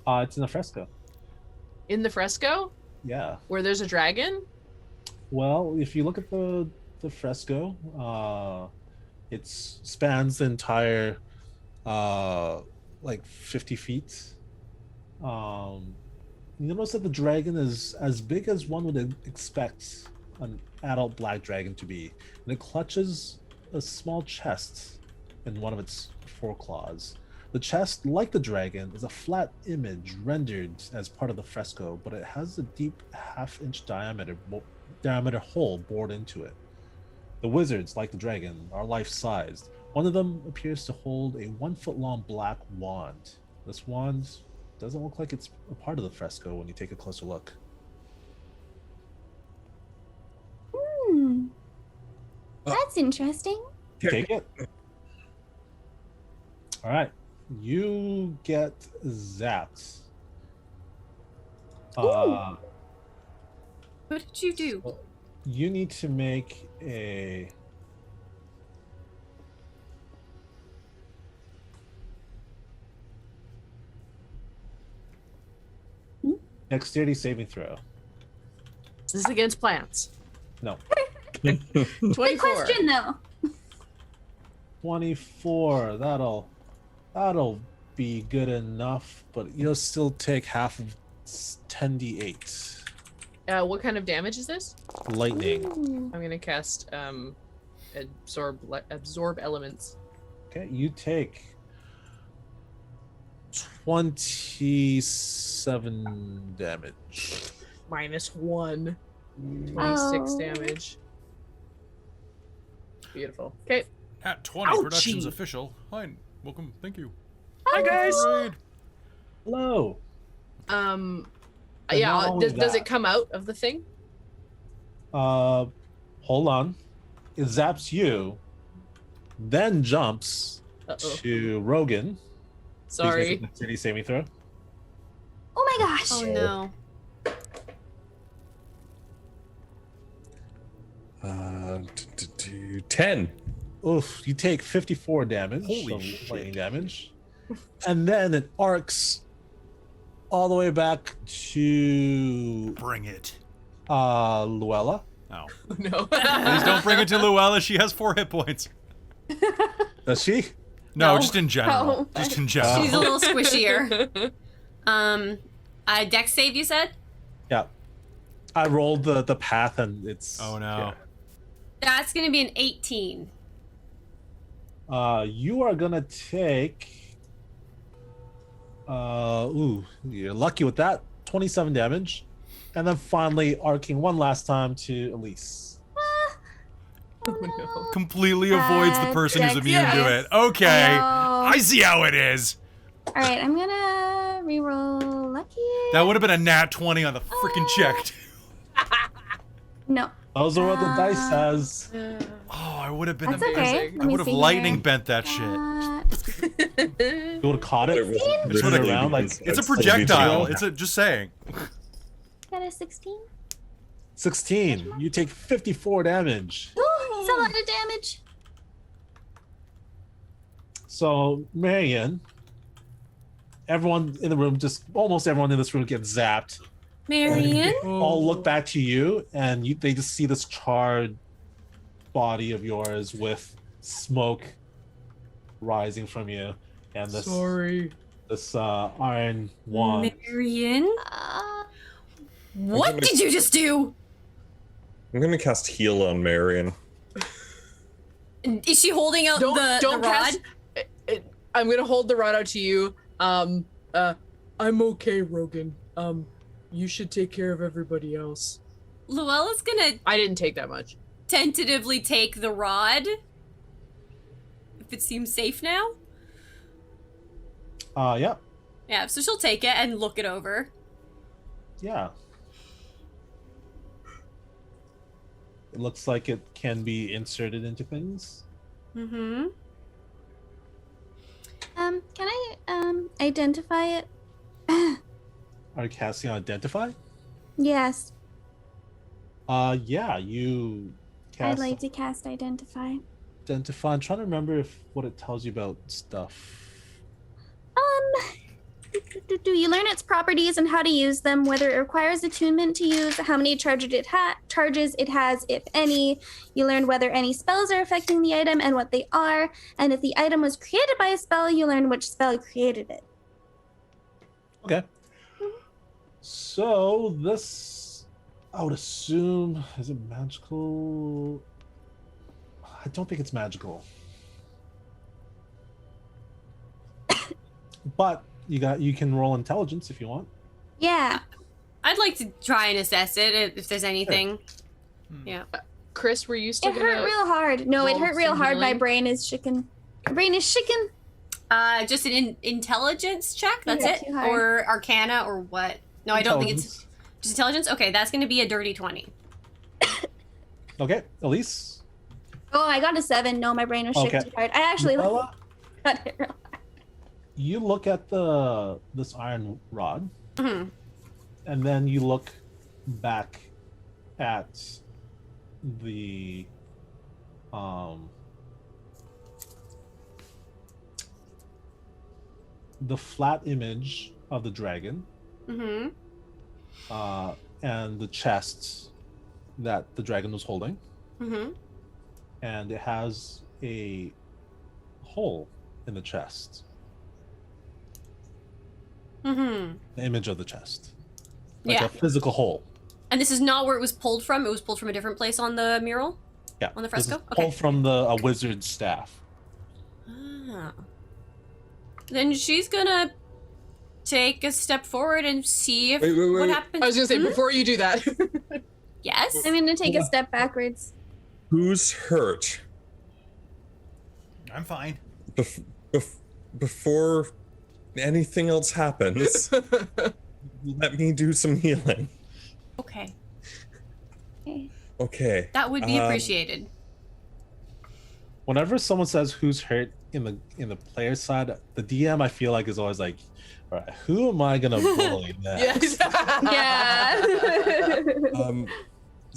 A: It's in a fresco.
E: In the fresco?
A: Yeah.
E: Where there's a dragon?
A: Well, if you look at the fresco, it spans the entire like 50 feet. You notice that the dragon is as big as one would expect an adult black dragon to be, and it clutches a small chest in one of its foreclaws. The chest, like the dragon, is a flat image rendered as part of the fresco, but it has a deep half-inch diameter hole bored into it. The wizards, like the dragon, are life-sized. One of them appears to hold a 1-foot-long black wand. This wand doesn't look like it's a part of the fresco when you take a closer look.
D: That's interesting.
A: Take it. All right. You get zapped.
C: What did you do?
A: You need to make a dexterity saving throw.
E: This is against plants.
A: No.
E: 24.
D: Good question, though.
A: 24. That'll be good enough, but you'll still take half of 10d8
E: What kind of damage is this?
A: lightning.
D: Ooh.
E: I'm gonna cast absorb elements.
A: Okay, you take 27 damage.
E: -1. 26
D: Oh.
E: damage. Beautiful. Okay.
B: At 20
E: Ouchie.
B: Productions official. Hi, welcome. Thank you.
E: Hi guys.
B: Raid.
A: Hello.
E: Um.
A: And not
E: Yeah.
A: only
E: Does it
A: that-
E: come out of the thing?
A: Hold on. It zaps you, then jumps
E: Uh-oh.
A: to Rogan. Please make a
E: Sorry.
A: dexterity saving throw.
D: Oh my gosh.
C: Oh no.
F: 10.
A: Oof, you take 54 damage.
B: Holy
A: of
B: shit.
A: lightning damage. And then it arcs all the way back to
B: Bring it.
A: Luella.
B: Oh.
E: No.
B: Please don't bring it to Luella. She has 4 hit points.
A: Does she?
B: No,
E: No.
B: just in general.
D: Oh.
B: Just in general.
C: She's a little squishier. Dex save, you said?
A: Yeah. I rolled the path and it's
B: Oh no.
C: That's gonna be an 18.
A: You are gonna take you're lucky with that. 27 damage. And then finally arcing one last time to Elise.
E: Oh, no.
B: Completely avoids the person who's
D: Dex
B: immune to
D: save.
B: it. Okay.
D: Oh.
B: I see how it is.
D: All right, I'm gonna reroll lucky.
B: That would have been a nat 20 on the freaking check.
D: No.
A: Those are what the dice says.
B: Oh, I would have been
D: That's
B: amazing.
D: okay. Let
B: I
D: me
B: would have
D: see
B: lightning
D: here.
B: bent that shit.
A: You would have caught it.
F: It
A: Turn it around like
B: It's a projectile. It's a just saying.
D: Got a 16.
A: 16. You take 54 damage.
D: Ooh, it's a lot of damage.
A: So, Marion, everyone in the room, almost everyone in this room gets zapped.
C: Marion?
A: All look back to you, and they just see this charred body of yours with smoke rising from you, and this iron wand.
C: Marion? What did you just do?
F: I'm gonna cast heal on Marion.
C: Is she holding out the rod?
E: I'm gonna hold the rod out to you. I'm okay, Rogan. You should take care of everybody else.
C: Luella's gonna...
E: I didn't take that much.
C: Tentatively take the rod. If it seems safe now.
A: Yeah.
C: Yeah, so she'll take it and look it over.
A: Yeah. It looks like it can be inserted into things.
C: Mm-hmm.
D: Can I identify it?
A: Are you casting Identify?
D: Yes.
A: Yeah, you cast
D: I'd like to cast Identify.
A: Identify. I'm trying to remember what it tells you about stuff.
D: Do you learn its properties and how to use them, whether it requires attunement to use, how many charges it has, if any. You learn whether any spells are affecting the item and what they are, and if the item was created by a spell, you learn which spell created it.
A: Okay. So this, I would assume, is it magical? I don't think it's magical. But you can roll intelligence if you want.
D: Yeah.
C: I'd like to try and assess it if there's anything.
B: Sure.
C: Yeah.
E: Chris, were you still
D: It hurt real hard. No, it hurt real hard. My brain is shaken. My brain is shaken.
C: Just an intelligence check. That's
D: Yeah,
C: it,
D: too hard.
C: or Arcana, or what? No, I don't think it's just intelligence. Okay, that's going to be a dirty 20.
A: Okay, Elise.
D: Oh, I got a 7. No, my brain was shaken too hard. I actually
A: Luella,
D: got it real hard.
A: you look at this iron rod,
C: Mm-hmm.
A: and then you look back at the flat image of the dragon,
C: Mm-hmm.
A: and the chest that the dragon was holding,
C: Mm-hmm.
A: and it has a hole in the chest.
C: Mm-hmm.
A: The image of the chest, like
C: Yeah.
A: a physical hole.
C: And this is not where it was pulled from. It was pulled from a different place on the mural.
A: Yeah,
C: On the
A: this is
C: fresco?
A: pulled
C: Okay.
A: from a wizard's staff.
C: Ah. Then she's gonna take a step forward and see if
F: Wait.
C: what happens.
E: I was gonna say,
C: Hmm?
E: before you do that.
C: Yes.
D: I'm going to take a step backwards.
F: Who's hurt?
B: I'm fine.
F: Before anything else happens, let me do some healing.
C: Okay.
D: Okay.
F: Okay.
C: That would be appreciated.
A: Whenever someone says who's hurt in the player side, the DM I feel like is always like, all right, who am I gonna bully next?
E: Yes.
D: Yeah.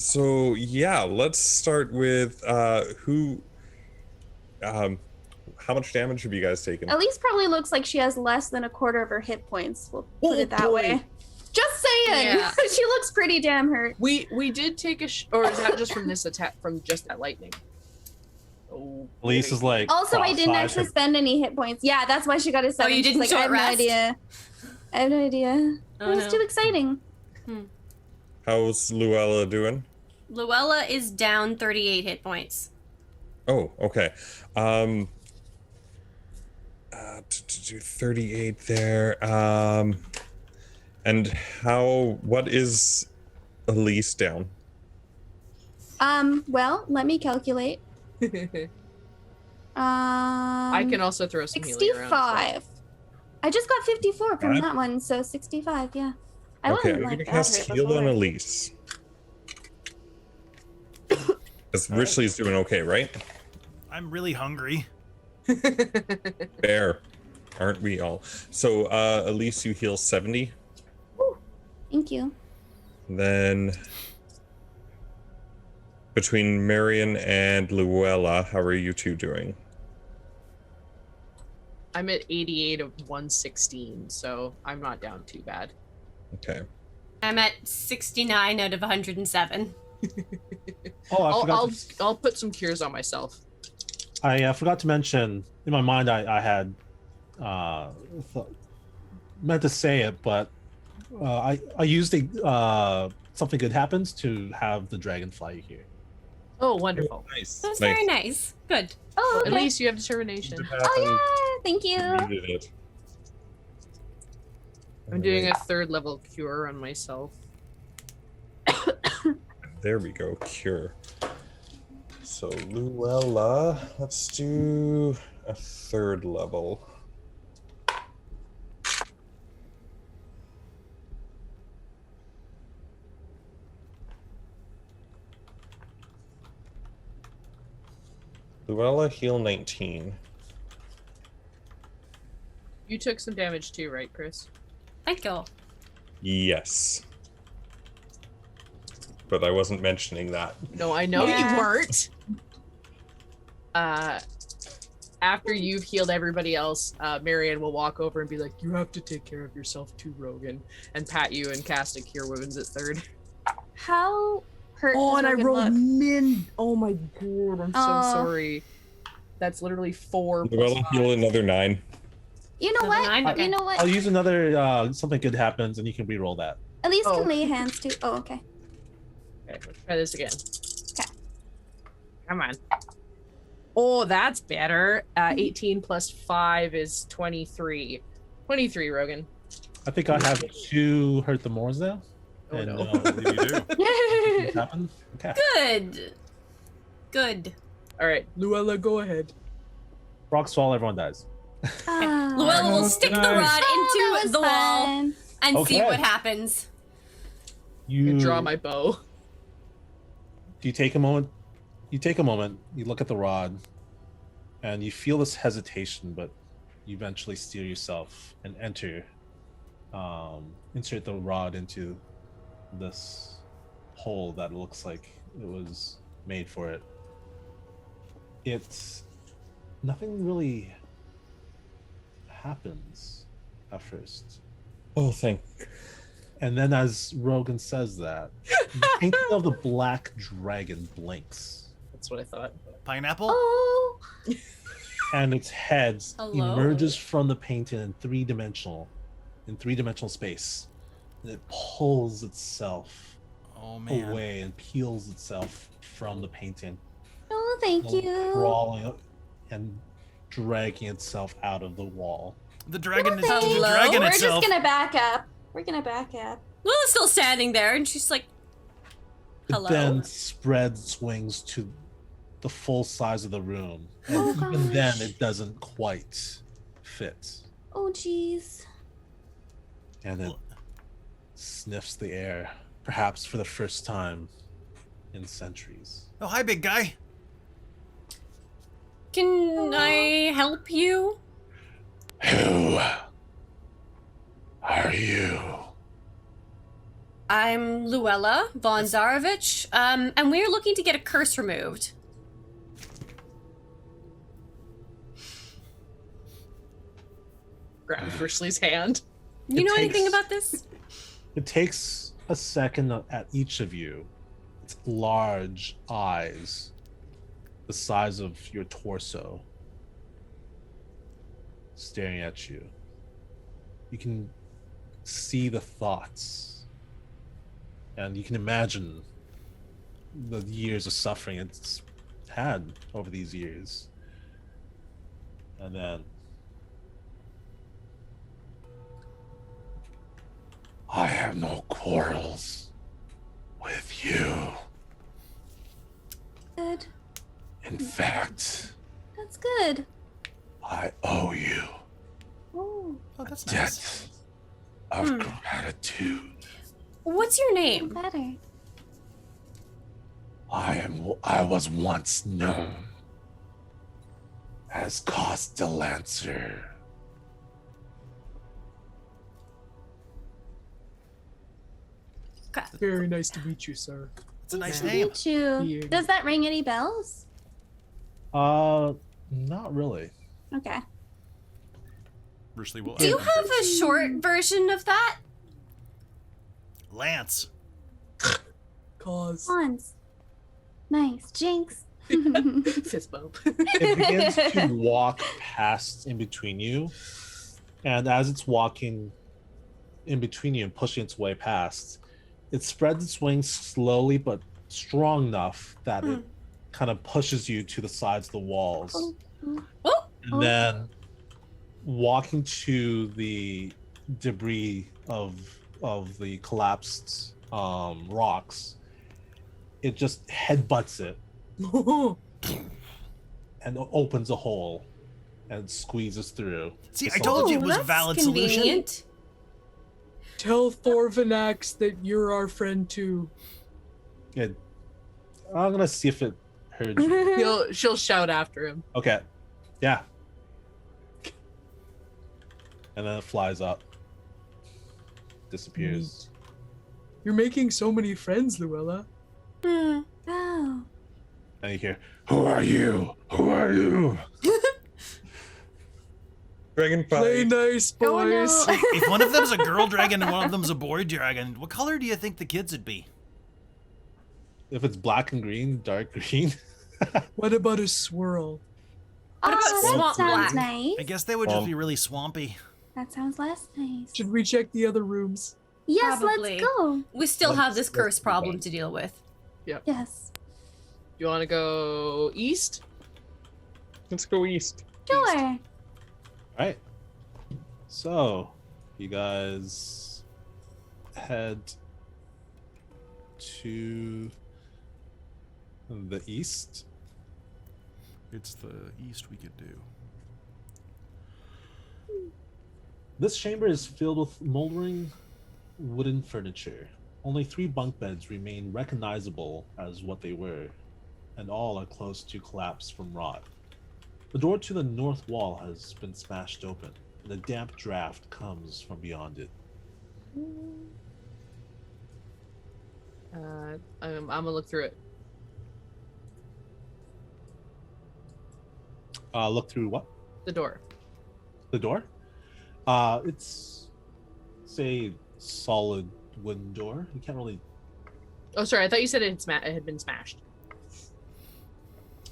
F: So yeah, let's start with who. How much damage have you guys taken?
D: Elise probably looks like she has less than a quarter of her hit points. We'll put it that
E: boy.
D: way. Just saying.
C: Yeah.
D: She looks pretty damn hurt.
E: We did take or is that just from this attack, from just that lightning? Oh.
A: Elise is like.
D: Also, I didn't
A: cross-eyed.
D: actually spend any hit points. Yeah, that's why she got a 7.
C: you
D: She's
C: didn't
D: like, I have
C: short
D: no
C: rest?
D: idea. I have no idea.
C: Oh,
D: It was
C: no.
D: too exciting.
F: How's Luella doing?
C: Luella is down 38 hit points.
F: Oh, okay. To do 38 there. And what is Elise down?
D: Well, let me calculate.
E: I can also throw some healing around.
D: 65. I just got 54 from
F: Alright.
D: that one, so 65, yeah. I
F: Okay,
D: wasn't
F: I'm
D: like
F: gonna
D: that
F: cast
D: hurt
F: heal on
D: before.
F: Elise. Because Richley's doing okay, right?
B: I'm really hungry.
F: Fair. Aren't we all? So, Elise, you heal 70.
D: Thank you.
F: Then between Marion and Luella, how are you two doing?
E: I'm at 88 of 116, so I'm not down too bad.
F: Okay.
C: I'm at 69 out of 107.
A: Oh, I forgot.
E: I'll put some cures on myself.
A: I forgot to mention. In my mind, I had meant to say it, but I used the something good happens to have the dragonfly here.
E: Oh, wonderful.
F: Nice.
C: That's very nice. Good.
D: Oh,
E: At
D: okay.
E: least you have determination.
D: Oh, yeah. Thank you.
F: Needed it.
E: I'm doing a 3rd level cure on myself.
F: There we go. Cure. So Luella, let's do a 3rd level. Luella, heal 19.
E: You took some damage too, right, Chris?
C: Thank you.
F: Yes. But I wasn't mentioning that.
E: No, I know
D: Yeah.
E: you weren't. After you've healed everybody else, Marianne will walk over and be like, "You have to take care of yourself too, Rogan," and pat you and cast a Cure Wounds at 3rd.
D: How hurt
E: Oh,
D: does
E: and I
D: Rogan
E: rolled
D: look?
E: min. Oh my god, I'm so
D: Oh.
E: sorry. That's literally 4 plus
F: Luella,
E: 5.
F: heal another 9.
D: You know what?
C: Nine? Okay.
D: You know what?
A: I'll use another something good happens, and you can re-roll that.
D: Elise
E: Oh.
D: can lay hands too. Oh, okay.
E: Okay, let's try this again.
D: Okay.
E: Come on. Oh, that's better. 18 plus 5 is 23. 23, Rogan.
A: I think I have 2 hurt the mores now.
E: Oh,
A: and,
E: no.
B: You do.
A: what happened? Okay.
C: Good. Good.
E: All right, Luella, go ahead.
A: Rock swallow, everyone dies.
D: Ah.
C: Luella will stick the
A: Nice.
C: rod
D: Oh, that
C: into
D: was
C: the wall
D: fun.
C: and see
A: Okay.
C: what happens.
E: I
A: You
E: can draw my bow.
A: You take a moment. You take a moment. You look at the rod, and you feel this hesitation, but you eventually steer yourself and enter. Insert the rod into this hole that looks like it was made for it. It's nothing really happens at first.
F: Oh, thank.
A: And then as Rogan says that, the painting of the black dragon blinks,
E: That's what I thought.
B: Pineapple?
D: Oh.
A: and its head
C: Hello?
A: emerges from the painting in three-dimensional space. And it pulls itself
B: Oh man.
A: away and peels itself from the painting,
D: Oh, thank you.
A: crawling and dragging itself out of the wall.
B: The dragon
D: Oh,
B: is
D: thank
B: the
C: you.
B: dragon
D: We're
B: itself.
D: just gonna back up. We're gonna back up.
C: Luella's still standing there, and she's like, hello?
A: It then spreads wings to the full size of the room. And
D: Oh,
A: even then,
D: gosh.
A: it doesn't quite fit.
D: Oh, jeez.
A: And it sniffs the air, perhaps for the first time in centuries.
B: Oh, hi, big guy.
C: Can I help you?
G: Who are you?
C: I'm Luella von Zarovich, and we're looking to get a curse removed.
E: Grab Frischley's hand.
C: You
A: It
C: know anything
A: takes-
C: about this?
A: It takes a second at each of you. Its large eyes, the size of your torso, staring at you. You can see the thoughts, and you can imagine the years of suffering it's had over these years. And then
G: I have no quarrels with you.
D: Good.
G: In fact,
D: That's good.
G: I owe you
D: Oh.
B: Oh, that's
G: a
B: nice.
G: debt of gratitude.
C: What's your name?
D: Better.
G: I was once known as Cost the Lancer.
E: Very nice to meet you, sir.
B: It's a nice
D: Nice to
B: name.
D: meet you.
E: Yeah.
D: Does that ring any bells?
A: not really.
D: Okay.
B: Bruce will
C: Do you have a short version of that?
B: Lance.
E: cause.
D: Wands. Nice. Jinx.
E: Fist bump.
A: It begins to walk past in between you, and as it's walking in between you and pushing its way past, it spreads its wings slowly but strong enough that it kind of pushes you to the sides of the walls. And then walking to the debris of the collapsed rocks, it just headbutts it and opens a hole and squeezes through.
B: See, I told you it was a valid solution.
E: Tell Thorvanax that you're our friend too.
A: I'm gonna see if it heard you.
E: She'll shout after him.
A: Okay. Yeah. And then it flies up. Disappears.
E: You're making so many friends, Luella.
D: Oh.
A: And you hear,
G: Who are you? Who are you?
F: Dragon
E: Play
F: fight.
E: nice, boys.
D: Oh, no.
B: If one of them's a girl dragon and one of them's a boy dragon, what color do you think the kids would be?
A: if it's black and green, dark green.
E: What about a swirl?
C: What about
D: that
C: swamp
D: sounds
C: black?
D: nice.
B: I guess they would just be really swampy.
D: That sounds less nice.
E: Should we check the other rooms?
D: Yes,
C: Probably.
D: let's go.
C: We still have this
F: Let's
C: curse
F: do
C: problem
F: that.
C: to deal with.
D: Yes.
E: You want to go east?
F: Let's go east.
D: Sure.
A: Right. So, you guys head to the east.
B: It's the east we could do.
A: This chamber is filled with moldering wooden furniture. Only 3 bunk beds remain recognizable as what they were, and all are close to collapse from rot. The door to the north wall has been smashed open, and a damp draft comes from beyond it.
E: I'm gonna look through it.
A: Look through what?
E: The door.
A: The door? It's a solid wooden door. You can't really.
E: Oh, sorry. I thought you said it had been smashed.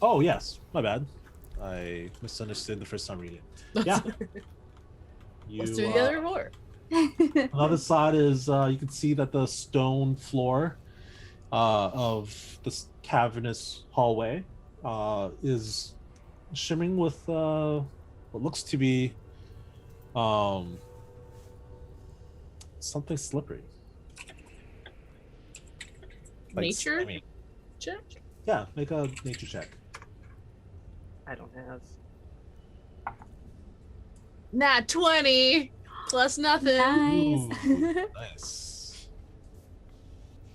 A: Oh yes, my bad. I misunderstood the first time reading it. Yeah.
E: Let's do the other door.
A: On the other side is you can see that the stone floor of this cavernous hallway is shimmering with what looks to be something slippery. Like
E: Nature
A: slimy.
E: check?
A: Yeah, make a nature check.
E: I don't have. Nat 20 plus nothing.
D: Nice.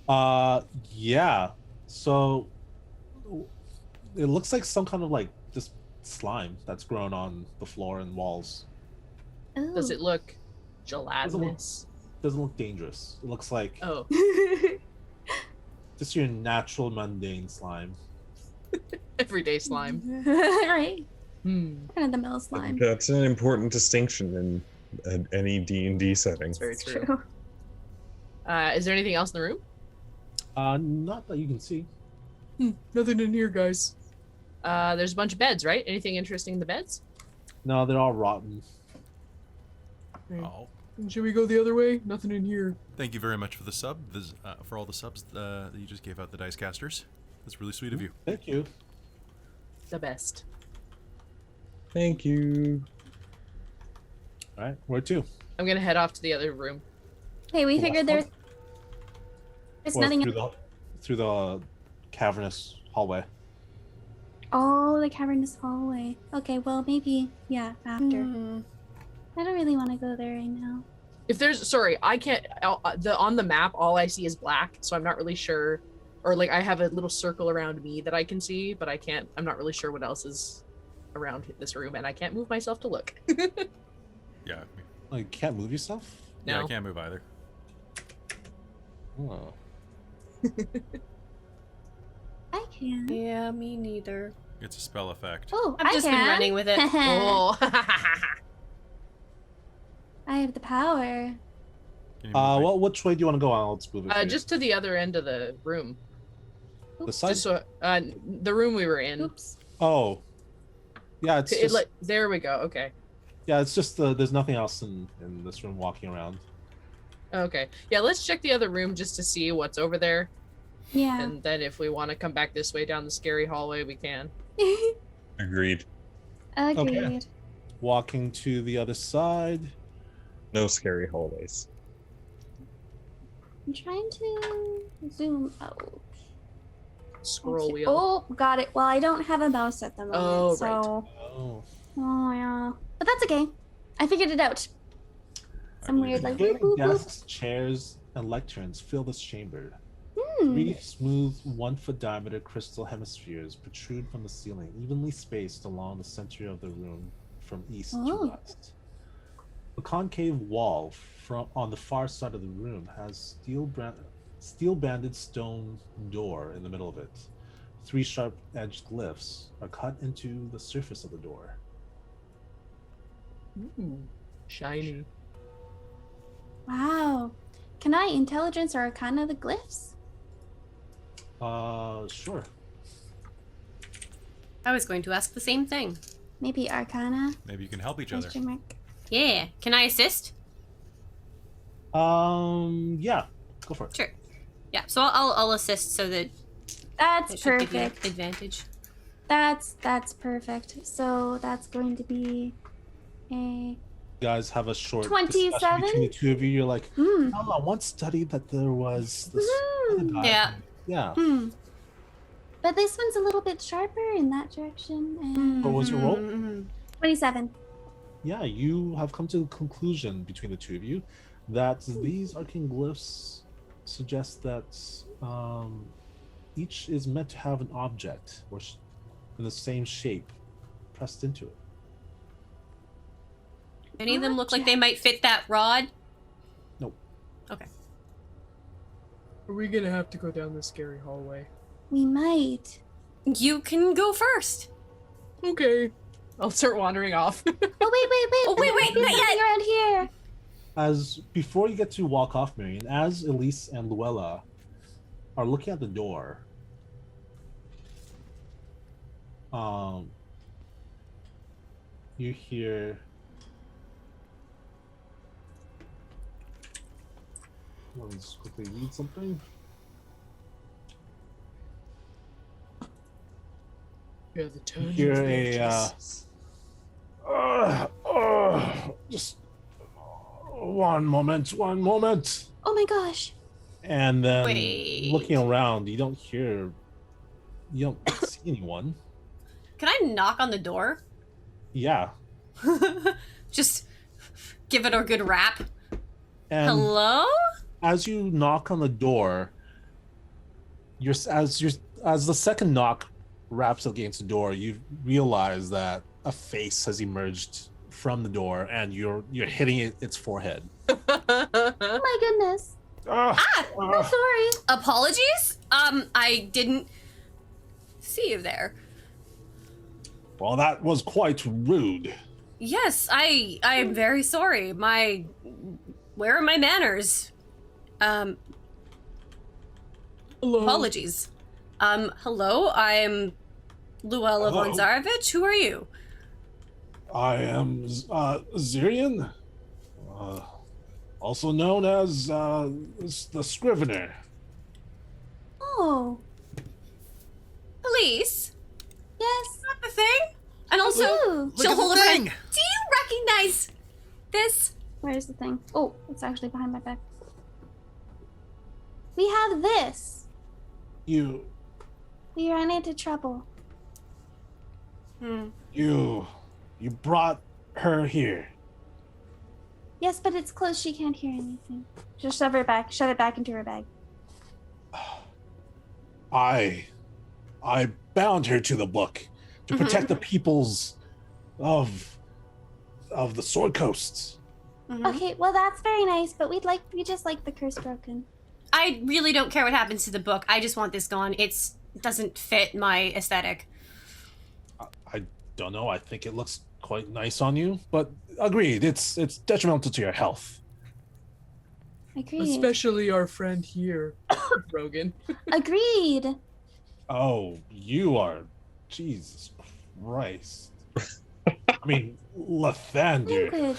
A: Nice. Yeah. So it looks like some kind of like just slime that's grown on the floor and walls.
D: Ooh.
E: Does it look gelatinous?
A: Doesn't look dangerous. It looks like
E: Oh,
A: just your natural mundane slime.
E: everyday slime.
D: Right.
E: Hmm.
D: Kind of the mill slime.
F: That's an important distinction in any D&D setting.
E: That's very
D: It's
E: true.
D: true.
E: Is there anything else in the room?
A: Not that you can see.
E: Nothing in here, guys. There's a bunch of beds, right? Anything interesting in the beds?
A: No, they're all rotten.
B: Oh,
E: Should we go the other way? Nothing in here.
B: thank you very much for the sub. For all the subs that you just gave out, the dice casters. That's really sweet of you.
A: Thank you.
E: The best.
F: Thank you.
A: All right, where to?
E: I'm gonna head off to the other room.
D: Hey, we
A: The
D: figured
A: last
D: there's
A: Or
D: nothing.
A: through the cavernous hallway.
D: Oh, the cavernous hallway. Okay, well maybe after. I don't really want to go there right now.
E: If there's, sorry, I can't. On the map, all I see is black, so I'm not really sure. Or like I have a little circle around me that I can see, but I can't. I'm not really sure what else is around this room, and I can't move myself to look.
B: Yeah.
A: Oh, you can't move yourself?
B: Yeah,
E: No.
B: I can't move either.
A: Oh.
D: I can.
C: Yeah, me neither.
B: It's a spell effect.
D: Oh,
C: I've
D: I
C: just
D: can.
C: been running with it.
E: Oh.
D: I have the power.
B: Can you move
A: Well, which way do you want to go on? Let's move it. for you.
E: Just to the other end of the room.
A: The side.
E: Just so, the room we were in.
C: Oops.
A: Oh. Yeah, it's just,
E: there we go. Okay.
A: yeah, it's just there's nothing else in this room walking around.
E: Okay. Yeah, let's check the other room just to see what's over there.
D: Yeah.
E: And then if we want to come back this way down the scary hallway, we can.
F: Agreed.
D: Agreed.
A: Walking to the other side.
F: No scary hallways.
D: I'm trying to zoom out.
E: Scroll wheel.
D: Oh, got it. Well, I don't have a mouse at the moment,
E: Oh,
D: so.
E: right.
A: Oh.
D: Oh yeah, but that's okay. I figured it out. Some weird like.
A: Flaming
D: boop, boop, boop.
A: desks, chairs, and lecterns fill this chamber.
D: Hmm.
A: 3 smooth, 1-foot diameter crystal hemispheres protrude from the ceiling, evenly spaced along the center of the room from east
D: Oh.
A: to west. The concave wall on the far side of the room has steel-banded stone door in the middle of it. 3 sharp-edged glyphs are cut into the surface of the door.
E: Ooh, shiny.
D: Wow. Can I intelligence or arcana the glyphs?
A: Sure.
C: I was going to ask the same thing.
D: Maybe arcana?
B: Maybe you can help each other.
D: Question mark.
C: Yeah. Can I assist?
A: Yeah, go for it.
C: Sure. Yeah. So I'll assist so that
D: That's
C: it should give you
D: perfect.
C: advantage.
D: That's perfect. So that's going to be a.
A: You guys have a short
D: 27?
A: discussion between the two of you. You're like,
D: Hmm.
A: oh, I once studied that there was this other guy.
C: Yeah.
A: Yeah.
D: Hmm. But this one's a little bit sharper in that direction. And
A: What was your roll?
C: Mhm.
D: 27.
A: Yeah, you have come to the conclusion between the two of you that these arcane glyphs suggest that each is meant to have an object or in the same shape pressed into it.
C: Any of them look like they might fit that rod?
A: Nope.
C: Okay.
E: Are we gonna have to go down the scary hallway?
D: We might.
C: You can go first.
E: Okay. I'll start wandering off.
D: Oh, wait.
C: Oh, wait, not yet.
D: Around here.
A: As before you get to walk off, Marion, as Elise and Luella are looking at the door, you hear let me just quickly read something.
E: Yeah, the tone.
A: You hear just one moment,
D: Oh my gosh.
A: and then
C: Wait.
A: looking around, you don't see anyone.
C: Can I knock on the door?
A: Yeah,
C: Just give it a good rap.
A: and
C: Hello?
A: as you knock on the door, as the second knock raps against the door, you realize that a face has emerged from the door, and you're hitting its forehead.
D: Oh my goodness. I'm sorry.
C: Apologies? I didn't see you there.
A: Well, that was quite rude.
C: Yes, I am very sorry. Where are my manners?
E: Hello.
C: Apologies. Hello, I'm Luella von
A: Hello.
C: Zarovich. Who are you?
A: I am Zirian, also known as the Scrivener.
D: Oh,
C: Elise?
D: yes.
C: Not the thing? And also,
D: Ooh.
C: she'll
B: at the
C: hold up her
B: thing.
C: hand. Do you recognize this?
D: Where's the thing? Oh, it's actually behind my back. We have this.
A: You
D: We ran into trouble.
A: brought her here.
D: Yes, but it's closed. She can't hear anything. Just shove it back into her bag.
A: I bound her to the book to protect the peoples of the Sword Coasts.
D: Okay, well that's very nice, but we just like the curse broken.
C: I really don't care what happens to the book. I just want this gone. It doesn't fit my aesthetic.
A: I don't know. I think it looks quite nice on you, but agreed. It's detrimental to your health.
D: Agreed.
E: Especially our friend here, Rogan.
D: Agreed.
A: Oh, you are. Jesus Christ. I mean, Lathander.
D: Language.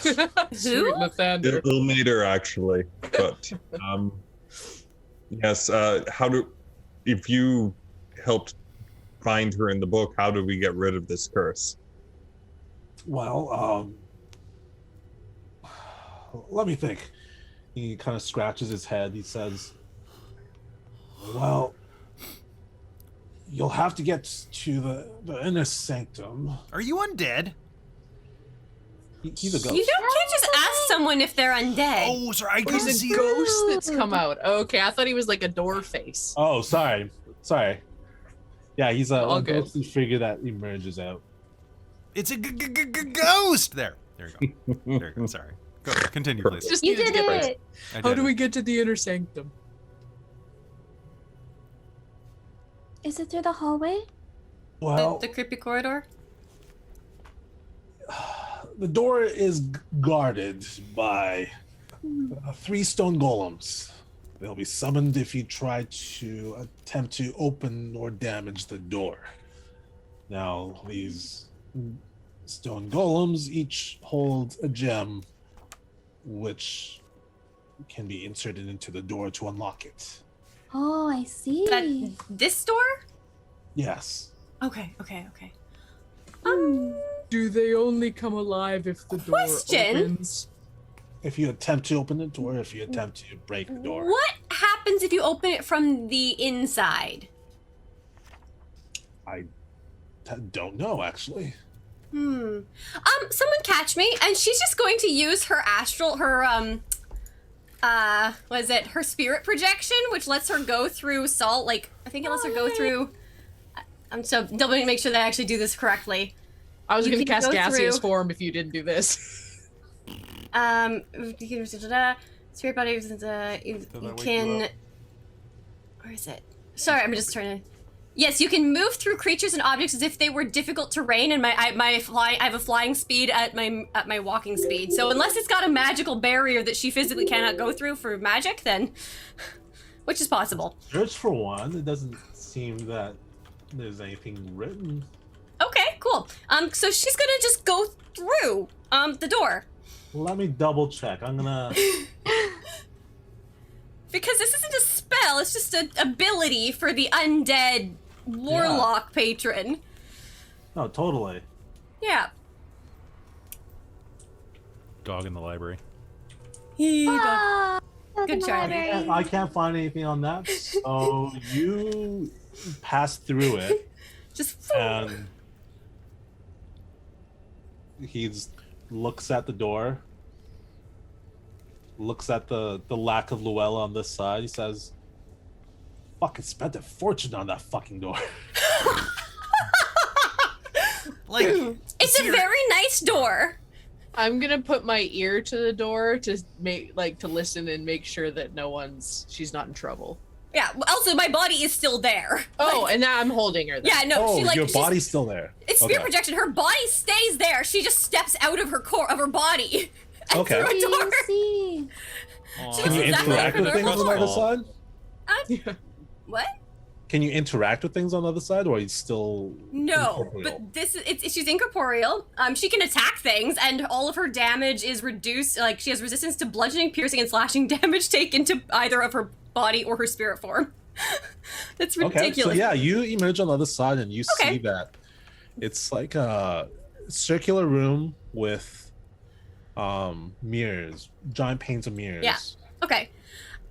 E: Sweet Lathander.
F: Ilmater, actually. But, yes, if you helped find her in the book, how do we get rid of this curse?
A: Well, let me think. He kind of scratches his head. He says, well, you'll have to get to the inner sanctum.
B: Are you undead?
A: He's a ghost.
C: You can't just ask someone if they're undead.
B: Oh, sorry, I couldn't
E: He's
B: see
E: a ghost that's come out. Okay, I thought he was like a door face.
A: Oh, sorry. Yeah, he's
E: All
A: a
E: good.
A: ghostly figure that emerges out.
B: It's a ghost. There you go. There you go. Sorry. Go. Continue, please.
E: Just
D: You
E: needed
D: did
E: to get
D: it.
B: I
E: How
B: did
E: do
B: it.
E: we get to the inner sanctum?
D: Is it through the hallway?
A: Well,
C: The creepy corridor?
A: the door is guarded by 3 stone golems. They'll be summoned if you try to attempt to open or damage the door. Now, these stone golems each hold a gem which can be inserted into the door to unlock it.
D: Oh, I see.
C: This door?
A: Yes.
C: Okay.
E: Do they only come alive if the door
C: Question?
E: opens?
A: If you attempt to open the door, if you attempt to break the door.
C: What happens if you open it from the inside?
A: I don't know, actually.
C: Someone catch me, and she's just going to use her her spirit projection, which lets her go through salt. Like, I think it lets her go through. I'm so doubling to make sure that I actually do this correctly.
E: I was
C: You
E: going to
C: can
E: cast
C: go
E: gaseous
C: through-
E: form if you didn't do this.
C: Spirit body, you can. Where is it? Sorry, I'm just trying to. Yes, you can move through creatures and objects as if they were difficult terrain, and I have a flying speed at my walking speed. So unless it's got a magical barrier that she physically cannot go through for magic, then, which is possible.
A: Search for one. It doesn't seem that there's anything written.
C: Okay, cool. So she's gonna just go through the door.
A: Let me double check. I'm gonna.
C: Because this isn't a spell, it's just an ability for the undead warlock patron.
A: No, totally.
C: Yeah.
B: Dog in the library.
D: Ah,
C: Good try.
A: I can't find anything on that. So you pass through it,
C: Just
A: and he looks at the door, looks at the lack of Luella on this side. He says, "Fucking spent a fortune on that fucking door."
B: Like,
C: It's a very nice door.
E: I'm going to put my ear to the door to to listen and make sure that she's not in trouble.
C: Yeah. Also, my body is still there.
E: Oh, and now I'm holding her then.
C: Yeah. No.
A: Oh,
C: she
A: your
C: she's-
A: body's still there.
C: It's spirit
A: Okay.
C: projection. Her body stays there. She just steps out of her core of her body. And
A: Okay.
C: through a door.
D: See.
C: She
A: Can you
C: looks exactly
A: interact
C: like
A: with
C: her
A: things on the
C: normal
A: other
C: self.
A: side?
C: What?
A: Can you interact with things on the other side, or are you still
C: No,
A: incorporeal?
C: but she's incorporeal. She can attack things, and all of her damage is reduced. Like, she has resistance to bludgeoning, piercing, and slashing damage taken to either of her body or her spirit form. That's ridiculous.
A: Okay, so yeah, you emerge on the other side, and you
C: Okay.
A: see that it's like a circular room with mirrors, giant panes of mirrors.
C: Yeah. Okay.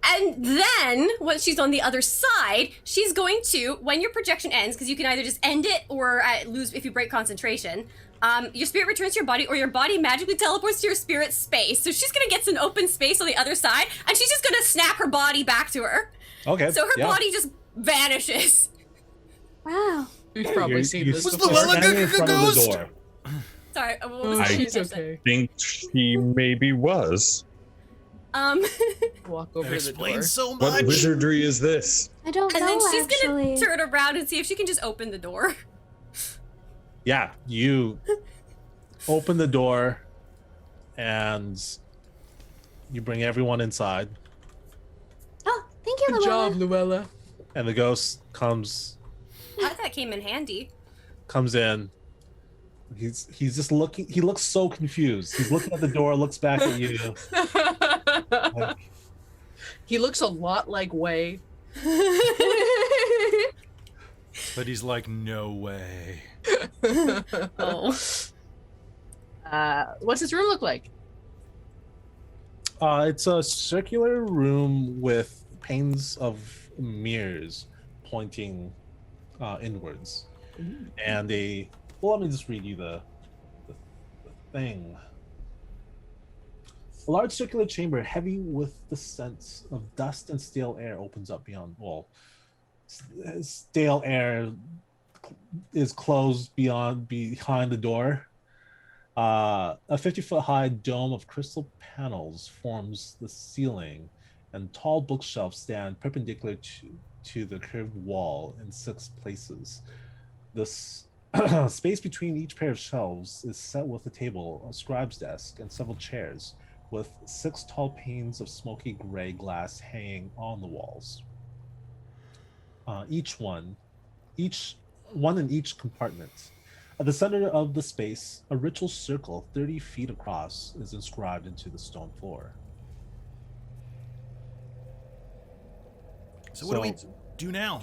C: And then, once she's on the other side, she's going to, when your projection ends, because you can either just end it or lose if you break concentration, your spirit returns to your body, or your body magically teleports to your spirit's space. So she's going to get some open space on the other side, and she's just going to snap her body back to her.
A: Okay.
C: So her
A: yeah.
C: body just vanishes.
D: Wow.
E: We've probably seen this
B: Was
E: before.
B: Luella
A: standing in front of the
B: ghost?
A: door.
C: Sorry, what was
E: Oh,
C: that?
E: she's
C: Catch that.
E: okay.
F: Think she maybe was.
E: Walk over
B: that
E: to the door.
B: explains so
F: What
B: much.
F: wizardry is this?
D: I don't
C: and
D: know,
C: then she's
D: actually.
C: gonna turn around and see if she can just open the door.
A: Yeah, you open the door, and you bring everyone inside,
D: Oh, thank you,
E: Good
D: Luella.
E: job, Luella.
A: and the ghost comes
C: that came in handy.
A: Comes in. He's just looking. He looks so confused. He's looking at the door, looks back at you. Like,
E: he looks a lot like Way.
B: But he's like, no way.
C: Oh.
E: What's his room look like?
A: it's a circular room with panes of mirrors pointing inwards, and well, let me just read you the thing. A large circular chamber, heavy with the scent of dust and stale air, opens up beyond. Well, stale air is closed behind the door. A 50-foot high dome of crystal panels forms the ceiling, and tall bookshelves stand perpendicular to the curved wall in 6 places. This space between each pair of shelves is set with a table, a scribe's desk, and several chairs, with 6 tall panes of smoky gray glass hanging on the walls. Each one in each compartment. At the center of the space, a ritual circle 30 feet across is inscribed into the stone floor.
B: So what do we do now?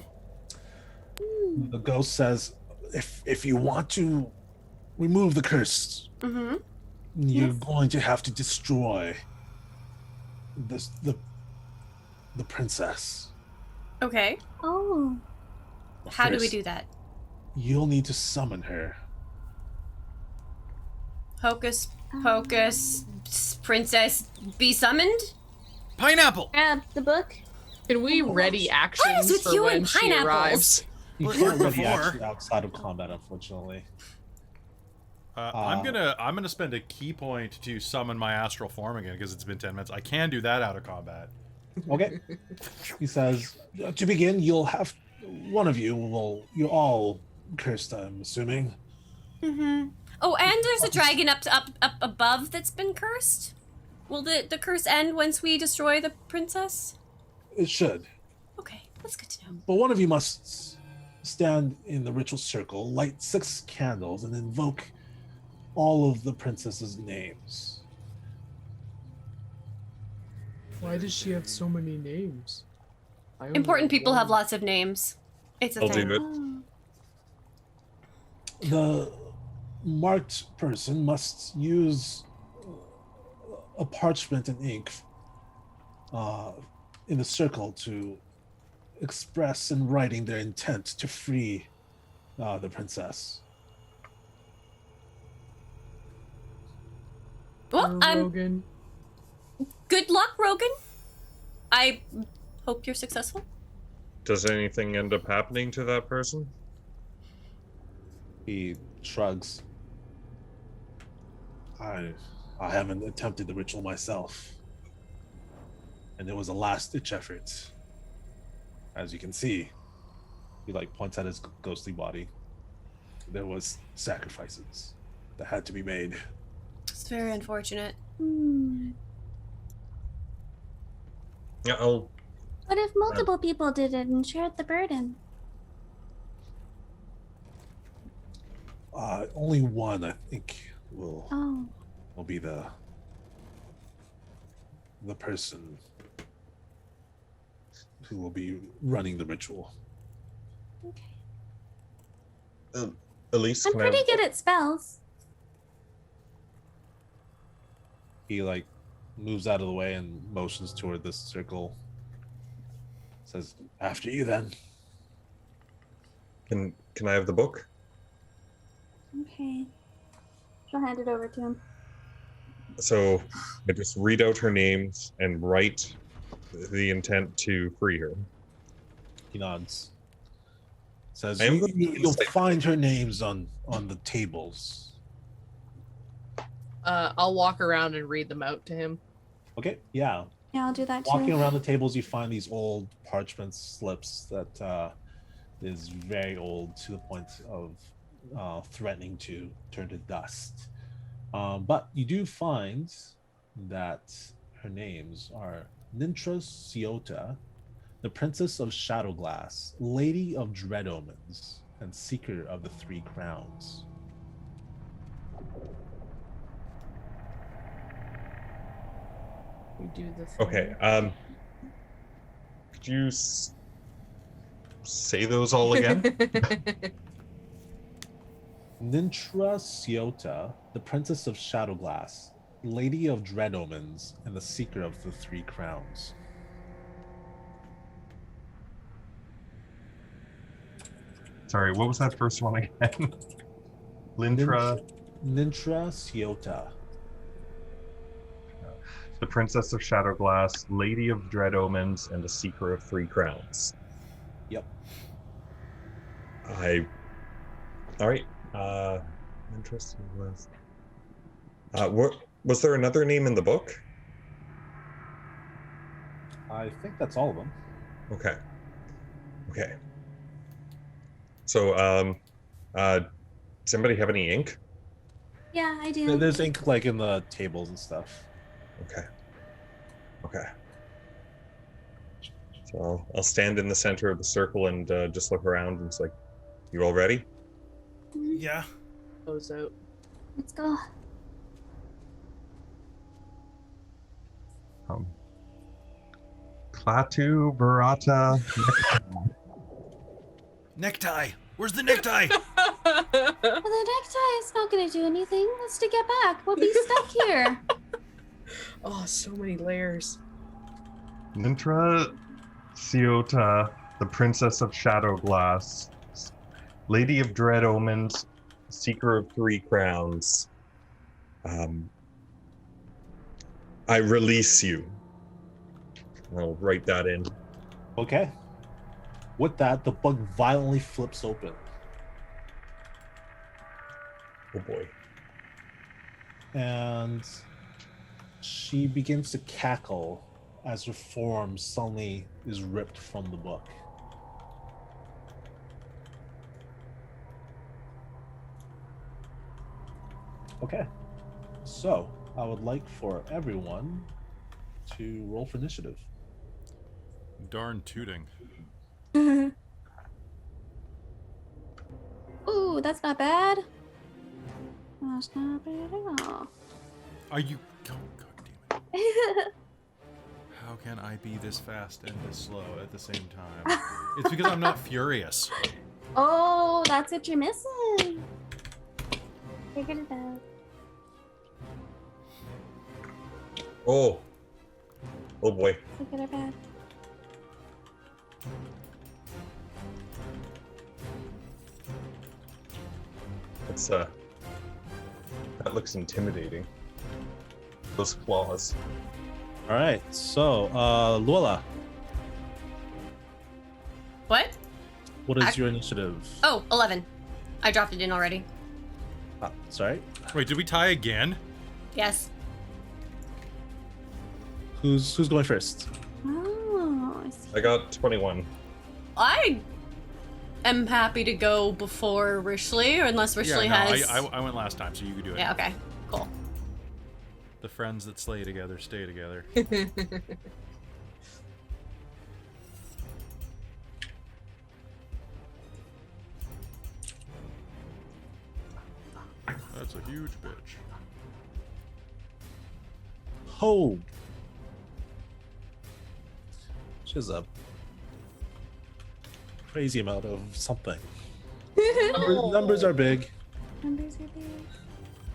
A: The ghost says, if you want to remove the curse, you're going to have to destroy the princess.
C: Okay.
D: Oh.
C: How do we do that?
A: You'll need to summon her.
C: Hocus pocus, princess, be summoned?
B: Pineapple!
D: Grab the book.
E: Can we ready actions
C: with
E: for
C: you
E: when
C: and
E: she
C: pineapples?
E: arrives?
A: You
B: We're
A: can't
B: here
A: ready
B: before.
A: action outside of combat, unfortunately.
B: I'm gonna spend a key point to summon my astral form again because it's been 10 minutes. I can do that out of combat.
A: Okay. He says, to begin, one of you you're all cursed, I'm assuming.
C: Oh, and there's a dragon up above that's been cursed. Will the curse end once we destroy the princess?
A: It should.
C: Okay, that's good to know.
A: But one of you must stand in the ritual circle, light 6 candles, and invoke all of the princess's names.
E: Why does she have so many names?
C: Important people have lots of names. It's a
F: I'll
C: thing.
F: do it.
A: The marked person must use a parchment and ink in the circle to express in writing their intent to free the princess.
C: Well,
E: Rogan.
C: good luck, Rogan. I hope you're successful.
F: Does anything end up happening to that person?
A: He shrugs. I haven't attempted the ritual myself, and it was a last-ditch effort. As you can see, he points at his ghostly body. There was sacrifices that had to be made.
C: It's very unfortunate.
F: Yeah, I'll.
D: What if multiple people did it and shared the burden?
A: Only one, I think, will
D: Oh.
A: be the person who will be running the ritual.
D: Okay.
F: Elise,
D: I'm
F: can
D: pretty
F: I...
D: good at spells.
A: He moves out of the way and motions toward this circle. Says, "After you, then."
F: Can I have the book?
D: Okay. She'll hand it over to him.
F: So I just read out her names and write the intent to free her.
A: He nods. Says,
F: I am
A: "You'll find her names on the tables."
E: I'll walk around and read them out to him.
A: Okay, yeah.
D: Yeah, I'll do that too.
A: Walking around the tables, you find these old parchment slips that is very old to the point of threatening to turn to dust. But you do find that her names are Nintra Ciota, the Princess of Shadowglass, Lady of Dread Omens, and Seeker of the Three Crowns.
E: We do the thing.
F: Okay. Could you say those all again?
A: Nintra Ciota, the Princess of Shadowglass, Lady of Dread Omens, and the Seeker of the Three Crowns.
F: Sorry, what was that first one again? Lintra,
A: Nintra Ciota.
F: the Princess of Shadowglass, Lady of Dread Omens, and the Seeker of Three Crowns.
A: Yep.
F: All right. Interesting. Was there another name in the book?
A: I think that's all of them.
F: Okay. Okay. So, does anybody have any ink?
D: Yeah, I do.
A: There's ink like in the tables and stuff.
F: Okay. Okay. So I'll stand in the center of the circle and just look around and it's like, you all ready?
B: Yeah.
E: Close out.
D: Let's go.
F: Klaatu, Barata.
B: Necktie. Where's the necktie?
D: Well, the necktie is not going to do anything. Let's to get back. We'll be stuck here.
E: Oh, so many layers.
F: Nintra Ciota, the Princess of Shadowglass, Lady of Dread Omens, Seeker of Three Crowns. I release you. I'll write that in.
A: Okay. With that, the bug violently flips open.
F: Oh boy.
A: And she begins to cackle as her form suddenly is ripped from the book. Okay. So, I would like for everyone to roll for initiative.
B: Darn tooting.
D: Ooh, that's not bad. That's not bad at all.
B: Are you... Oh, God damn it. How can I be this fast and this slow at the same time? It's because I'm not furious.
D: Oh, that's what you're missing. Figured it out.
F: Oh. Oh boy.
D: Is it good or bad?
F: That's that looks intimidating. Those claws.
A: All right. So, Luella,
C: What?
A: what is your initiative?
C: Oh, 11. I dropped it in already.
A: Sorry.
B: Wait, did we tie again?
C: Yes.
A: Who's going first?
D: Oh, I see.
F: I got 21.
C: I am happy to go before Rishley, or unless Rishley has...
B: I went last time, so you could do it.
C: Yeah, okay. Cool.
B: The friends that slay together stay together. That's a huge bitch.
A: Ho! She has a crazy amount of something. Numbers are big.
D: Numbers are big.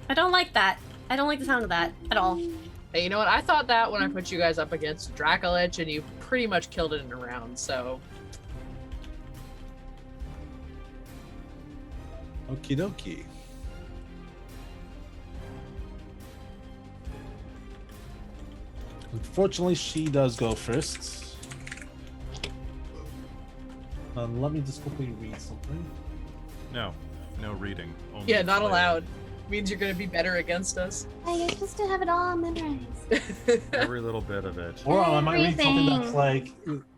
C: I don't like that. I don't like the sound of that at all.
E: Hey, you know what? I thought that when I put you guys up against Dracolich, and you pretty much killed it in a round, so...
A: Okie dokie. Unfortunately, she does go first. Let me just quickly read something.
B: No reading. Only
E: Yeah, not
B: playing.
E: allowed. Means you're gonna be better against us.
D: Hey, you're supposed to have it all memorized.
B: Every little bit of it.
A: Or I might read something that's
D: Everything.
A: like,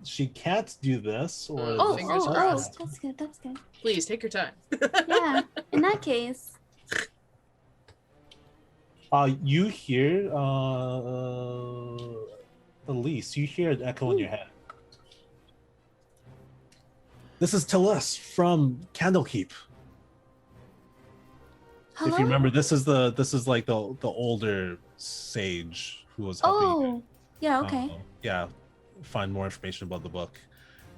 A: she can't do this, or
E: Oh,
A: this
E: fingers
A: is
E: crossed.
D: That's good, that's good.
E: Please, take your time.
D: Yeah, in that case.
A: You hear, Elise, you hear an echo in your head. This is Talis from Candlekeep.
D: Hello?
A: If you remember, this is like the older sage who was helping you.
D: Oh, yeah, okay.
A: Yeah, find more information about the book.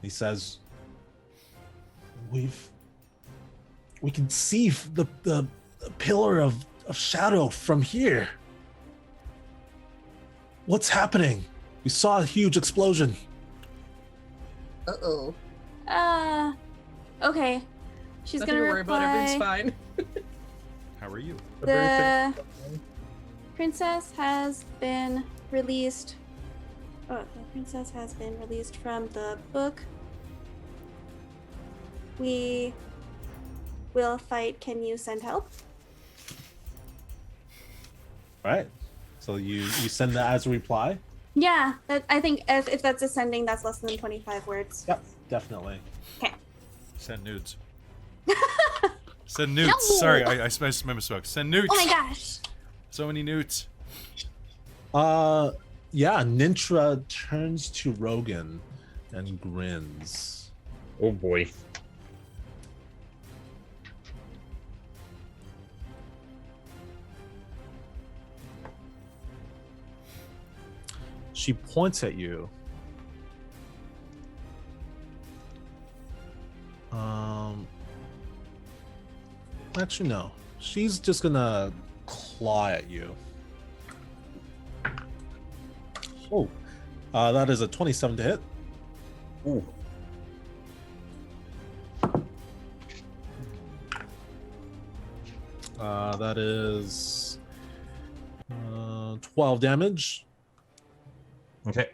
A: He says, we can see the pillar of shadow from here. What's happening? We saw a huge explosion.
E: Uh-oh.
D: Okay. She's
E: Nothing
D: gonna
E: to worry about. Everything's
D: reply.
E: fine.
B: How are you?
D: The princess has been released. Oh, the princess has been released from the book. We will fight. Can you send help?
A: All right. So you send that as a reply?
D: Yeah, I think if that's ascending, that's less than 25 words.
A: Yep, definitely.
D: Okay.
B: Send nudes. Send nudes.
D: No!
B: Sorry, I misspoke. Send nudes.
D: Oh my gosh.
B: So many nudes.
A: Yeah, Nintra turns to Rogan and grins.
F: Oh boy.
A: She points at you. Actually, no. She's just gonna claw at you. Oh, that is a 27 to hit.
F: Ooh.
A: That is 12 damage.
F: Okay.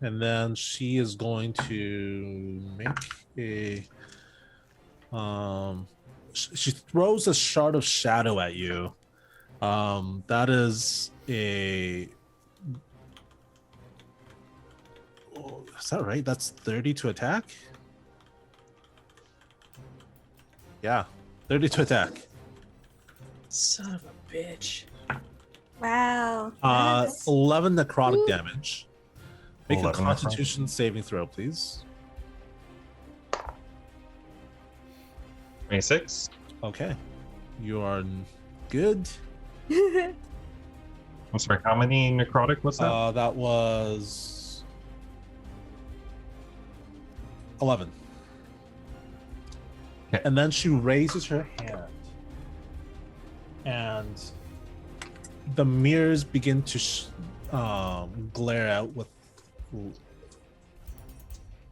A: And then she is going to make a she throws a shard of shadow at you. That is a is that right? That's 30 to attack? Yeah, 30 to attack.
E: Son of a bitch.
D: Wow.
A: 11 necrotic
D: Ooh.
A: damage. Make a
F: 11
A: Constitution saving throw, please.
F: 26.
A: Okay, you are good.
F: I'm sorry, how many necrotic was that?
A: That was 11.
F: Okay.
A: And then she raises her hand, and the mirrors begin to glare out with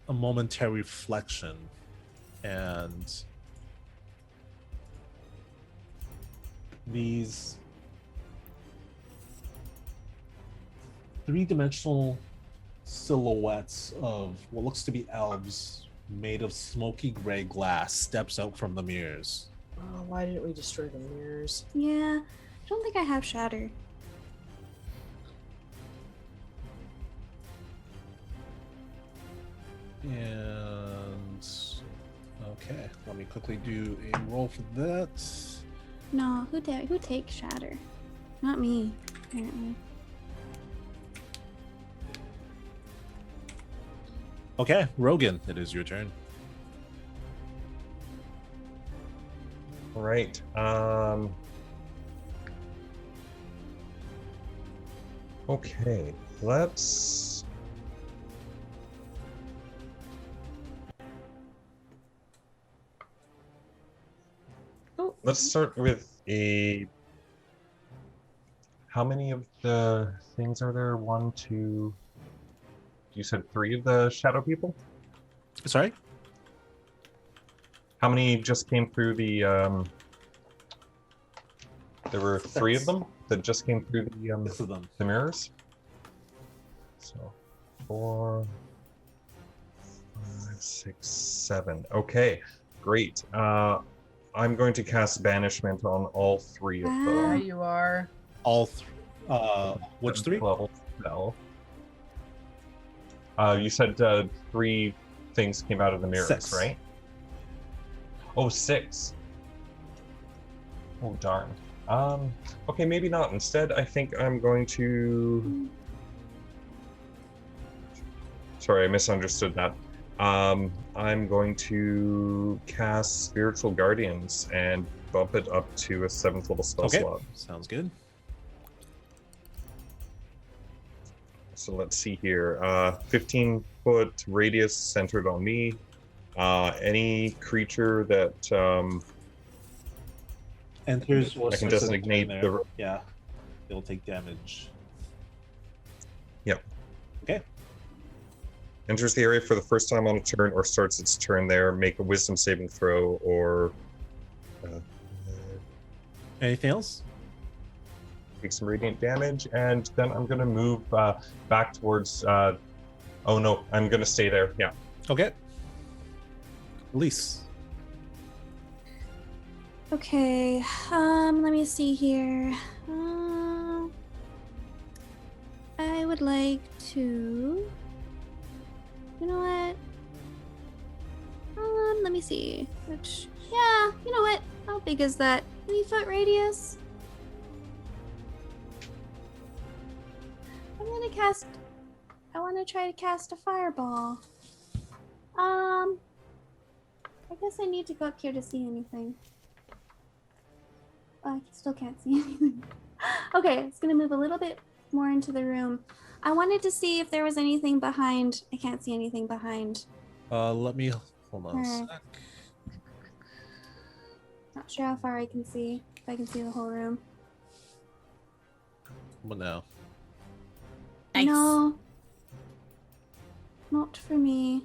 A: a momentary reflection, and these three-dimensional silhouettes of what looks to be elves made of smoky gray glass steps out from the mirrors.
E: Oh, why didn't we destroy the mirrors?
D: Yeah, I don't think I have shatter.
A: And okay, let me quickly do a roll for that.
D: No, who takes shatter? Not me, apparently.
A: Okay, Rogan, it is your turn.
F: All right. Okay, let's. Let's start with a. How many of the things are there? 1, 2. You said 3 of the shadow people?
A: Sorry?
F: How many just came through the there were 3 of them that just came through
A: Six of them.
F: the mirrors? So 4, 5, 6, 7. Okay, great. I'm going to cast banishment on all 3 of
E: There
F: them.
E: you are.
A: All which 3?
F: Level spell. You said 3 things came out of the mirrors,
A: 6.
F: right? Oh, 6. Oh, darn. Okay, maybe not. Instead, I think I'm going to sorry, I misunderstood that. I'm going to cast Spiritual Guardians and bump it up to a 7th level spell slot.
A: Sounds good.
F: So let's see here. 15-foot radius centered on me. Any creature that
A: enters or
F: I can
A: starts to
F: designate
A: there,
F: the.
A: yeah, it'll take damage.
F: Yep.
A: Okay.
F: Enters the area for the first time on a turn or starts its turn there. Make a Wisdom saving throw or.
A: Anything else?
F: Take some radiant damage, and then I'm gonna move back towards. Oh no, I'm gonna stay there. Yeah.
A: Okay. Elise.
D: Okay, let me see here. I would like to. You know what? Let me see. Which, yeah, you know what? How big is that? 3-foot radius? I'm gonna cast. I want to try to cast a fireball. I guess I need to go up here to see anything. I still can't see anything. Okay, it's gonna move a little bit more into the room. I wanted to see if there was anything behind. I can't see anything behind.
A: Let me hold on a sec.
D: Not sure how far I can see. If I can see the whole room.
A: What now?
C: Nice.
D: No. Not for me.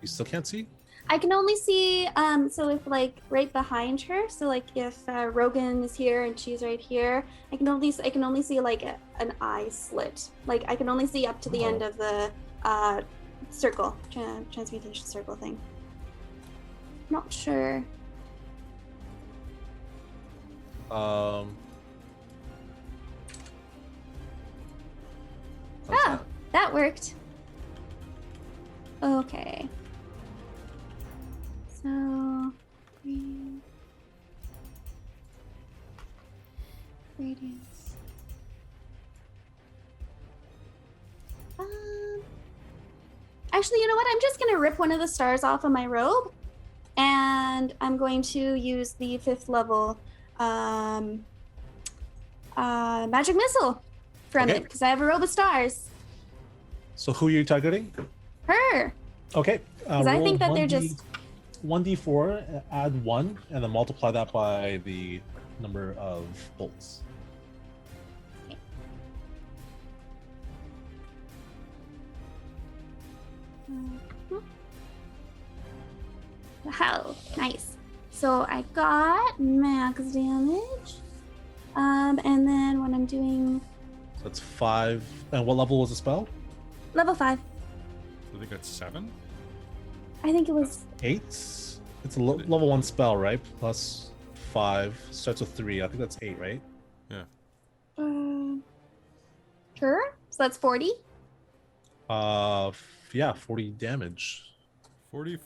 A: You still can't see?
D: I can only see, so if like right behind her, so like if Rogan is here and she's right here, I can only see like an eye slit. Like I can only see up to the end of the circle, transmutation circle thing. Not sure.
A: How's
D: Oh, that worked. Okay. So, radius. Actually, you know what? I'm just gonna rip one of the stars off of my robe, and I'm going to use the 5th level magic missile from it because I have a robe of stars.
A: So who are you targeting?
D: Her.
A: Okay.
D: Because I think that they're just
A: 1d4, add 1, and then multiply that by the number of bolts.
D: Wow, nice. So I got max damage. And then what I'm doing.
A: So that's 5. And what level was the spell?
D: Level 5.
B: I think that's 7.
D: I think it was
A: 8. It's a level 1 spell, right? Plus 5 starts with 3. I think that's 8, right?
B: Yeah.
D: Sure. So that's 40.
A: Yeah, 40 damage.
B: 40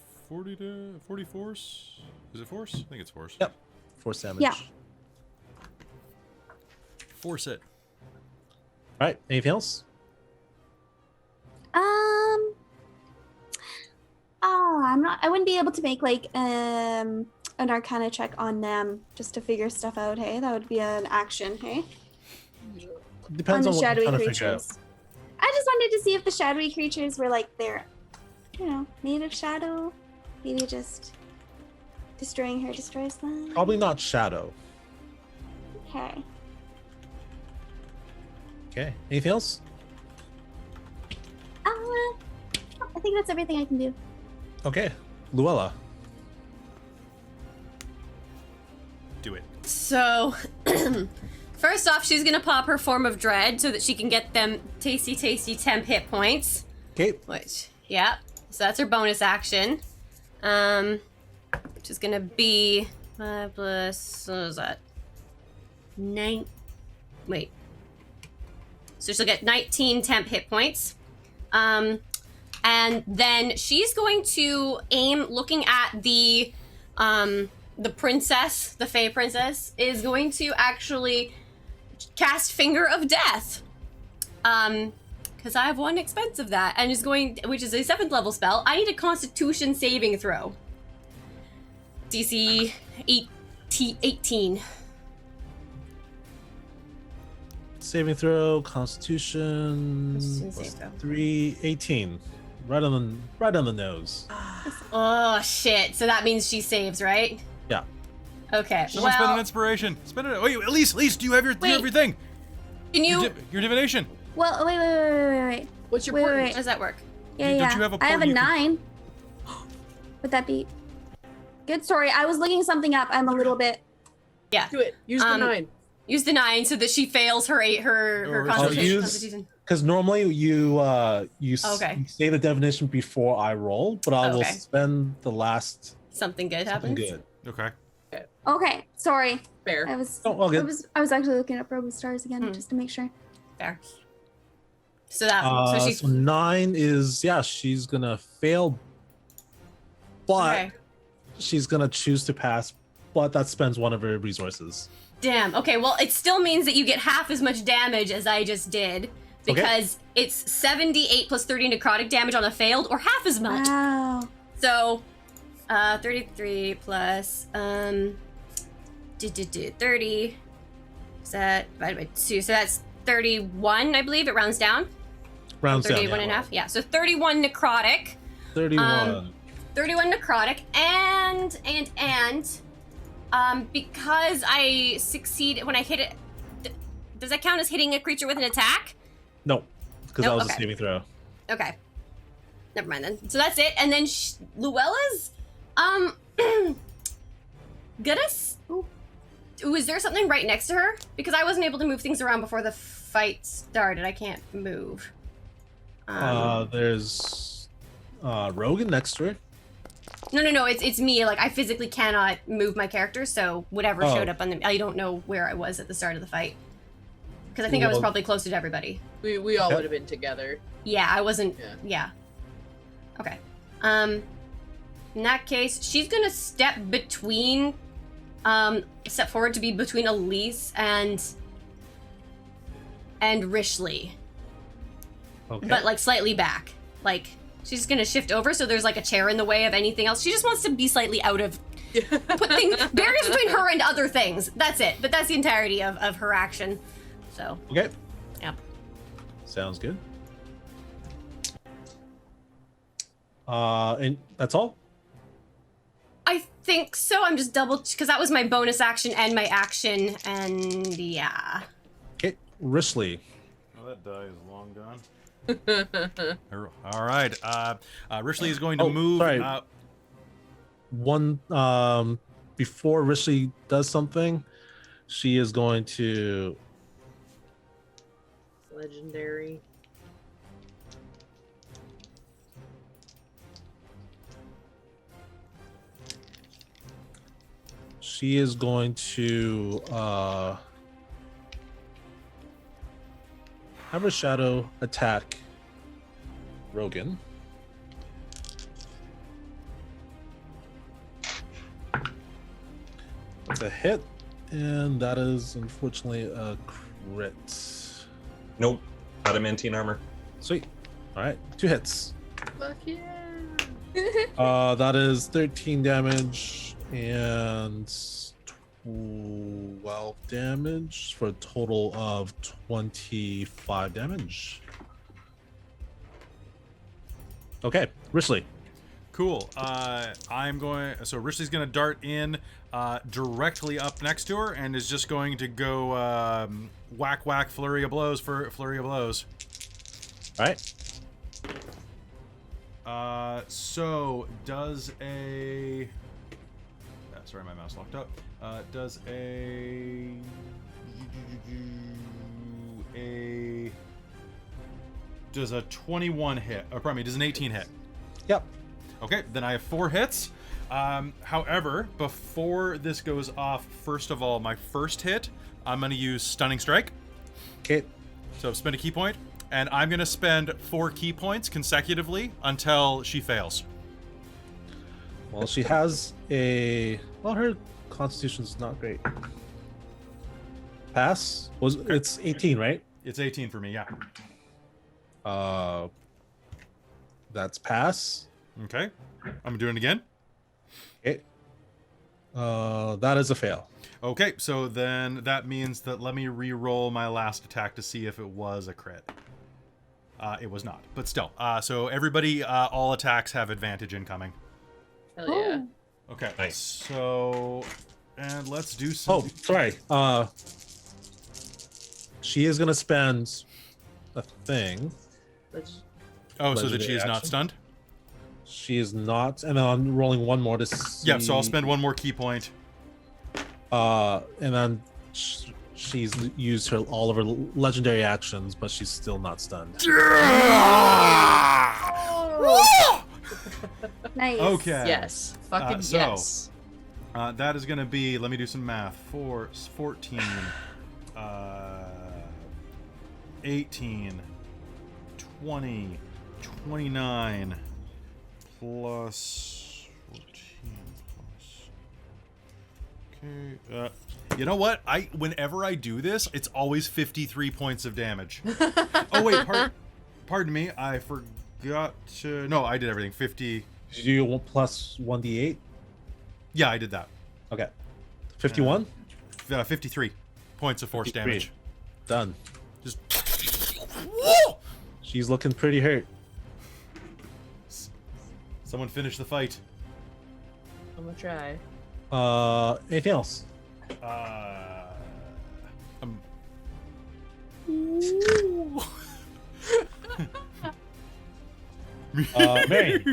B: to 40 force? Is it force? I think it's force.
A: Yep. Force damage.
D: Yeah.
B: Force it.
A: All right. Anything else?
D: I wouldn't be able to make like an Arcana check on them just to figure stuff out. Hey, that would be an action. Hey.
A: Depends on
D: the
A: what you're
D: shadowy
A: trying to figure out.
D: creatures. I just wanted to see if the shadowy creatures were like they're, made of shadow. Maybe just destroying her destroys them.
A: Probably not shadow.
D: Okay.
A: Okay. Anything else?
D: I think that's everything I can do.
A: Okay. Luella.
B: Do it.
C: So, first off, she's gonna pop her Form of Dread so that she can get them tasty temp hit points.
A: Okay.
C: Which, yeah. So that's her bonus action. Which is gonna be 5 plus, what was that? 9. Wait. So she'll get 19 temp hit points. And then she's going to aim, looking at the princess, the Fey princess, is going to actually cast Finger of Death. because I have 1 expense of that, and which is a 7th level spell. I need a Constitution saving throw. DC 18.
A: Saving throw, Constitution,
C: saving throw.
A: 3, 18. Right on the nose.
C: Oh shit! So that means she saves, right?
A: Yeah.
C: Okay.
B: Someone spend an inspiration. Spend it. Wait, Elise, do you have your thing?
C: Can you?
B: Your divination.
D: Well, wait.
E: What's your
D: Wait,
E: portent?
C: How does that work?
D: Yeah,
B: Don't
D: yeah.
B: you have a
D: I have a
B: portent
D: 9. Would that be good? Sorry, I was looking something up. I'm a little bit.
C: Yeah.
E: Do it. Use the 9.
C: Use the 9 so that she fails her Constitution.
A: Because normally you
C: Okay.
A: you say the definition before I roll, but I will
C: Okay.
A: spend the last
C: Something good
A: something
C: happens.
A: good.
B: Okay.
D: Okay, sorry.
E: Fair.
D: I was.
A: Oh, all good.
D: I was actually looking up Robo Stars again just to make sure.
C: Fair. So that so she's
A: So 9 is she's gonna fail, but
C: okay.
A: she's gonna choose to pass, but that spends one of her resources.
C: Damn. Okay. Well, it still means that you get half as much damage as I just did because it's 78 plus 30 necrotic damage on a failed, or half as much.
D: Wow.
C: So, 33 plus 30. Is that divided by 2? So that's 31, I believe. It rounds down.
A: Rounds down.
C: 31 and a half. Yeah. So 31 necrotic.
A: 31.
C: 31 necrotic, and because I succeed when I hit it, does that count as hitting a creature with an attack?
A: No, because
C: Nope,
A: that was
C: okay.
A: a saving throw.
C: Okay, never mind then. So that's it, and then Luella's was there something right next to her? Because I wasn't able to move things around before the fight started. I can't move.
A: There's Rogan next to her.
C: No. It's me. Like I physically cannot move my character, so whatever showed
A: Oh.
C: up on the. I don't know where I was at the start of the fight. Because I think I was
A: Well-
C: probably closer to everybody.
E: We all
A: Okay.
E: would have been together.
C: Yeah, I wasn't.
E: Yeah.
C: Yeah. Okay. In that case, she's gonna step forward to be between Elise and Rishley,
A: Okay.
C: but like slightly back. Like she's just gonna shift over, so there's like a chair in the way of anything else. She just wants to be slightly out of. Put barriers between her and other things. That's it. But that's the entirety of her action. So.
A: Okay.
C: Yep.
A: Sounds good. And that's all?
C: I think so. I'm just because that was my bonus action and my action, and yeah.
A: Okay. Rishley.
B: Oh, that die is long gone. All right. Rishley is going to move.
A: Sorry. One before Rishley does something, she is going to
E: Legendary.
A: have a shadow attack Rogan. It's a hit, and that is unfortunately a crit.
F: Nope. Adamantine armor.
A: Sweet. All right, 2 hits.
E: Fuck yeah.
A: That is 13 damage and 12 damage for a total of 25 damage. Okay, Rishley.
B: Cool. So Rishley's going to dart in directly up next to her and is just going to go whack, flurry of blows for flurry of blows.
A: All right.
B: So does a... sorry, my mouse locked up. Does a 21 hit? Oh, pardon me, does an 18 hit?
A: Yep.
B: Okay, then I have 4 hits. However, before this goes off, first of all, my first hit, I'm going to use Stunning Strike.
A: Okay.
B: So spend a key point, and I'm going to spend 4 key points consecutively until she fails.
A: Well, she has a... Well, her constitution's not great. Pass? It's 18, right?
B: It's 18 for me, yeah.
A: That's pass.
B: Okay. I'm doing it again.
A: Okay. That is a fail.
B: Okay, so then that means that let me re-roll my last attack to see if it was a crit. It was not, but still. So everybody, all attacks have advantage incoming.
E: Hell yeah.
B: Okay,
F: Nice.
B: so, and let's do some...
A: Oh, sorry. She is gonna spend a thing.
B: Oh, so that
A: legendary
B: she is not
A: action.
B: stunned?
A: She is not, and then I'm rolling one more to see.
B: Yeah, so I'll spend one more key point.
A: And then she's used all of her legendary actions, but she's still not stunned.
D: Nice.
B: Okay.
E: Yes. Fucking
B: so-
E: yes.
B: That is going to be, let me do some math, 14, 18, 20, 29, plus 14, plus... Okay, you know what? Whenever I do this, it's always 53 points of damage. Oh, wait, pardon me, I forgot to... No, I did everything, 50...
A: Did you do plus 1d8?
B: Yeah, I did that.
A: Okay. 51?
B: 53 points of force
A: 53.
B: damage.
A: Done.
B: Just...
A: She's looking pretty hurt.
B: Someone finish the fight.
E: I'm gonna try.
A: Anything else? Mary.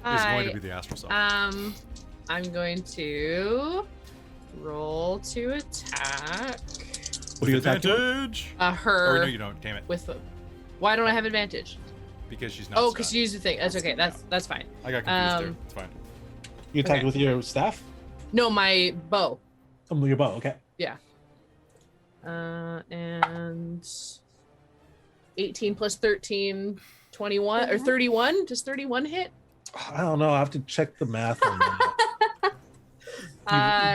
B: Is going to be the astral self.
E: I'm going to roll to attack
A: What do you attack with?
B: Advantage.
E: her
B: Or no, you don't. Damn it.
E: with the. Why don't I have advantage?
B: Because she's not.
E: Oh, because
B: stunned.
E: you used the thing. That's okay. That's fine.
B: I got confused there.
E: um,
B: It's fine.
A: You attack
E: Okay.
A: with your staff?
E: No, my bow.
A: Oh, your bow. Okay.
E: And 18 plus 13, 21 or 31. Does 31 hit?
A: I don't know. I have to check the math on that.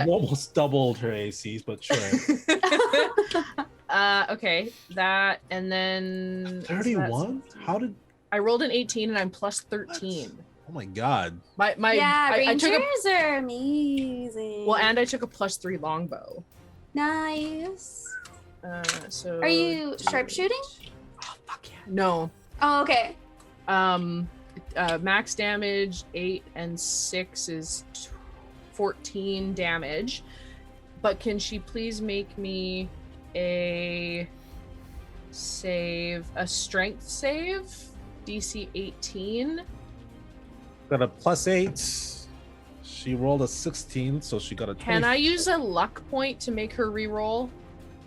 A: You almost doubled her ACs, but sure.
E: Okay, that and then
A: 31? How did?
E: I rolled an 18 and I'm plus 13.
A: Oh my god.
E: My
D: Yeah,
E: I took
D: rangers are amazing.
E: well, and I took a plus 3 longbow.
D: Nice.
E: So
D: Are you sharpshooting?
E: Oh fuck yeah! No.
D: Oh, okay.
E: Max damage 8 and 6 is 14 damage. But can she please make me a strength save? DC 18.
A: Got a +8. She rolled a 16, so she got a 20.
E: Can I use a luck point to make her reroll?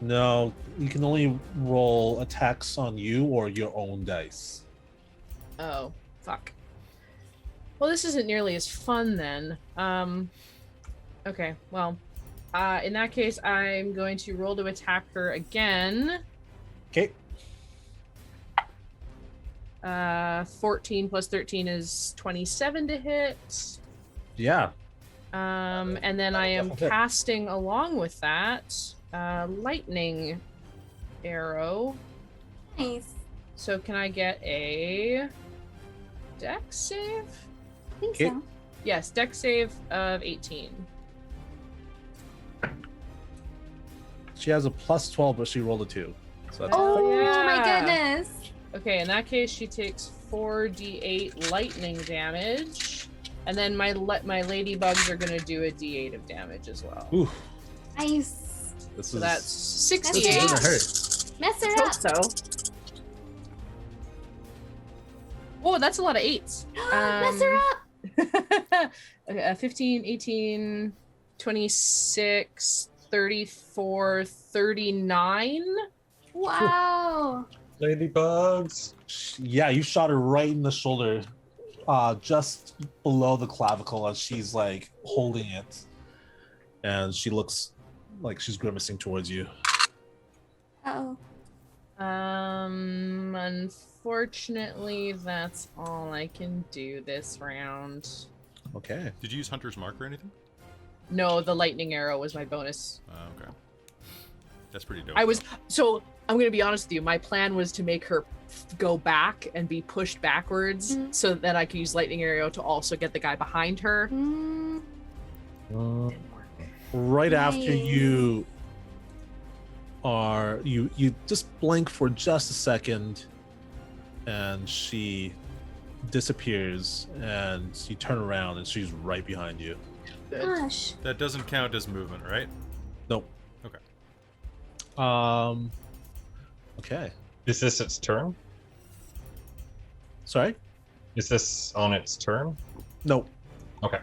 A: No, you can only roll attacks on you or your own dice.
E: Oh, fuck. Well, this isn't nearly as fun then. Okay, well, in that case, I'm going to roll to attack her again.
A: Okay.
E: 14 plus 13 is 27 to hit.
A: Yeah.
E: And then I am
A: Okay.
E: casting along with that lightning arrow.
D: Nice.
E: So can I get a dex save?
D: I think
A: Okay.
D: so.
E: Yes, dex save of 18.
A: She has a +12, but she rolled a 2. So that's
D: Oh
E: yeah.
D: my goodness.
E: Okay, in that case, she takes 4d8 lightning damage, and then my ladybugs are gonna do a d8 of damage as well.
A: Ooh,
D: Nice.
A: this
E: So
A: is
E: that's
A: this
E: 68.
A: is gonna hurt.
D: Mess her
E: Hope
D: up.
E: so. Whoa, that's a lot of 8s.
D: Mess her up.
E: Okay, 15, 18, 26, 34, 39.
D: Wow.
F: Ladybugs.
A: Yeah, you shot her right in the shoulder, just below the clavicle, and she's like holding it, and she looks like she's grimacing towards you.
D: Oh.
E: Unfortunately, that's all I can do this round.
A: Okay.
B: Did you use Hunter's Mark or anything?
E: No, the lightning arrow was my bonus.
B: Okay. That's pretty dope.
E: I was so I'm gonna be honest with you. My plan was to make her go back and be pushed backwards, so that I could use lightning arrow to also get the guy behind her.
A: Right after
D: Nice.
A: you just blink for just a second, and she disappears, and you turn around, and she's right behind you.
D: Gosh.
B: That doesn't count as movement, right?
A: Nope.
B: Okay.
A: Okay.
F: Is this its turn?
A: Sorry?
F: Is this on its turn?
A: Nope.
F: Okay.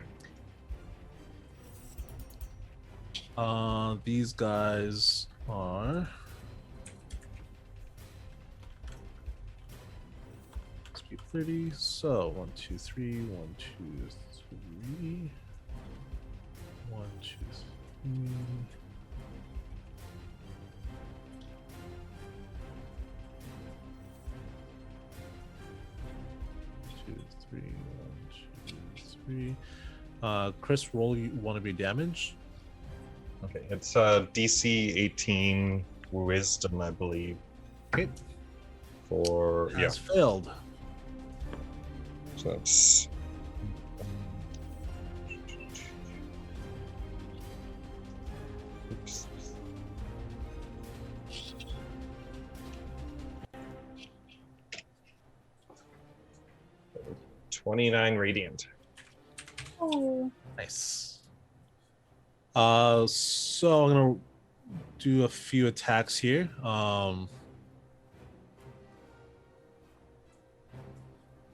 A: These guys are... Speed 30. So, 1, 2, 3, 1, 2, 3. 1, 2, 3. Two, three, 1, 2, 3. Chris, roll one of your damage.
F: Okay. It's DC 18 Wisdom, I believe.
A: Okay.
F: For
A: Has failed.
F: So that's. Oops. $29 radiant.
D: Oh.
A: Nice. So I'm gonna do a few attacks here.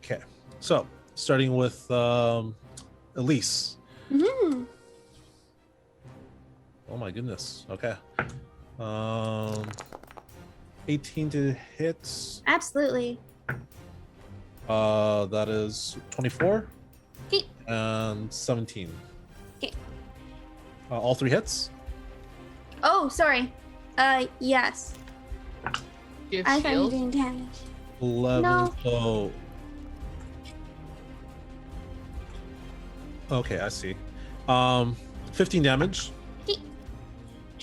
A: Okay. So starting with Elise.
D: Mhm.
A: Oh my goodness. Okay. 18 to hit.
D: Absolutely.
A: That is 24
D: Okay.
A: and 17.
D: Okay.
A: All three hits.
D: Oh, sorry. Yes.
E: Do you
D: I
E: have
D: thought you were
E: shield?
D: doing damage.
A: 11.
D: No.
A: So. Okay, I see. 15 damage.
D: Okay.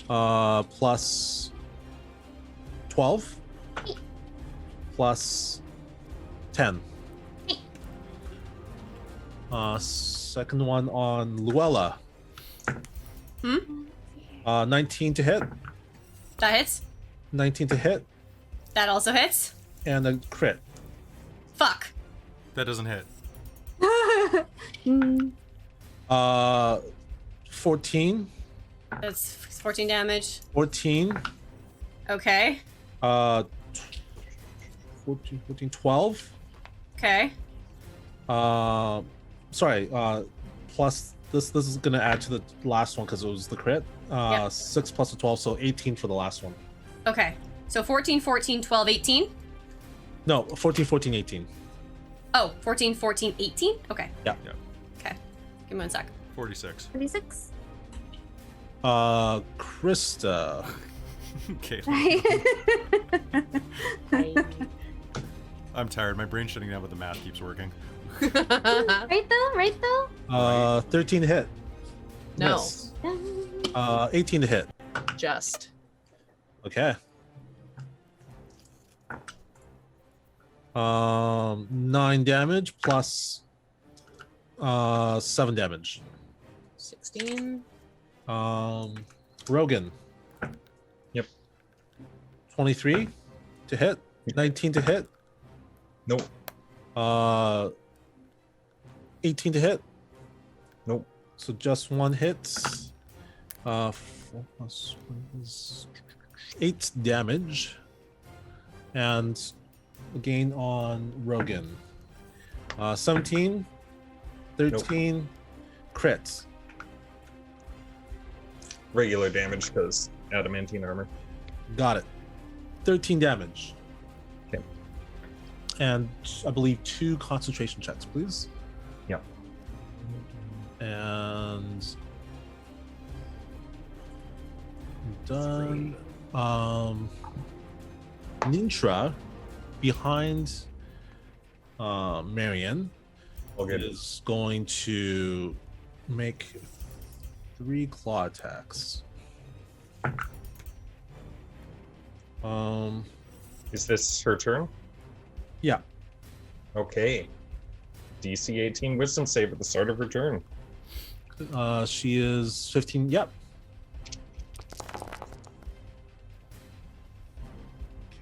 A: Plus 12.
D: Okay.
A: Plus 10.
D: Okay.
A: Second one on Luella. 19 to hit.
C: That hits.
A: 19 to hit.
C: That also hits.
A: And a crit.
C: Fuck.
B: That doesn't hit.
D: Mm.
A: 14.
C: That's 14 damage.
A: 14.
C: Okay.
A: 14, 12.
C: Okay.
A: Sorry, plus this is gonna add to the last one because it was the crit.
C: Yeah.
A: 6 plus the 12, so 18 for the last one.
C: Okay. So 14, 14, 12, 18.
A: No, 14, 14, 18.
C: Oh, 14, 14, 18? Okay.
A: Yeah.
C: Okay. Give me 1 sec.
B: 46.
D: 36.
A: Krista.
B: Okay.
D: Right
B: I'm tired. My brain's shutting down, but the math keeps working.
D: though?
A: 13 to hit.
E: No.
A: Miss. 18 to hit.
E: Just.
A: Okay. 9 damage plus 7 damage.
E: 16.
A: Rogan.
F: Yep.
A: 23 to hit. 19 to hit.
F: Nope.
A: 18 to hit.
F: Nope.
A: So just one hit. 4 plus 1 is 8 damage. And again on Rogan. 17, 13, crits.
F: Regular damage because adamantine armor.
A: Got it. 13 damage.
F: Okay.
A: And I believe 2 concentration checks, please.
F: Yep.
A: And done. Nintra behind Marion
F: All good.
A: is going to make 3 claw attacks.
F: Is this her turn?
A: Yeah.
F: Okay. DC 18 Wisdom save at the start of her turn.
A: She is 15. Yep.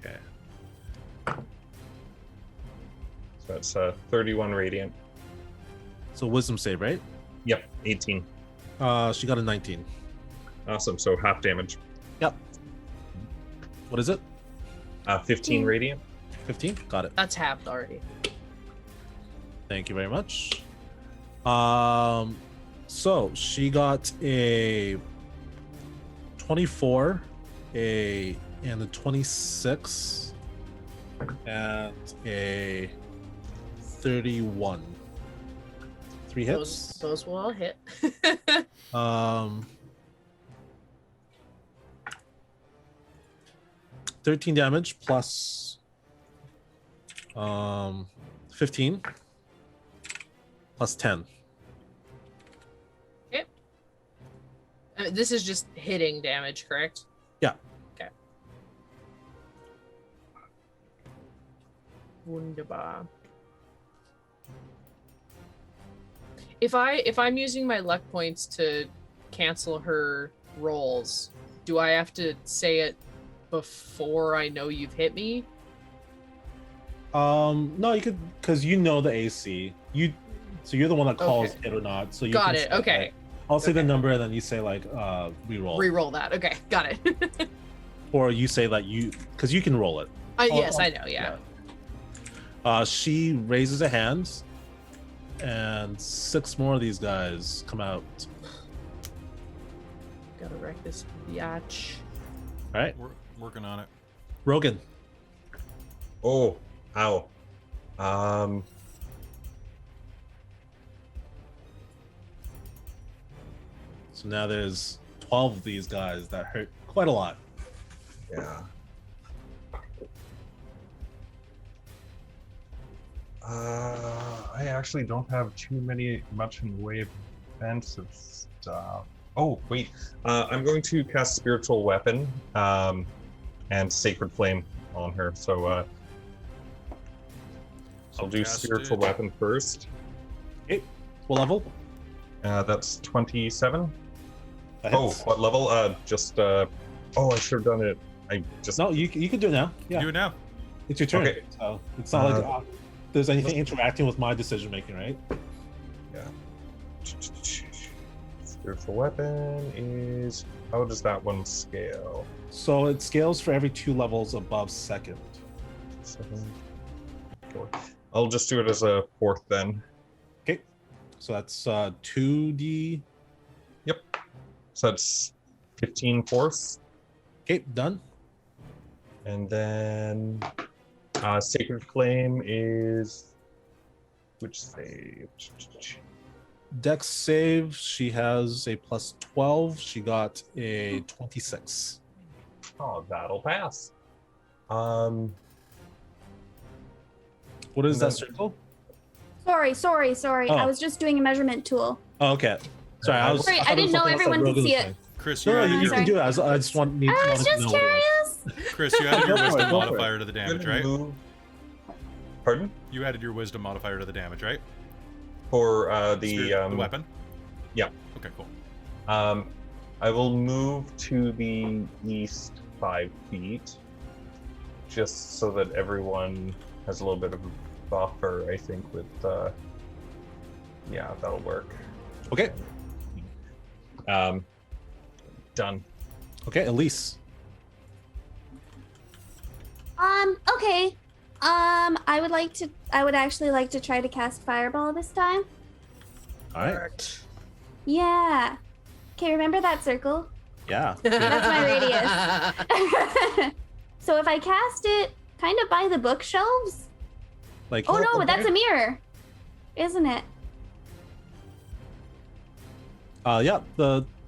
A: Okay.
F: So that's 31 radiant.
A: So wisdom save, right?
F: Yep, 18.
A: She got a 19.
F: Awesome. So half damage.
A: Yep. What is it?
F: 15 radiant.
A: 15. Got it.
E: That's halved already.
A: Thank you very much. So she got a 24, and a 26, and a 31. 3 hits.
E: Those will all hit.
A: 13 damage plus 15 plus 10.
E: Okay. This is just hitting damage, correct?
A: Yeah.
E: Okay. Wunderbar. If I'm using my luck points to cancel her rolls, do I have to say it before I know you've hit me?
A: No, you could, because you know the AC. So you're the one that calls
E: Okay.
A: hit or not. So you
E: Got
A: can
E: it.
A: say,
E: Okay.
A: like, I'll say the
E: Okay.
A: number and then you say like reroll.
E: Reroll that. Okay, got it.
A: Or you say that because you can roll it.
E: Yes, I know. Yeah.
A: She raises a hand, and 6 more of these guys come out.
E: Gotta wreck this biatch.
A: All right,
B: We're working on it.
A: Rogan.
F: Oh, ow.
A: So now there's 12 of these guys that hurt quite a lot.
F: Yeah. I actually don't have much in the way of defensive stuff. Oh, wait. I'm going to cast Spiritual Weapon and Sacred Flame on her. So I'll do
B: Cast
F: Spiritual
B: it.
F: Weapon first.
A: Okay, what level?
F: That's 27.
A: That
F: Oh,
A: hits.
F: what level? I should have done it. I just
A: No, you can do it now. Yeah,
B: Do it now.
A: it's your turn.
F: Okay.
A: So it's not like there's anything interacting with my decision making, right?
F: Spiritual Weapon is. How does that one scale?
A: So it scales for every 2 levels above second.
F: 7, 4. I'll just do it as a 4th then.
A: Okay, so that's 2d.
F: So that's 15 fourths.
A: Okay, done.
F: And then Sacred Flame is. Which save?
A: Dex save. She has a plus 12. She got a 26.
F: Oh, that'll pass.
A: What is that circle?
D: Sorry.
A: Oh.
D: I was just doing a measurement tool.
A: Oh, okay. Sorry, I was.
D: Sorry,
A: thought
D: I
A: it was
D: didn't know
A: something else that
D: everyone could
A: Rogan
D: see
A: was
D: it.
A: saying.
B: Chris,
A: No,
B: you
A: no,
B: added
A: you
B: your
A: can do it. I just wanted to
D: I was
A: know
D: just
A: what it was.
D: curious.
B: Chris, you added your
A: Go for it,
B: wisdom
A: go for it.
B: modifier to the damage, right?
F: Pardon?
B: You added your wisdom modifier to the damage, right?
F: For
B: The weapon.
F: Yeah.
B: Okay, cool.
F: I will move to the east 5 feet, just so that everyone has a little bit of a buffer. I think with yeah, that'll work.
A: Okay.
F: Done.
A: Okay, Elise.
D: Okay. I would actually like to try to cast Fireball this time.
A: All right.
D: Yeah. Okay, remember that circle?
A: Yeah.
D: That's my radius. So if I cast it kind of by the bookshelves.
A: Like.
D: Oh no, that's a mirror. Isn't it?
A: Yeah.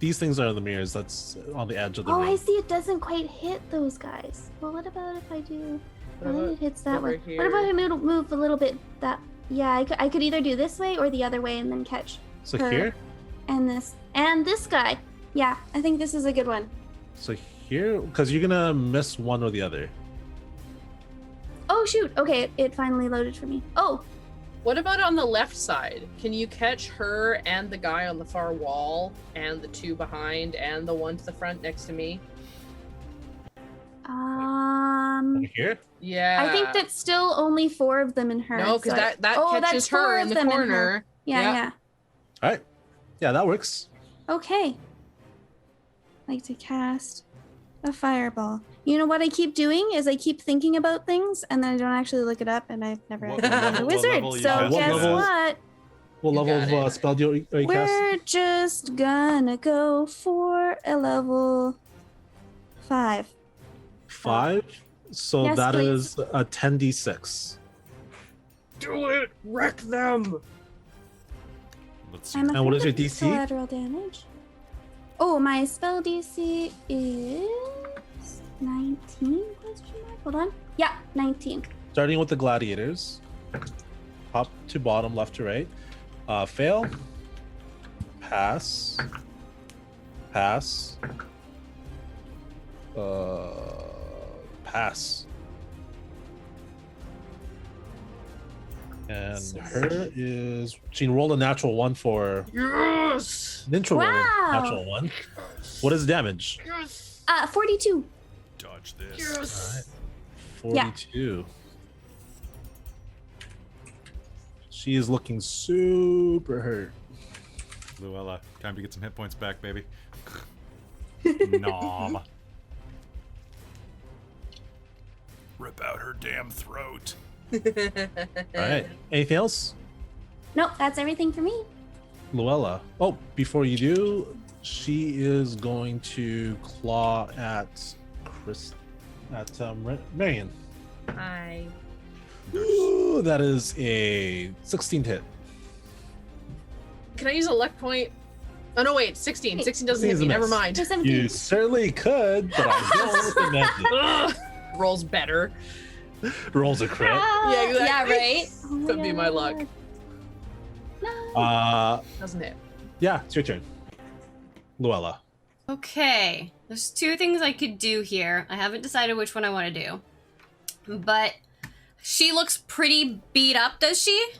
A: These things are the mirrors. That's on the edge of the
D: Oh,
A: room.
D: I see. It doesn't quite hit those guys. Well, what about if I do? Well, it hits that
E: over
D: one.
E: here?
D: What about if I move a little bit? That yeah, I could either do this way or the other way and then catch
A: So
D: her.
A: here.
D: and this guy. Yeah, I think this is a good one.
A: So here? Because you're gonna miss one or the other.
D: Oh shoot! Okay, it finally loaded for me. Oh,
E: What about on the left side? Can you catch her and the guy on the far wall, and the two behind, and the one to the front next to me?
A: Over here?
E: Yeah.
D: I think that's still only 4 of them in her.
E: No, because
D: so
E: that
D: oh,
E: catches
D: that's 4
E: her
D: of
E: in the
D: them
E: corner.
D: Yeah,
E: Yep.
D: yeah.
A: All right. Yeah, that works.
D: Okay. Like to cast a fireball. You know what I keep doing is I keep thinking about things and then I don't actually look it up, and I've never
B: What
D: actually been a
B: level
D: wizard.
B: you
D: So
B: cast
A: What
D: guess
A: level?
D: what?
A: What
E: You
A: level
E: got
A: of
E: it.
A: spell do you cast?
D: We're just gonna go for a level 5.
A: 5. So
D: Yes,
A: that
D: please.
A: is a 10d6.
E: Do it! Wreck them!
B: Let's see.
D: I'm
A: And what is your
D: afraid of
A: DC?
D: Collateral damage. Oh, my spell DC is 19? Question mark. Hold on. Yeah, 19.
A: Starting with the gladiators. Top to bottom, left to right. Fail. Pass. Pass. Pass. And her is she rolled a natural 1 for
E: Yes!
A: Ninja rolled a
D: Wow.
A: natural 1. What is the damage?
D: 42.
B: Dodge this.
E: Yes!
A: 42. She is looking super hurt.
B: Luella, time to get some hit points back, baby. Nom. Rip out her damn throat.
A: All right. Anything else?
D: Nope, that's everything for me.
A: Luella. Oh, before you do, she is going to claw at Marion.
E: Hi.
A: Ooh, that is a 16 hit.
E: Can I use a luck point? Oh no, wait, 16. 16 doesn't hit
A: Seems
E: me.
A: a
E: Never
A: miss.
E: mind.
D: Just 17.
A: You certainly could, but I don't recommend it.
E: Ugh. Rolls better.
A: Rolls a crit.
E: Yeah, exactly.
C: Yeah, right?
D: Oh
E: Could be my luck.
D: God. No.
E: Doesn't it?
A: Yeah, it's your turn. Luella.
C: Okay, there's 2 things I could do here. I haven't decided which one I want to do. But she looks pretty beat up, does she?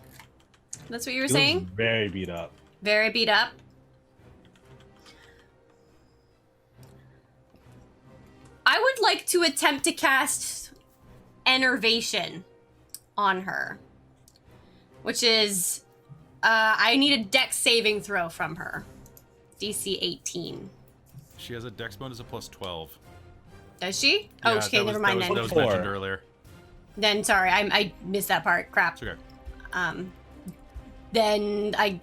C: That's what you were
A: She looks
C: saying?
A: very beat up.
C: Very beat up. I would like to attempt to cast Enervation on her. Which is, I need a dex saving throw from her. DC 18.
B: She has a dex bonus of plus 12.
C: Does she?
B: Yeah,
C: Oh, okay,
B: that
C: never
B: was,
C: mind
B: that
C: then.
B: was mentioned
A: 4.
B: earlier.
C: Then, sorry, I missed that part. Crap.
B: It's okay.
C: Then I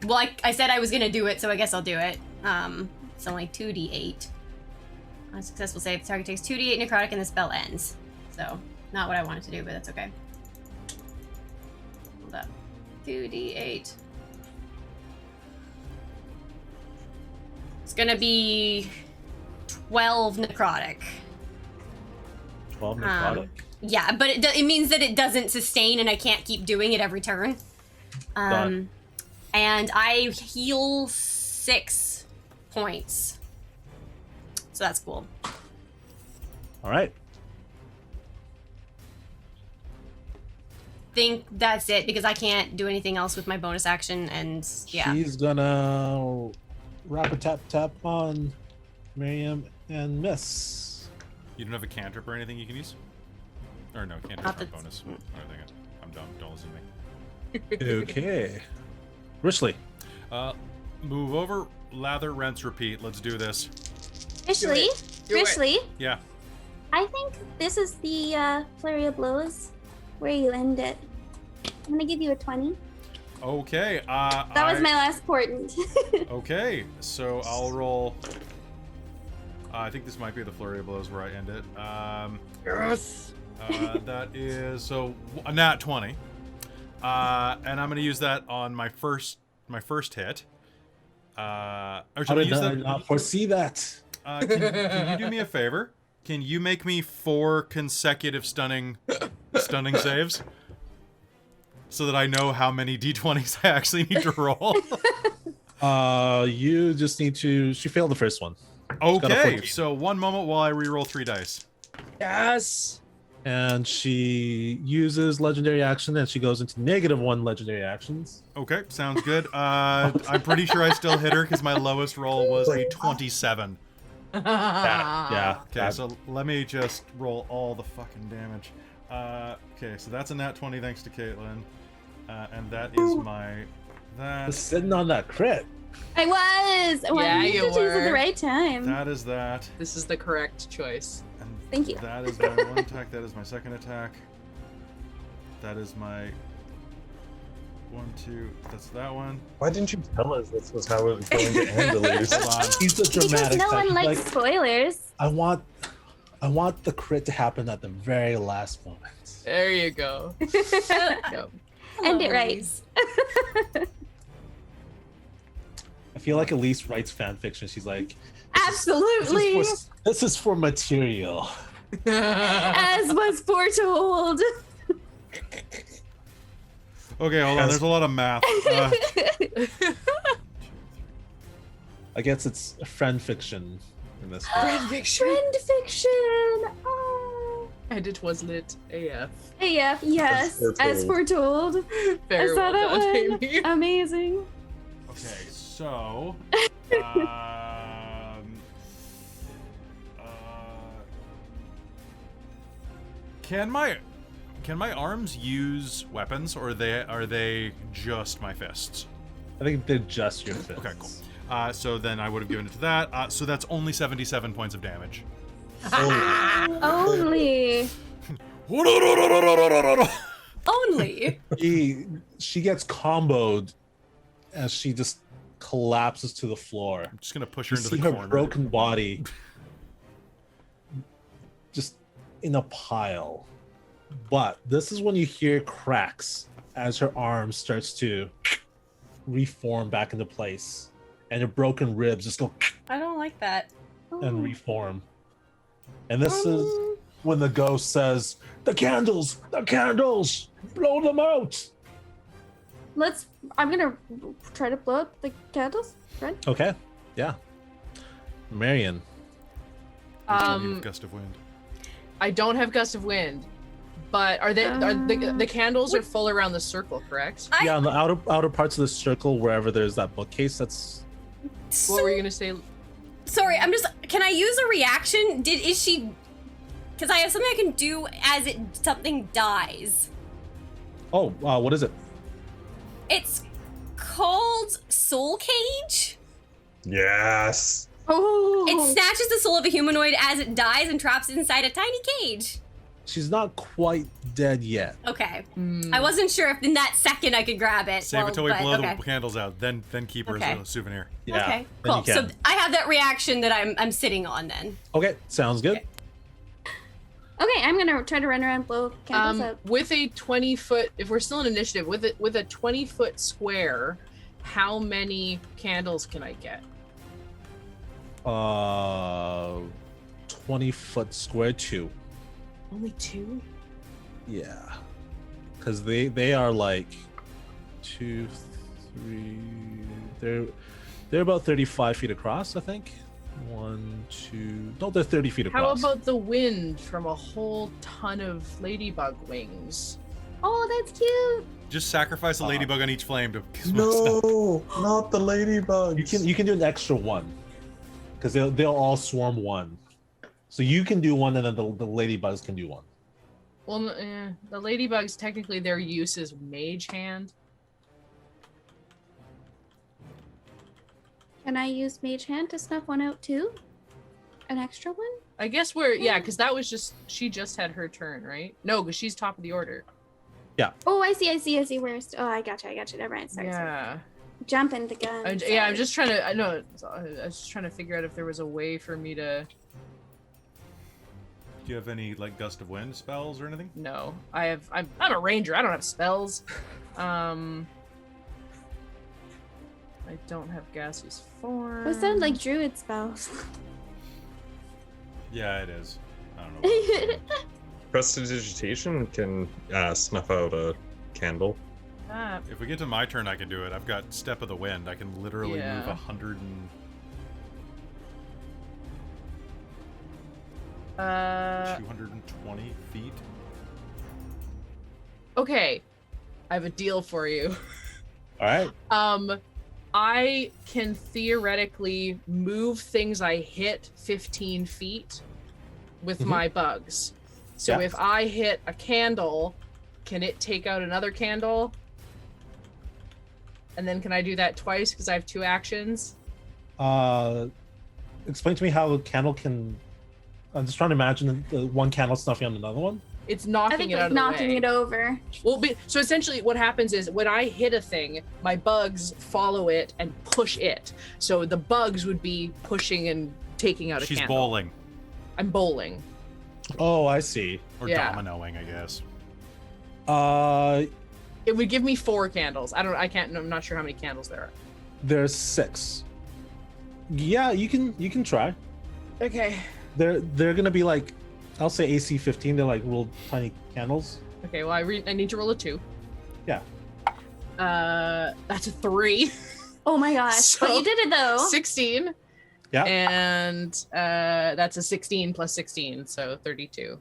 C: said I was gonna do it, so I guess I'll do it. It's only 2d8. On a successful save, the target takes 2d8 necrotic and the spell ends. So, not what I wanted to do, but that's okay. Hold up. 2d8. It's gonna be 12 necrotic.
A: 12 necrotic.
C: Yeah, but it means that it doesn't sustain and I can't keep doing it every turn.
A: Done.
C: And I heal 6 points. So that's cool.
A: All right.
C: Think that's it because I can't do anything else with my bonus action and yeah.
A: She's gonna rap a tap tap on Miriam and miss.
B: You don't have a cantrip or anything you can use? Or no, cantrip's
C: Not
B: not
C: that-
B: bonus. I'm dumb. Don't listen to me.
A: Okay. Richley.
B: Move over, lather, rinse, repeat. Let's do this.
D: Rishley,
E: Do it.
D: Rishley,
B: Yeah.
D: I think this is the flurry of blows where you end it. I'm gonna give you a 20.
B: Okay.
D: That was my last portent.
B: Okay, so I'll roll. I think this might be the flurry of blows where I end it.
E: Yes.
B: That is so a nat 20, and I'm gonna use that on my first hit. Or
A: How
B: should I
A: did
B: use
A: I
B: that?
A: not foresee that?
B: Can you do me a favor? Can you make me 4 consecutive stunning saves? So that I know how many d20s I actually need to roll.
A: You just need to. She failed the first one.
B: Okay,
A: 14.
B: so one moment while I reroll 3 dice.
E: Yes.
A: And she uses legendary action, and she goes into -1 legendary actions.
B: Okay, sounds good. I'm pretty sure I still hit her because my lowest roll was a 27.
A: Yeah.
B: Okay, so let me just roll all the fucking damage. Okay, so that's a nat 20 thanks to Caitlin. And that is my...
A: Just sitting on that crit.
D: I was.
E: Yeah,
D: you
E: you
D: choose at the
E: were.
D: right time.
B: That is that.
E: This is the correct choice.
B: And
D: Thank you.
B: That is my one attack. That is my second attack. That is my 1, 2. That's that one.
F: Why didn't you tell us this was how it was going to end, Elise?
B: Hold on.
A: He's a
D: Because
A: dramatic
D: no
A: type.
D: one
A: He's
D: likes
A: like,
D: spoilers.
A: I want the crit to happen at the very last moment.
E: There you go. Yep.
D: End it right.
C: Elise.
A: I feel like Elise writes fan fiction. She's like,
D: Absolutely.
A: this is for material.
D: As was foretold.
B: Okay, hold on. There's a lot of math.
A: I guess it's friend fiction in this case.
E: Friend fiction.
D: Friend fiction. Oh.
E: And it was lit AF.
D: AF, yes, as foretold.
E: Very
D: I saw
E: well
D: that
E: done,
D: one.
E: Amy.
C: Amazing.
B: Okay, so can my arms use weapons, or are they just my fists?
A: I think they're just your fists.
B: Okay, cool. So then I would have given it to that. So that's only 77 points of damage.
D: Only.
C: Only.
A: She gets comboed as she just collapses to the floor.
B: I'm just gonna push her
A: You
B: into
A: see
B: the
A: her
B: corner.
A: broken body just in a pile. But this is when you hear cracks as her arm starts to reform back into place, and her broken ribs just go
C: I don't like that.
A: and reform. And this is when the ghost says, the candles, blow them out.
D: I'm gonna try to blow up the candles, right?
A: Okay, yeah. Marion.
B: You have gust of wind.
E: I don't have gust of wind, but are the candles are full around the circle, correct?
A: Yeah, on the outer parts of the circle, wherever there's that bookcase, that's
E: What were you gonna say?
C: Sorry, can I use a reaction? Is she, because I have something I can do as something dies.
A: oh, what is it?
C: It's called Soul Cage.
F: Yes.
D: Oh.
C: It snatches the soul of a humanoid as it dies and traps it inside a tiny cage.
A: She's not quite dead yet.
C: Okay. I wasn't sure if in that second I could grab it.
B: Save it till we blow
C: okay.
B: the candles out, then keep her
C: Okay.
B: as a souvenir.
A: Yeah.
C: Okay,
A: then
C: cool.
A: you can.
C: So I have that reaction that I'm sitting on then.
A: Okay, sounds good.
C: Okay.
D: Okay, I'm gonna try to run around and blow candles up.
E: With a 20-foot, if we're still in initiative, with a 20-foot square, how many candles can I get?
A: 20-foot square 2.
E: Only 2?
A: Yeah. Because they are like 2, 3. They're about 35 feet across, I think. 1, 2. No, they're 30 feet
E: How
A: across.
E: about the wind from a whole ton of ladybug wings?
D: Oh, that's cute.
B: Just sacrifice a ladybug on each flame to
F: No, not the ladybugs.
A: You can do an extra one, because they'll all swarm one. So you can do one, and then the ladybugs can do one.
E: Well, the ladybugs, technically their use is mage hand.
D: Can I use Mage Hand to snuff one out too? An extra one?
E: I guess because that was she just had her turn, right? No, because she's top of the order.
D: Oh, I see. Where's? Oh, I gotcha. Never mind. Sorry.
E: Yeah.
D: Jumping the gun.
E: I'm
D: sorry.
E: just trying to. I know. I was just trying to figure out if there was a way for me to.
B: Do you have any like gust of wind spells or anything?
E: No, I'm a ranger. I don't have spells. I don't have gaseous form.
D: Those sound like druid spells.
B: Yeah, it is. I don't know. What I'm saying.
F: Prestidigitation can snuff out a candle.
E: Ah,
B: If we get to my turn, I can do it. I've got Step of the Wind. I can literally
E: Yeah.
B: move 100 and...
E: Uh,
B: 220 feet.
E: okay. I have a deal for you.
A: All right.
E: I can theoretically move things I hit 15 feet with my bugs. So
A: Yeah.
E: if I hit a candle, can it take out another candle? And then can I do that twice because I have 2 actions?
A: Explain to me how a candle can. I'm just trying to imagine the one candle snuffing on another one.
E: It's
D: I
E: knocking
D: think
E: it out
D: like
E: of the
D: knocking
E: way.
D: it over.
E: Well, so essentially what happens is when I hit a thing, my bugs follow it and push it. So the bugs would be pushing and taking out a
B: She's
E: candle.
B: bowling.
E: I'm bowling.
A: Oh, I see.
B: Or
E: Yeah.
B: dominoing, I guess.
E: It would give me 4 candles. I'm not sure how many candles there are.
A: There's 6. Yeah, you can try.
E: Okay.
A: They're gonna be like, I'll say AC 15. They're like little tiny candles.
E: Okay, well, I need to roll a 2.
A: Yeah.
E: That's a 3.
D: Oh my gosh.
E: So-
D: but you did it though.
E: 16.
A: Yeah.
E: And that's a 16 plus 16, so 32.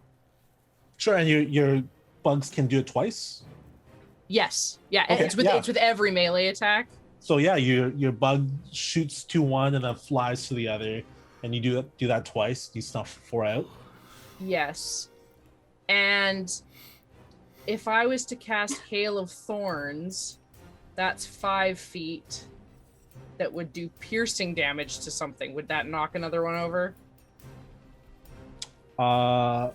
A: Sure, and your bugs can do it twice.
E: Yes. Yeah,
A: Okay,
E: it's with
A: yeah.
E: it's with every melee attack.
A: So yeah, your bug shoots to one and then flies to the other, and you do that twice. You snuff 4 out.
E: Yes. And if I was to cast Hail of Thorns, that's 5 feet. That would do piercing damage to something. Would that knock another one over?
A: So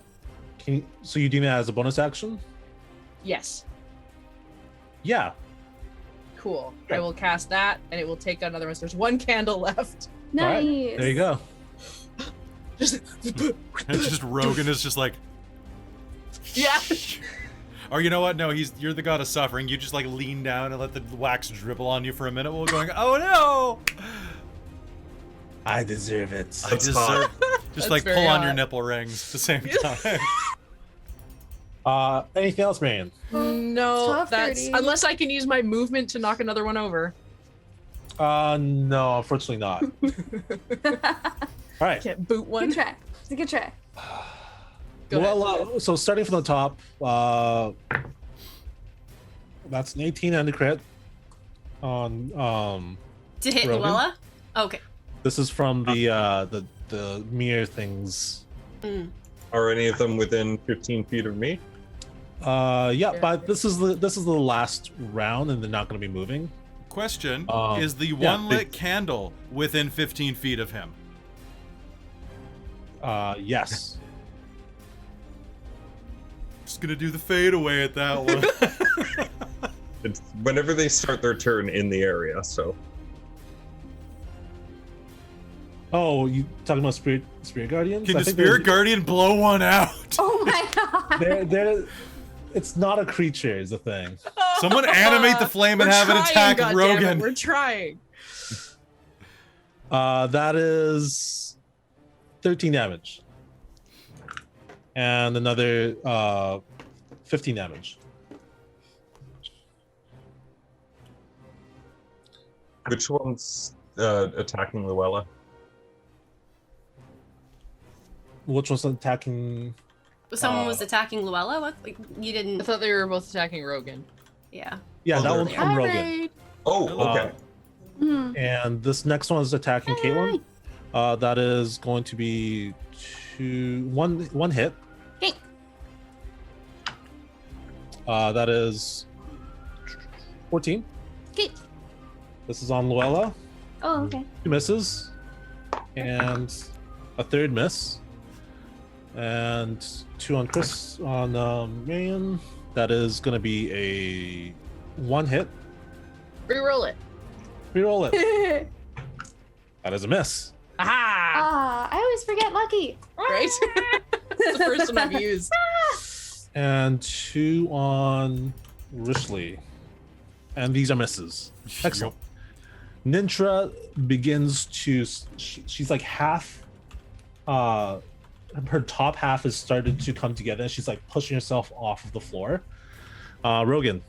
A: you do that as a bonus action?
E: Yes.
A: Yeah.
E: Cool.
A: Sure.
E: I will cast that, and it will take out another one. So there's 1 candle left.
A: All right,
D: Nice.
A: there you go.
E: Just
B: It's just Rogan is just like,
E: yeah.
B: or you know what? No, you're the god of suffering. You just like lean down and let the wax dribble on you for a minute while going, oh no!
A: I deserve it.
B: I
F: That's
B: deserve.
F: hot.
B: Just
E: That's
B: like
E: very
B: pull on your
E: hot.
B: nipple rings at the same time.
A: Anything else, Marion?
E: No,
D: Tough
E: that's
D: 30.
E: unless I can use my movement to knock another one over.
A: No, unfortunately not. All right.
E: Can't boot one.
D: Good try. It's a good try.
E: Go ahead.
A: Well, so starting from the top, that's an 18 and a crit on
C: To hit
A: Rogan?
C: Luella? Okay.
A: This is from the mirror things.
F: Are any of them within 15 feet of me?
A: Yeah, but this is the last round, and they're not going to be moving.
B: Question: is the
A: yeah,
B: one lit candle within 15 feet of him?
A: Yes.
B: Just gonna do the fade away at that one.
F: It's whenever they start their turn in the area, so.
A: Oh, you talking about spirit guardians?
B: Can
A: I
B: the
A: think
B: spirit guardian blow one out?
D: Oh my god.
A: they're it's not a creature, is the thing.
B: Someone animate the flame and
E: We're
B: have it
E: trying,
B: attack
E: goddammit,
B: Rogan.
E: We're trying.
A: That is 13 damage. And another 15 damage.
F: Which one's attacking Luella?
A: Which one's attacking?
C: Someone was attacking Luella? What? Like, you
E: I
C: didn't.
E: thought they were both attacking Rogan.
C: Yeah.
A: Yeah,
F: Oh,
A: that
F: there.
A: one's from Rogan.
F: Oh, okay.
D: Hmm.
A: And this next one is attacking Caitlin. That is going to be one hit.
D: Okay.
A: That is 14.
D: Okay.
A: This is on Luella.
D: Oh, okay.
A: 2 misses. And a 3rd miss. And 2 on Chris on Marion. That is going to be a 1 hit.
E: Reroll it.
A: Reroll it. That is a miss.
E: Aha!
D: I always forget Lucky.
E: Right? It's the first one I've used.
A: And 2 on Rishley. And these are misses. Excellent. Nintra begins to. She's like half. Her top half has started to come together. And she's like pushing herself off of the floor. Rogan.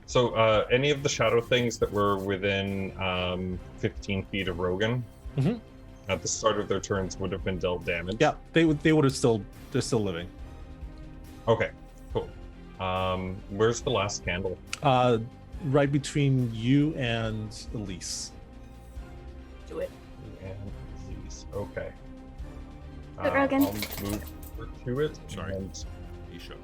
F: So any of the shadow things that were within 15 feet of Rogan,
A: Mhm.
F: At the start of their turns would have been dealt damage.
A: Yeah, they would have still, they're still living.
F: Okay, cool. Where's the last candle?
A: Right between you and Elise.
E: Do it.
F: And these. Okay.
D: But Rogan.
F: I'll move over to it
B: Sorry.
F: and
B: He shook.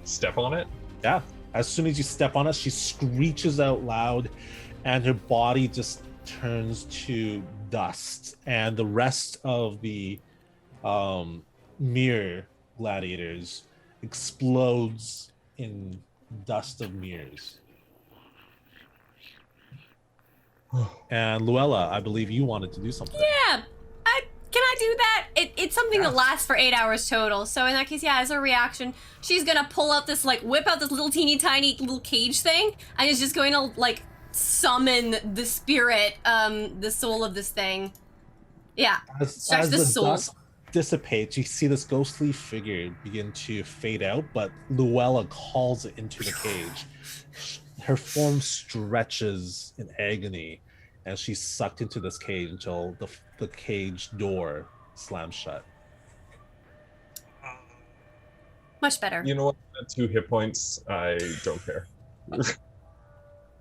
F: step on it.
A: Yeah. As soon as you step on it, she screeches out loud, and her body just turns to dust. And the rest of the mirror gladiators explodes in dust of mirrors. And Luella, I believe you wanted to do something.
C: Yeah. Can I do that? It's something that lasts for 8 hours total. So in that case, yeah, as a reaction, she's gonna pull out this, like, whip out this little teeny tiny little cage thing, and is just going to, like, summon the spirit, the soul of this thing. Yeah.
A: As the dust dissipates, you see this ghostly figure begin to fade out, but Luella calls it into the cage. Her form stretches in agony as she's sucked into this cage until the cage door slams shut.
C: Much better.
F: You know what? At 2 hit points, I don't care.
B: Is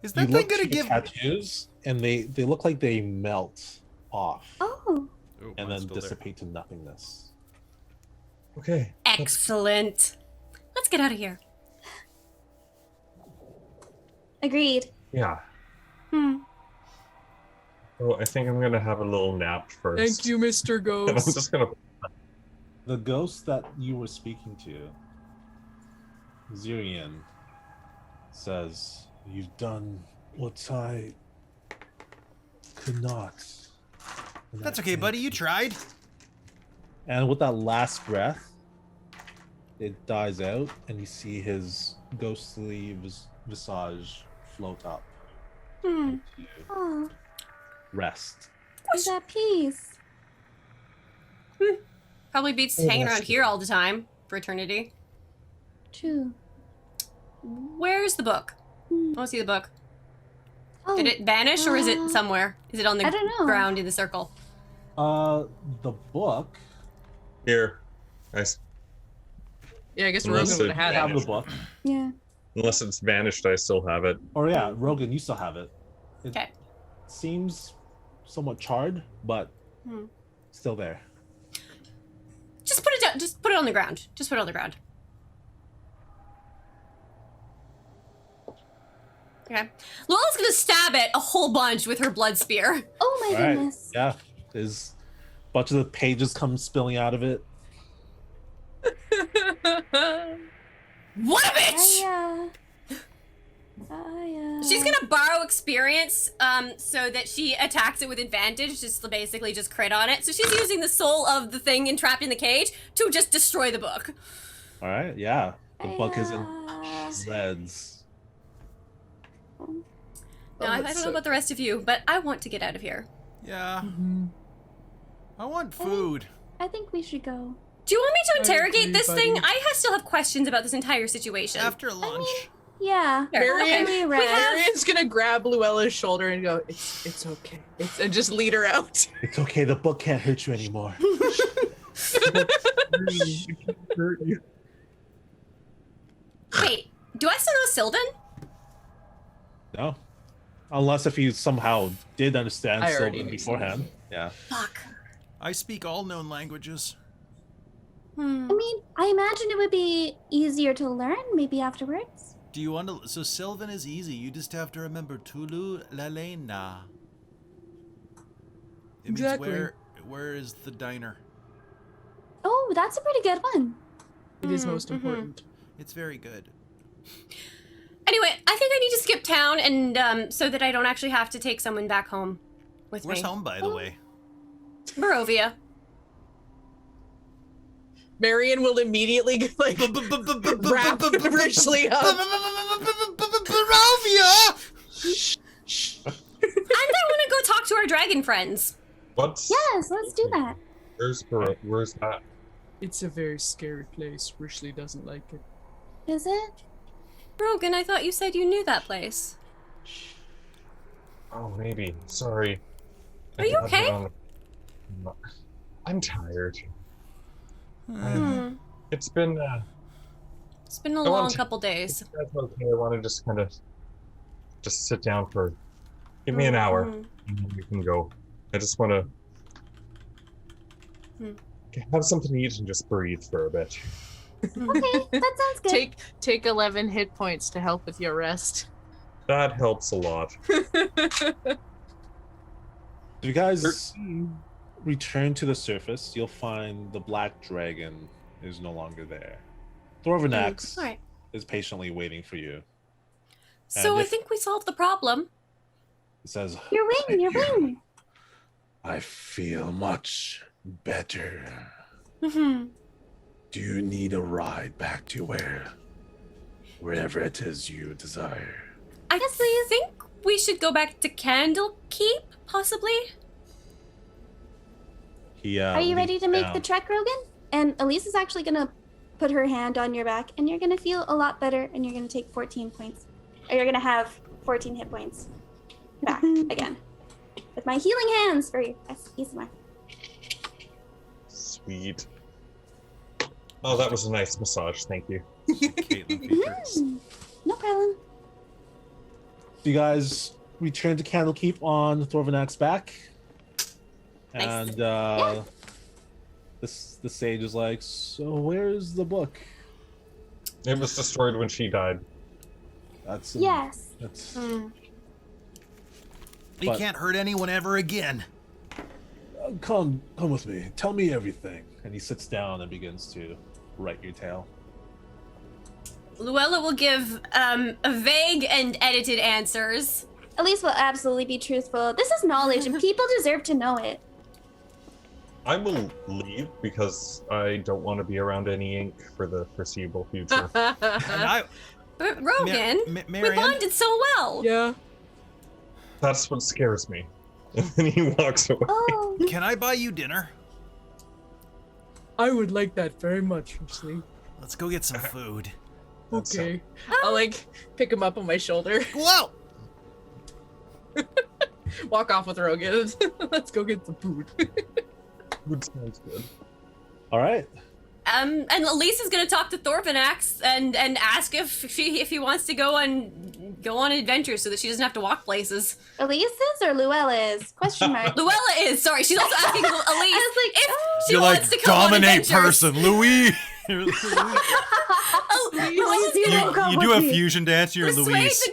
A: You
B: that thing
A: look
B: gonna
A: to the
B: give?
A: tattoos, and they look like they melt off
D: Oh,
B: Oh,
A: and
B: mine's
A: then
B: still there.
A: dissipate to nothingness.
F: Okay.
C: Excellent. Let's get out of here.
D: agreed.
F: Yeah.
C: Hmm.
F: Oh, I think I'm gonna have a little nap first.
E: Thank you, Mr.
F: And I'm
E: Ghost.
F: just gonna.
A: The ghost that you were speaking to, Zirian, says, "You've done what I could not." And
B: That's
A: I
B: okay,
A: thank
B: buddy. You tried.
A: And with that last breath, it dies out, and you see his ghostly visage float up
C: Hmm.
A: to
D: Oh,
A: rest.
D: he's at peace.
C: Probably beats
A: Oh,
C: hanging
A: that's
C: around here all the time for eternity.
D: True.
C: Where's the book? I want to see the book.
D: Oh,
C: Did it vanish, or is it somewhere? Is it on the
D: I don't know.
C: ground in the circle?
A: The book.
F: Here. Nice.
E: Yeah, I guess
F: Unless
E: Rogan would
F: it
E: have
A: I
E: had
A: have
E: it.
A: the book.
D: Yeah.
F: Unless it's vanished, I still have it.
A: Or yeah, Rogan, you still have it. It
C: Okay.
A: seems somewhat charred, but
C: Hmm.
A: still there.
C: Just put it down. Just put it on the ground. Just put it on the ground. Okay. Lola's gonna stab it a whole bunch with her blood spear.
D: Oh my
A: All right.
D: goodness.
A: Yeah. There's a bunch of the pages come spilling out of it.
C: What a bitch! She's gonna borrow experience, so that she attacks it with advantage, just basically just crit on it. So she's using the soul of the thing entrapped in the cage to just destroy the book.
A: All right. Yeah. The book is in shreds.
C: Now, I don't know about the rest of you, but I want to get out of here.
B: Yeah. I want food.
D: I think we should go.
C: Do you want me to interrogate
E: agree,
C: this
E: buddy.
C: thing? Still have questions about this entire situation.
B: After lunch.
D: Yeah.
E: Marion,
D: Okay,
C: we have-
E: Marion's gonna grab Luella's shoulder and go, it's okay. And just lead her out.
A: It's okay. The book can't hurt you anymore.
C: Wait, do I still know Sylvan?
A: No. Unless if you somehow did understand
E: I already
A: Sylvan
E: knew
A: beforehand. Yeah.
C: Fuck.
B: I speak all known languages.
D: I mean, I imagine it would be easier to learn maybe afterwards.
B: Do you want to? So Sylvan is easy. You just have to remember Tulu Lalena. It means
E: Exactly.
B: where is the diner?
D: Oh, that's a pretty good one.
E: It is most important.
B: It's very good.
C: Anyway, I think I need to skip town and so that I don't actually have to take someone back home with
B: Where's
C: me.
B: home, by the way?
C: Barovia.
E: Marion will immediately like wrap Richly up.
B: Barovia!
C: And I want to go talk to our dragon friends.
F: What's
D: Yes, let's do that.
F: where's that?
E: It's a very scary place. Richly doesn't like it.
D: Is it?
C: Rogan, I thought you said you knew that place.
F: Oh, maybe. Sorry.
C: Are you
F: I had it
C: okay?
F: on- I'm tired.
C: Hmm.
F: It's been
C: It's been a
F: I
C: long
F: want to-
C: couple days.
F: that's okay. I want to just kind of just sit down for give me an hour
C: Mhm.
F: and then we can go. I just want to
C: Hmm.
F: have something to eat and just breathe for a bit.
D: Okay, that sounds good.
E: Take 11 hit points to help with your rest.
F: That helps a lot.
A: If you guys return to the surface, you'll find the black dragon is no longer there. Thorvanax
C: Alright.
A: is patiently waiting for you.
C: So
A: And
C: I
A: if-
C: think we solved the problem.
A: It says,
D: Your wing, your wing.
G: I feel much better.
C: Hmm.
G: Do you need a ride back to wherever it is you desire?
C: I think we should go back to Candlekeep, possibly.
A: he,
D: Are you ready
A: leaps
D: to make
A: down.
D: the trek, Rogan? And Elise is actually gonna put her hand on your back, and you're gonna feel a lot better, and you're gonna take 14 points. Or you're gonna have 14 hit points back again. With my healing hands for you. That's easy one.
F: Sweet. Oh, that was a nice massage. Thank you.
B: Caitlin features.
D: No problem.
A: You guys return to Candlekeep on Thorvanax's back.
C: Nice.
A: And the sage is like, so where's the book?
F: It was destroyed when she died.
A: That's
D: Yes.
A: That's
C: Hmm.
B: He
A: But-
B: can't hurt anyone ever again.
A: come with me. Tell me everything. And he sits down and begins to write your tale.
C: Luella will give vague and edited answers.
D: Elise will absolutely be truthful. This is knowledge, and people deserve to know it.
F: I will leave because I don't want to be around any ink for the foreseeable future.
B: And I,
C: But Rogan, we
B: Marianne?
C: bonded so well.
E: Yeah.
F: That's what scares me. And then he walks away.
D: Oh,
B: Can I buy you dinner?
E: I would like that very much, actually.
B: Let's go get some food.
F: That's
E: Okay. I'll like pick him up on my shoulder,
B: Whoa!
E: walk off with Rogan. Let's go get some food.
F: Food sounds good.
A: All right.
C: And Elise is gonna talk to Thorvanax and ask if he wants to go on adventures so that she doesn't have to walk places.
D: Elise's or Luella's? Question mark.
C: Luella is sorry, she's also asking Elise
D: I was like,
C: if
D: oh.
C: she
B: You're
C: wants
B: like
C: to go on
B: dominate
C: adventures.
B: person, Louis.
C: Oh, Luella's gonna
B: you do a fusion dance. You're
C: persuade
B: Louise.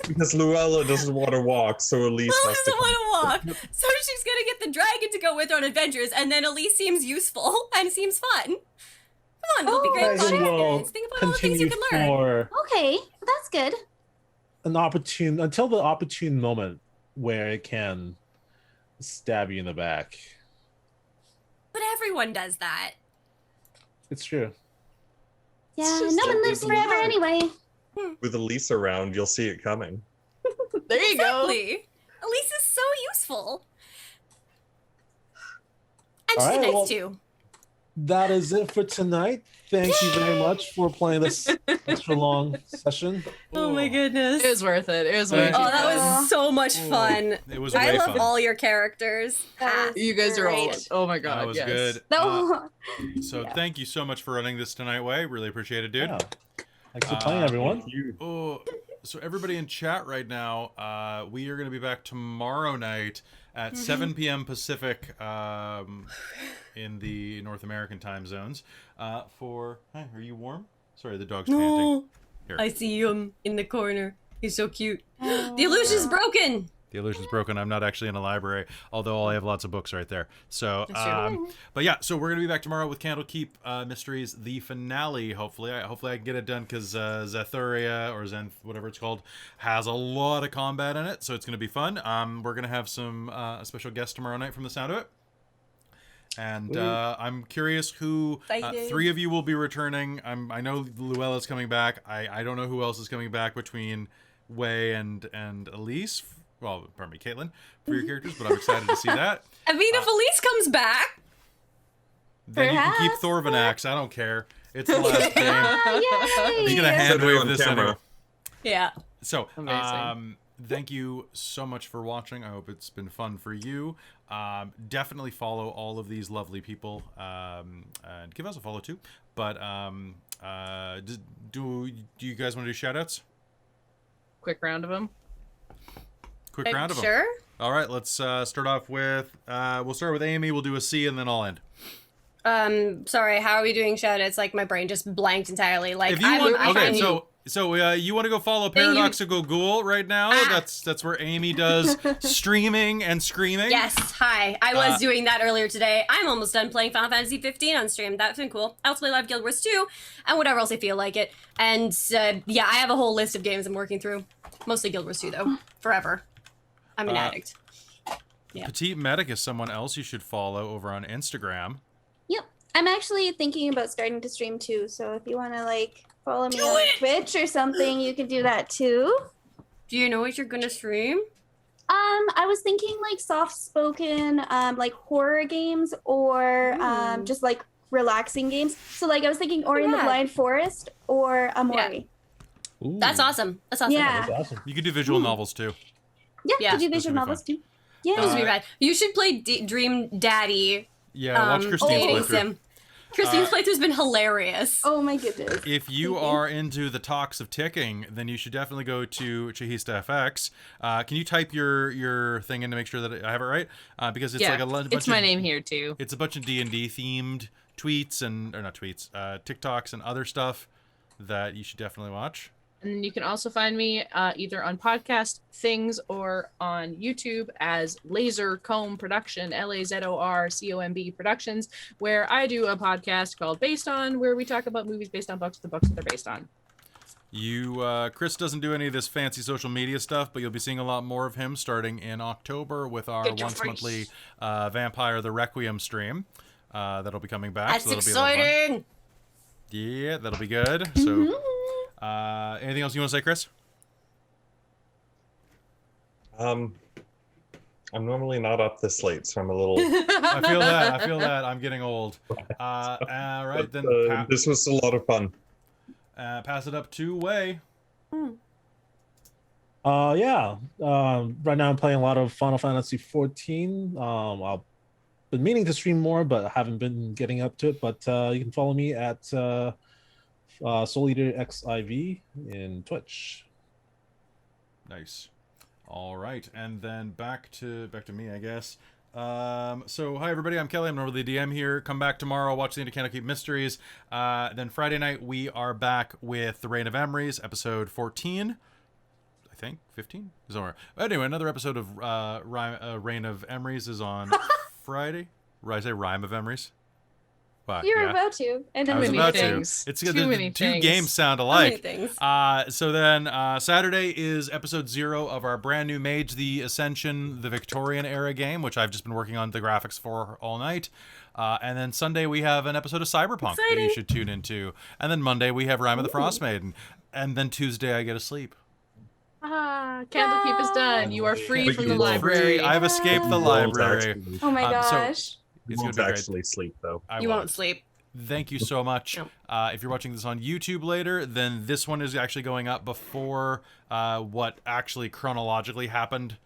F: Because Luella doesn't want to walk, so Elise
C: Luella
F: has to
C: doesn't want to walk, so she's gonna get the dragon to go with her on adventures, and then Elise seems useful and seems fun. Come on, it'll be
D: Oh,
C: great fun
A: Dragon will
C: experience. Think about all the things you
A: continue
C: can learn.
A: for
D: Okay, that's good.
A: until the opportune moment where it can stab you in the back.
C: But everyone does that.
A: It's true.
D: Yeah,
F: just
D: no one
F: don't
D: lives
F: believe
D: forever
F: it.
D: anyway.
F: With Elise around, you'll see it coming.
E: There you go.
C: Exactly. Elise is so useful. And
A: All
C: she's
A: right,
C: nice
A: well-
C: too.
A: That is it for tonight. Thank you very much for playing this extra long session.
C: Oh my goodness.
E: It was worth it. It was way
B: Thank
E: too
C: Oh, that
E: fun.
C: was so much
B: Oh,
C: fun.
B: It was
C: I
B: way
C: love
B: fun.
C: all your characters.
D: That was
E: You guys are all.
D: great.
E: Oh my god.
B: That was
E: yes.
B: good.
D: No.
B: So
D: Yeah.
B: thank you so much for running this tonight, Way. Really appreciate it, dude.
A: Yeah. Thanks for playing, everyone.
F: Thank you.
B: Oh, so everybody in chat right now, we are going to be back tomorrow night at 7 p.m. Pacific in the North American time zones. For hi, are you warm? Sorry, the dog's panting.
C: No,
B: Here.
C: I see him in the corner. He's so cute. The illusion's broken.
B: The illusion's broken. I'm not actually in a library, although I have lots of books right there. So,
C: That's true.
B: but yeah, so we're gonna be back tomorrow with Candlekeep Mysteries, the finale. Hopefully, hopefully I can get it done because Zethuria or Zenth, whatever it's called, has a lot of combat in it, so it's gonna be fun. We're gonna have some a special guest tomorrow night from the sound of it. And I'm curious who
C: Excited.
B: 3 of you will be returning. I know Luella's coming back. I don't know who else is coming back between Way and Elise. Well, pardon me, Caitlin, for your characters, but I'm excited to see that.
C: I mean, if Elise comes back,
B: Then you can keep
D: Perhaps.
B: Thorvanax. I don't care. It's the last game.
D: Ah, yay!
B: He's gonna hand
F: Put it
B: wave
F: on
B: this
F: camera.
B: anyway.
C: yeah.
B: So,
E: Amazing.
B: thank you so much for watching. I hope it's been fun for you. Definitely follow all of these lovely people, and give us a follow too. But do you guys want to do shout outs?
E: Quick round of them.
B: Quick round of them.
C: Sure.
B: All right, let's start off with we'll start with Amy. We'll do a C and then I'll end.
C: Sorry, how are we doing shout-outs? Like, my brain just blanked entirely. Like,
B: If you want, so you want to go follow Paradoxical Ghoul right now? That's where Amy does streaming and screaming.
C: Yes, hi. I was doing that earlier today. I'm almost done playing Final Fantasy 15 on stream. That's been cool. I also play live Guild Wars 2, and whatever else I feel like it. And, yeah, I have a whole list of games I'm working through. Mostly Guild Wars 2, though. Forever. I'm an addict. Yeah.
B: Petite Medic is someone else you should follow over on Instagram.
D: Yep. I'm actually thinking about starting to stream too, so if you want to like follow me on Twitch or something, you can do that too.
C: Do you know what you're gonna stream?
D: I was thinking like soft-spoken, like horror games or just like relaxing games. So like I was thinking Ori and the Blind Forest or Amori.
C: Yeah. That's awesome. That's awesome.
D: Yeah.
A: That's awesome.
B: You could do visual novels too.
D: Yeah, to do visual novels too. Yeah.
C: Those would be bad. You should play Dream Daddy.
B: Yeah, watch Christine's playthrough.
C: Christine's playthrough's been hilarious.
D: Oh my goodness.
B: If you are into the talks of ticking, then you should definitely go to Chihista FX. Can you type your thing in to make sure that I have it right? Because it's like a bunch
E: it's my name here too.
B: It's a bunch of D&D themed tweets or not tweets, TikToks and other stuff that you should definitely watch.
E: And you can also find me either on podcast things or on YouTube as Laser Comb Production, LAZORCOMB Productions, where I do a podcast called Based On, where we talk about movies based on books, the books that they're based on.
B: Chris doesn't do any of this fancy social media stuff, but you'll be seeing a lot more of him starting in October with our once monthly Vampire the Requiem stream. That'll be coming back.
C: That's
B: so that'll
C: exciting.
B: Be yeah, that'll be good. So. Anything else you want to say, Chris?
F: I'm normally not up this late, so I'm a little.
B: I feel that. I'm getting old. Right
F: but,
B: then.
F: This was a lot of fun.
B: Pass it up to Wei.
A: Yeah. Right now I'm playing a lot of Final Fantasy 14. I've been meaning to stream more, but I haven't been getting up to it. But you can follow me at Soul Eater XIV in Twitch.
B: Nice. All right, and then back to me, I guess. So hi everybody, I'm Kelly. I'm normally the DM here. Come back tomorrow. Watch the Candlekeep Mysteries. Then Friday night we are back with the Reign of Emeries, episode 14. I think 15 somewhere. Anyway, another episode of Reign of Emeries is on Friday. I say Rhyme of Emeries. Wow,
D: You're about to. And then
B: I was
D: many
B: about
D: things.
B: to. It's
E: Too
B: the
E: many
B: two
E: things.
B: games sound alike.
C: Things.
B: So then Saturday is episode 0 of our brand new Mage the Ascension, the Victorian era game, which I've just been working on the graphics for all night. And then Sunday we have an episode of Cyberpunk that you should tune into. And then Monday we have Rime of the Frost Maiden. And then Tuesday I get to sleep.
E: Candlekeep is done. You are free from the
F: You won't.
E: library.
B: I've escaped the library.
D: Oh my
B: so-
D: gosh.
F: You
B: It's
F: won't
B: gonna be great.
F: actually sleep though.
C: You won't sleep.
B: Thank you so much.
C: Nope.
B: If you're watching this on YouTube later, then this one is actually going up before what actually chronologically happened.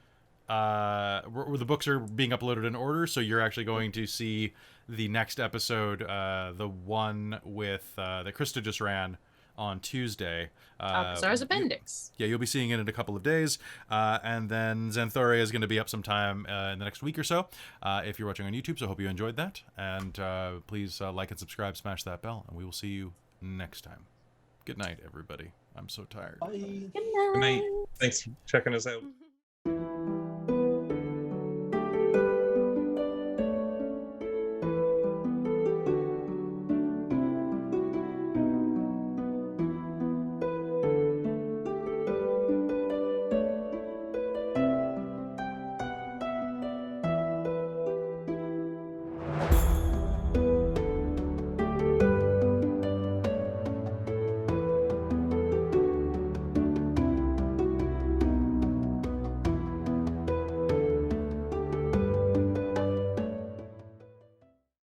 B: Where the books are being uploaded in order, so you're actually going to see the next episode, the one with that Krista just ran on Tuesday.
E: Alcazar's Appendix.
B: Yeah, you'll be seeing it in a couple of days. And then Xanthoria is going to be up sometime in the next week or so if you're watching on YouTube, so I hope you enjoyed that. And please like and subscribe, smash that bell, and we will see you next time. Good night, everybody. I'm so tired.
A: Bye.
D: Good night.
F: Good night. Thanks for checking us out.